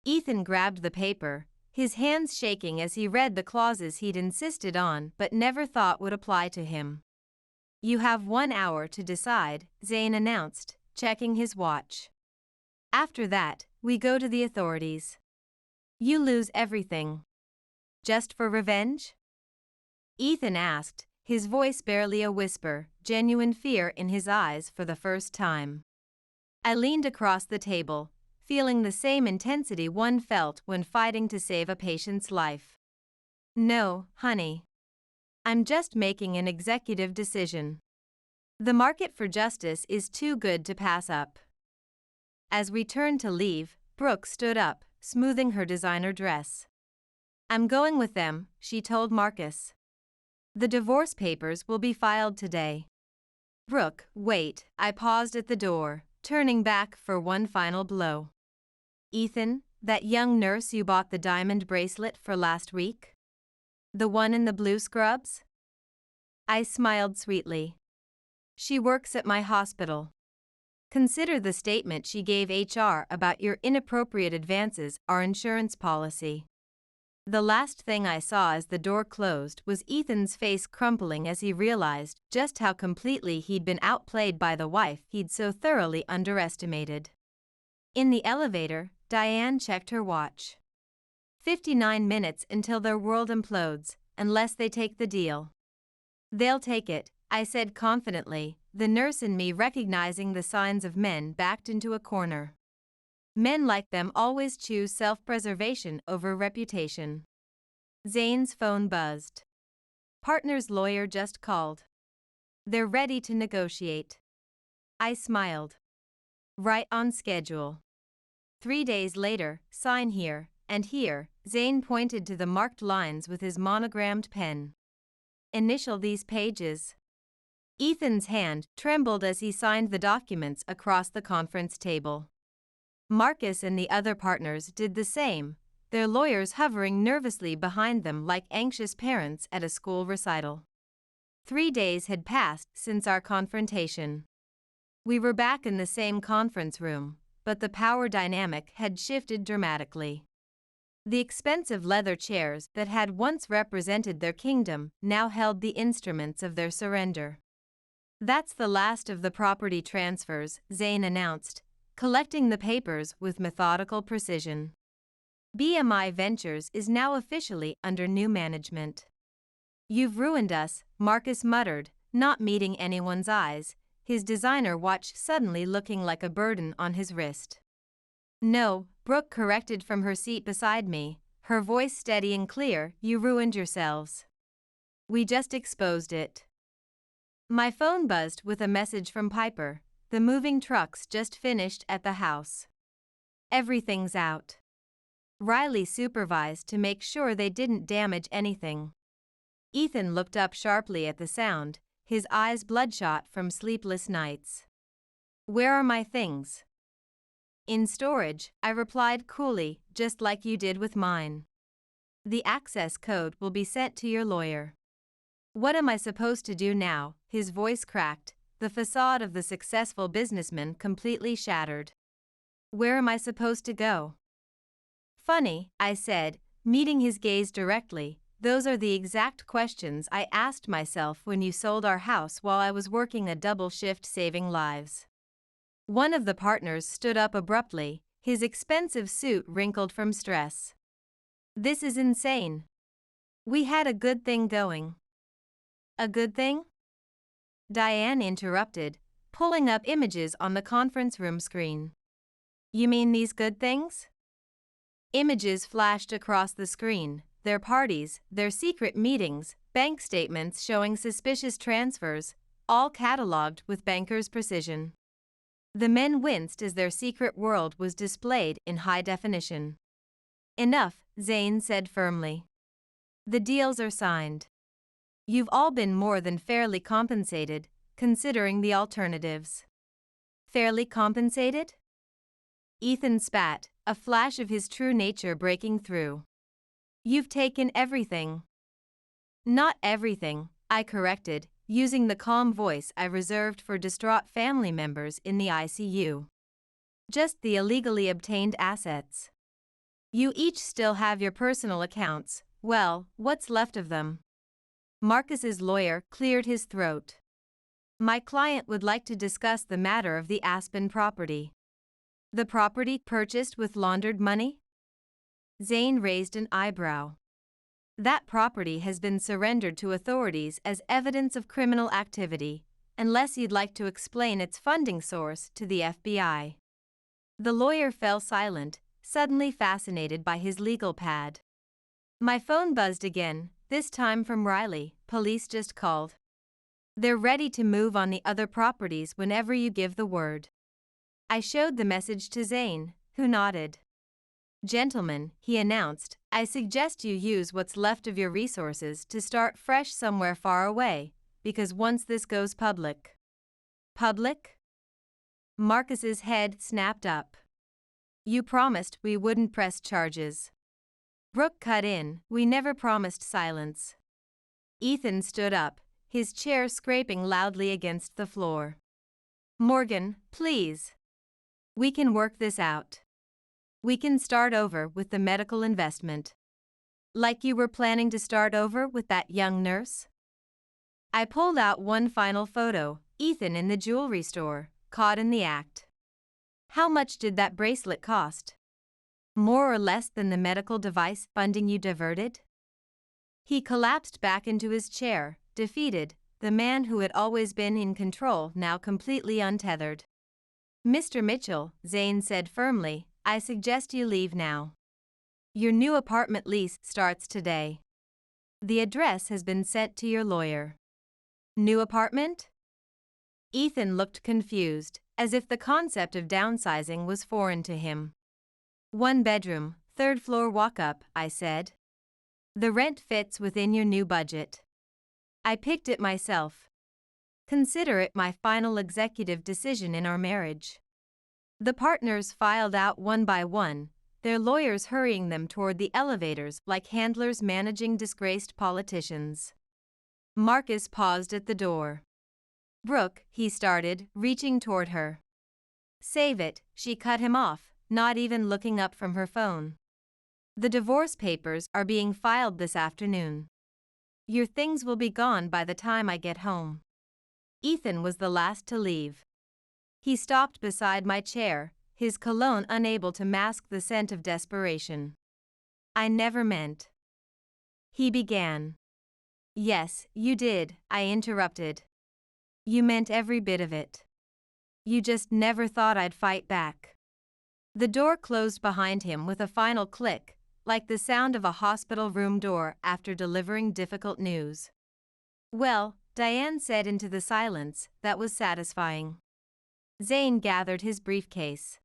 Ethan grabbed the paper, his hands shaking as he read the clauses he'd insisted on but never thought would apply to him. You have 1 hour to decide, Zane announced, checking his watch. After that, we go to the authorities. You lose everything. Just for revenge? Ethan asked, his voice barely a whisper, genuine fear in his eyes for the first time. I leaned across the table, feeling the same intensity one felt when fighting to save a patient's life. No, honey. I'm just making an executive decision. The market for justice is too good to pass up. As we turned to leave, Brooke stood up, smoothing her designer dress. I'm going with them, she told Marcus. The divorce papers will be filed today. Brooke, wait, I paused at the door, turning back for one final blow. Ethan, that young nurse you bought the diamond bracelet for last week? The one in the blue scrubs? I smiled sweetly. She works at my hospital. Consider the statement she gave HR about your inappropriate advances, our insurance policy. The last thing I saw as the door closed was Ethan's face crumpling as he realized just how completely he'd been outplayed by the wife he'd so thoroughly underestimated. In the elevator, Diane checked her watch. 59 minutes until their world implodes, unless they take the deal. They'll take it, I said confidently, the nurse in me recognizing the signs of men backed into a corner. Men like them always choose self-preservation over reputation. Zane's phone buzzed. Partner's lawyer just called. They're ready to negotiate. I smiled. Right on schedule. 3 days later, sign here, and here, Zane pointed to the marked lines with his monogrammed pen. Initial these pages. Ethan's hand trembled as he signed the documents across the conference table. Marcus and the other partners did the same, their lawyers hovering nervously behind them like anxious parents at a school recital. 3 days had passed since our confrontation. We were back in the same conference room, but the power dynamic had shifted dramatically. The expensive leather chairs that had once represented their kingdom now held the instruments of their surrender. That's the last of the property transfers, Zane announced, collecting the papers with methodical precision. BMI Ventures is now officially under new management. You've ruined us, Marcus muttered, not meeting anyone's eyes, his designer watch suddenly looking like a burden on his wrist. No, Brooke corrected from her seat beside me, her voice steady and clear, you ruined yourselves. We just exposed it. My phone buzzed with a message from Piper. The moving trucks just finished at the house. Everything's out. Riley supervised to make sure they didn't damage anything. Ethan looked up sharply at the sound, his eyes bloodshot from sleepless nights. Where are my things? In storage, I replied coolly, just like you did with mine. The access code will be sent to your lawyer. What am I supposed to do now? His voice cracked, the facade of the successful businessman completely shattered. Where am I supposed to go? Funny, I said, meeting his gaze directly. Those are the exact questions I asked myself when you sold our house while I was working a double shift saving lives. One of the partners stood up abruptly, his expensive suit wrinkled from stress. This is insane. We had a good thing going. A good thing? Diane interrupted, pulling up images on the conference room screen. You mean these good things? Images flashed across the screen, their parties, their secret meetings, bank statements showing suspicious transfers, all catalogued with banker's precision. The men winced as their secret world was displayed in high definition. Enough, Zane said firmly. The deals are signed. You've all been more than fairly compensated, considering the alternatives. Fairly compensated? Ethan spat, a flash of his true nature breaking through. You've taken everything. Not everything, I corrected, using the calm voice I reserved for distraught family members in the ICU. Just the illegally obtained assets. You each still have your personal accounts, well, what's left of them? Marcus's lawyer cleared his throat. My client would like to discuss the matter of the Aspen property. The property purchased with laundered money? Zane raised an eyebrow. That property has been surrendered to authorities as evidence of criminal activity, unless you'd like to explain its funding source to the FBI. The lawyer fell silent, suddenly fascinated by his legal pad. My phone buzzed again, this time from Riley. Police just called. They're ready to move on the other properties whenever you give the word. I showed the message to Zane, who nodded. Gentlemen, he announced, I suggest you use what's left of your resources to start fresh somewhere far away, because once this goes public. Public? Marcus's head snapped up. You promised we wouldn't press charges. Brooke cut in, we never promised silence. Ethan stood up, his chair scraping loudly against the floor. Morgan, please. We can work this out. We can start over with the medical investment. Like you were planning to start over with that young nurse? I pulled out one final photo, Ethan in the jewelry store, caught in the act. How much did that bracelet cost? More or less than the medical device funding you diverted? He collapsed back into his chair, defeated, the man who had always been in control now completely untethered. Mr. Mitchell, Zane said firmly, I suggest you leave now. Your new apartment lease starts today. The address has been sent to your lawyer. New apartment? Ethan looked confused, as if the concept of downsizing was foreign to him. 1 bedroom, 3rd floor walk-up, I said. The rent fits within your new budget. I picked it myself. Consider it my final executive decision in our marriage. The partners filed out one by one, their lawyers hurrying them toward the elevators like handlers managing disgraced politicians. Marcus paused at the door. Brooke, he started, reaching toward her. Save it, she cut him off, not even looking up from her phone. The divorce papers are being filed this afternoon. Your things will be gone by the time I get home. Ethan was the last to leave. He stopped beside my chair, his cologne unable to mask the scent of desperation. I never meant. He began. Yes, you did, I interrupted. You meant every bit of it. You just never thought I'd fight back. The door closed behind him with a final click, like the sound of a hospital room door after delivering difficult news. Well, Diane said into the silence, that was satisfying. Zane gathered his briefcase.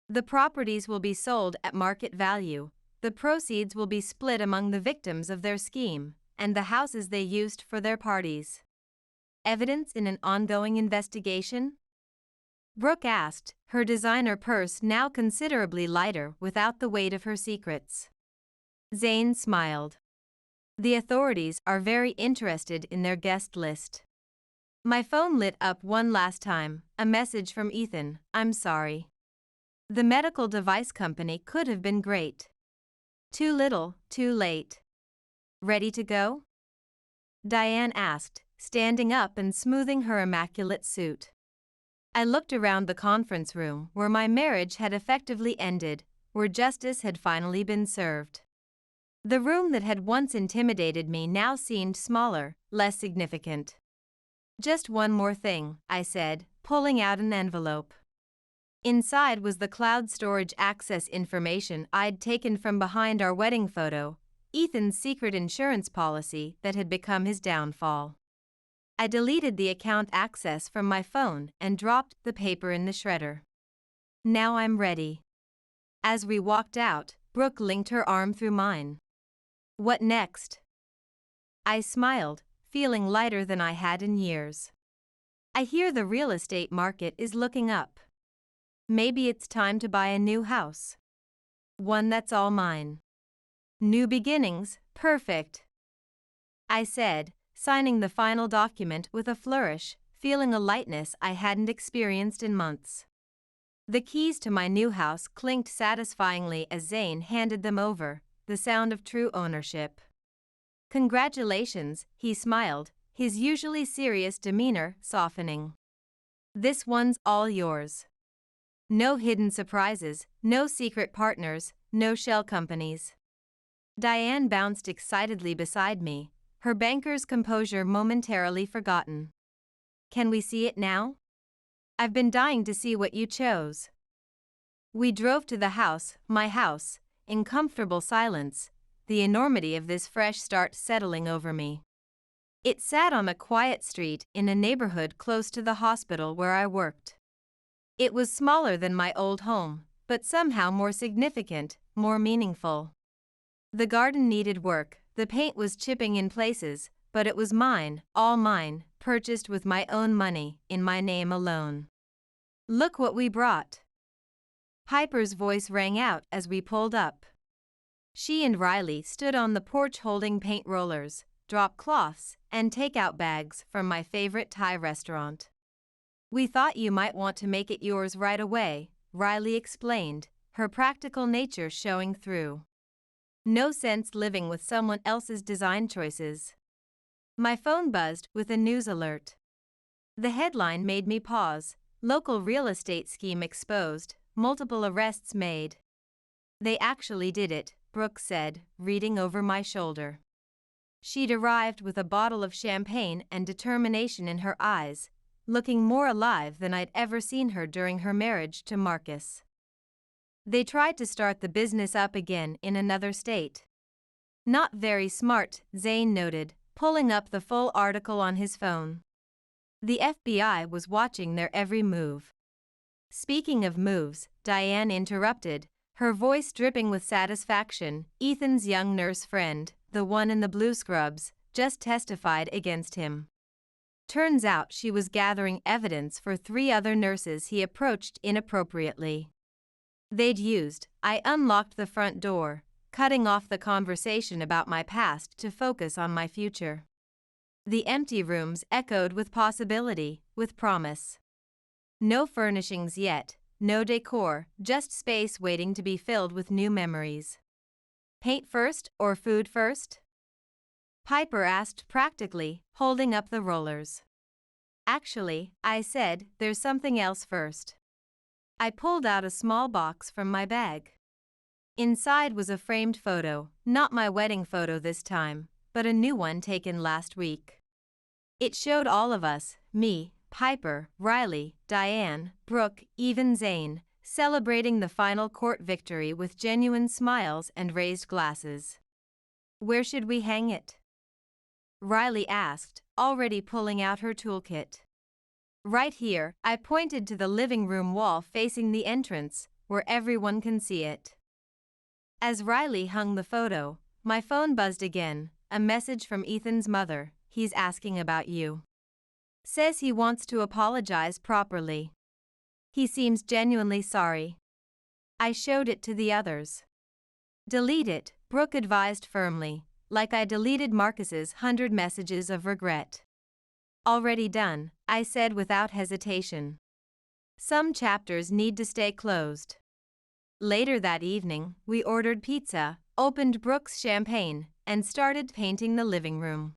The properties will be sold at market value, the proceeds will be split among the victims of their scheme, and the houses they used for their parties. Evidence in an ongoing investigation? Brooke asked, her designer purse now considerably lighter without the weight of her secrets. Zane smiled. The authorities are very interested in their guest list. My phone lit up one last time, a message from Ethan, I'm sorry. The medical device company could have been great. Too little, too late. Ready to go? Diane asked, standing up and smoothing her immaculate suit. I looked around the conference room where my marriage had effectively ended, where justice had finally been served. The room that had once intimidated me now seemed smaller, less significant. Just one more thing, I said, pulling out an envelope. Inside was the cloud storage access information I'd taken from behind our wedding photo, Ethan's secret insurance policy that had become his downfall. I deleted the account access from my phone and dropped the paper in the shredder. Now I'm ready. As we walked out, Brooke linked her arm through mine. What next? I smiled, feeling lighter than I had in years. I hear the real estate market is looking up. Maybe it's time to buy a new house. One that's all mine. New beginnings, perfect. I said, signing the final document with a flourish, feeling a lightness I hadn't experienced in months. The keys to my new house clinked satisfyingly as Zane handed them over, the sound of true ownership. Congratulations, he smiled, his usually serious demeanor softening. This one's all yours. No hidden surprises, no secret partners, no shell companies. Diane bounced excitedly beside me, her banker's composure momentarily forgotten. Can we see it now? I've been dying to see what you chose. We drove to the house, my house, in comfortable silence, the enormity of this fresh start settling over me. It sat on a quiet street in a neighborhood close to the hospital where I worked. It was smaller than my old home, but somehow more significant, more meaningful. The garden needed work, the paint was chipping in places, but it was mine, all mine, purchased with my own money, in my name alone. Look what we brought. Piper's voice rang out as we pulled up. She and Riley stood on the porch holding paint rollers, drop cloths, and takeout bags from my favorite Thai restaurant. We thought you might want to make it yours right away, Riley explained, her practical nature showing through. No sense living with someone else's design choices. My phone buzzed with a news alert. The headline made me pause. Local real estate scheme exposed, multiple arrests made. They actually did it, Brooke said, reading over my shoulder. She'd arrived with a bottle of champagne and determination in her eyes, looking more alive than I'd ever seen her during her marriage to Marcus. They tried to start the business up again in another state. Not very smart, Zane noted, pulling up the full article on his phone. The FBI was watching their every move. Speaking of moves, Diane interrupted, her voice dripping with satisfaction. Ethan's young nurse friend, the one in the blue scrubs, just testified against him. Turns out she was gathering evidence for 3 other nurses he approached inappropriately. I unlocked the front door, cutting off the conversation about my past to focus on my future. The empty rooms echoed with possibility, with promise. No furnishings yet, no decor, just space waiting to be filled with new memories. Paint first or food first? Piper asked practically, holding up the rollers. Actually, I said, there's something else first. I pulled out a small box from my bag. Inside was a framed photo, not my wedding photo this time, but a new one taken last week. It showed all of us, me, Piper, Riley, Diane, Brooke, even Zane, celebrating the final court victory with genuine smiles and raised glasses. Where should we hang it? Riley asked, already pulling out her toolkit. Right here, I pointed to the living room wall facing the entrance, where everyone can see it. As Riley hung the photo, my phone buzzed again, a message from Ethan's mother. He's asking about you. Says he wants to apologize properly. He seems genuinely sorry. I showed it to the others. Delete it, Brooke advised firmly, like I deleted Marcus's 100 messages of regret. Already done, I said without hesitation. Some chapters need to stay closed. Later that evening, we ordered pizza, opened Brooke's champagne, and started painting the living room.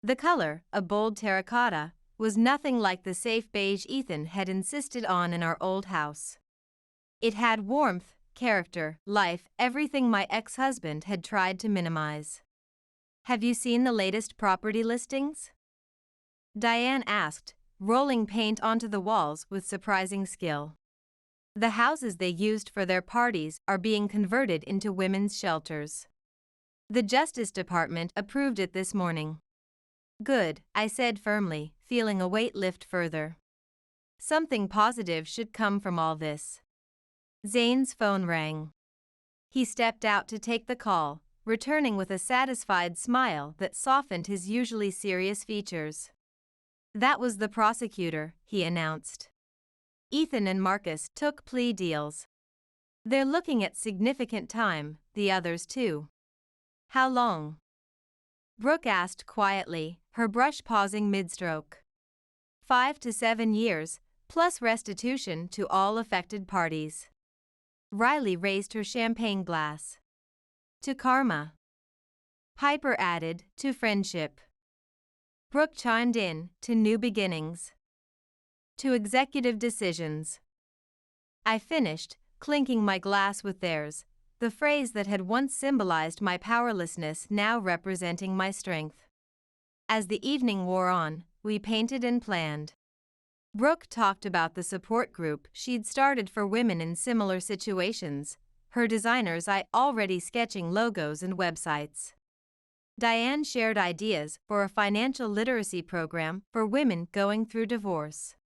The color, a bold terracotta, was nothing like the safe beige Ethan had insisted on in our old house. It had warmth, character, life, everything my ex-husband had tried to minimize. Have you seen the latest property listings? Diane asked, rolling paint onto the walls with surprising skill. The houses they used for their parties are being converted into women's shelters. The Justice Department approved it this morning. Good, I said firmly, feeling a weight lift further. Something positive should come from all this. Zane's phone rang. He stepped out to take the call, returning with a satisfied smile that softened his usually serious features. "That was the prosecutor," he announced. "Ethan and Marcus took plea deals. They're looking at significant time, the others too." "How long?" Brooke asked quietly, her brush pausing mid-stroke. 5 to 7 years, plus restitution to all affected parties." Riley raised her champagne glass. "To karma." Piper added, "To friendship." Brooke chimed in, "To new beginnings." "To executive decisions." I finished, clinking my glass with theirs, the phrase that had once symbolized my powerlessness now representing my strength. As the evening wore on, we painted and planned. Brooke talked about the support group she'd started for women in similar situations, her designers already sketching logos and websites. Diane shared ideas for a financial literacy program for women going through divorce.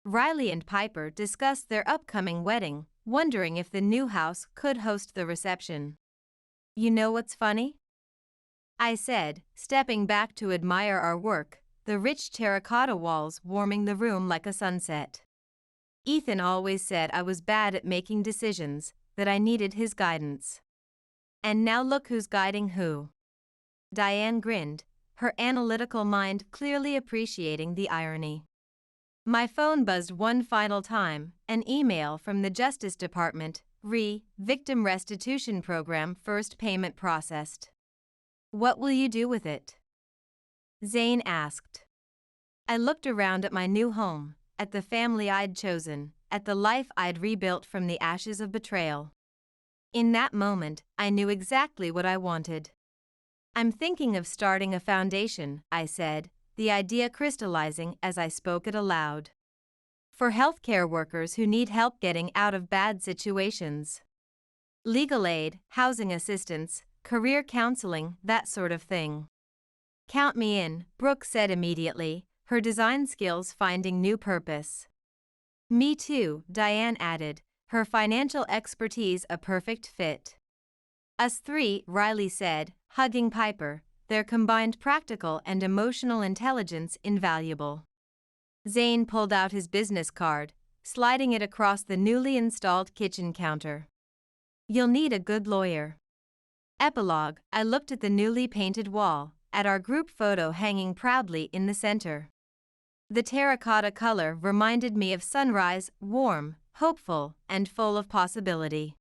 Riley and Piper discussed their upcoming wedding, wondering if the new house could host the reception. "You know what's funny?" I said, stepping back to admire our work, the rich terracotta walls warming the room like a sunset. "Ethan always said I was bad at making decisions, that I needed his guidance. And now look who's guiding who." Diane grinned, her analytical mind clearly appreciating the irony. My phone buzzed one final time, an email from the Justice Department, Victim Restitution Program first payment processed. "What will you do with it?" Zane asked. I looked around at my new home, at the family I'd chosen, at the life I'd rebuilt from the ashes of betrayal. In that moment, I knew exactly what I wanted. "I'm thinking of starting a foundation," I said, the idea crystallizing as I spoke it aloud. "For healthcare workers who need help getting out of bad situations. Legal aid, housing assistance, career counseling, that sort of thing." "Count me in," Brooke said immediately, her design skills finding new purpose. "Me too," Diane added, her financial expertise a perfect fit. "Us three," Riley said, hugging Piper, their combined practical and emotional intelligence invaluable. Zane pulled out his business card, sliding it across the newly installed kitchen counter. "You'll need a good lawyer." Epilogue: I looked at the newly painted wall, at our group photo hanging proudly in the center. The terracotta color reminded me of sunrise, warm, hopeful, and full of possibility.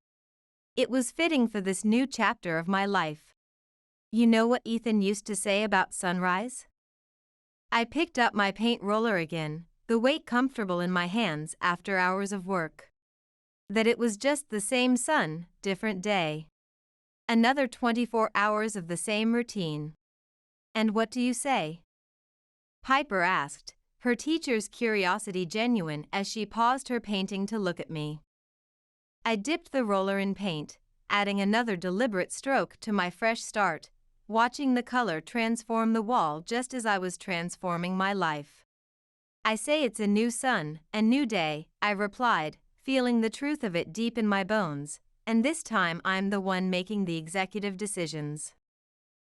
It was fitting for this new chapter of my life. "You know what Ethan used to say about sunrise?" I picked up my paint roller again, the weight comfortable in my hands after hours of work. "That it was just the same sun, different day. Another 24 hours of the same routine." "And what do you say?" Piper asked, her teacher's curiosity genuine as she paused her painting to look at me. I dipped the roller in paint, adding another deliberate stroke to my fresh start, watching the color transform the wall just as I was transforming my life. "I say it's a new sun, a new day," I replied, feeling the truth of it deep in my bones, "and this time I'm the one making the executive decisions."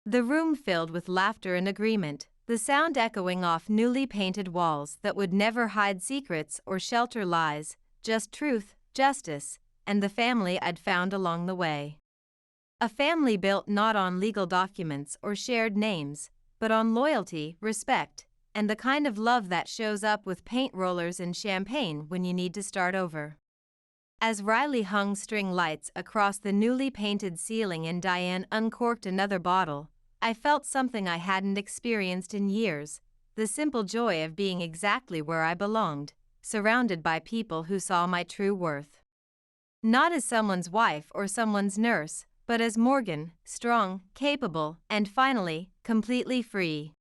The room filled with laughter and agreement, the sound echoing off newly painted walls that would never hide secrets or shelter lies, just truth, justice, and the family I'd found along the way. A family built not on legal documents or shared names, but on loyalty, respect, and the kind of love that shows up with paint rollers and champagne when you need to start over. As Riley hung string lights across the newly painted ceiling and Diane uncorked another bottle, I felt something I hadn't experienced in years, the simple joy of being exactly where I belonged, surrounded by people who saw my true worth. Not as someone's wife or someone's nurse, but as Morgan, strong, capable, and finally, completely free.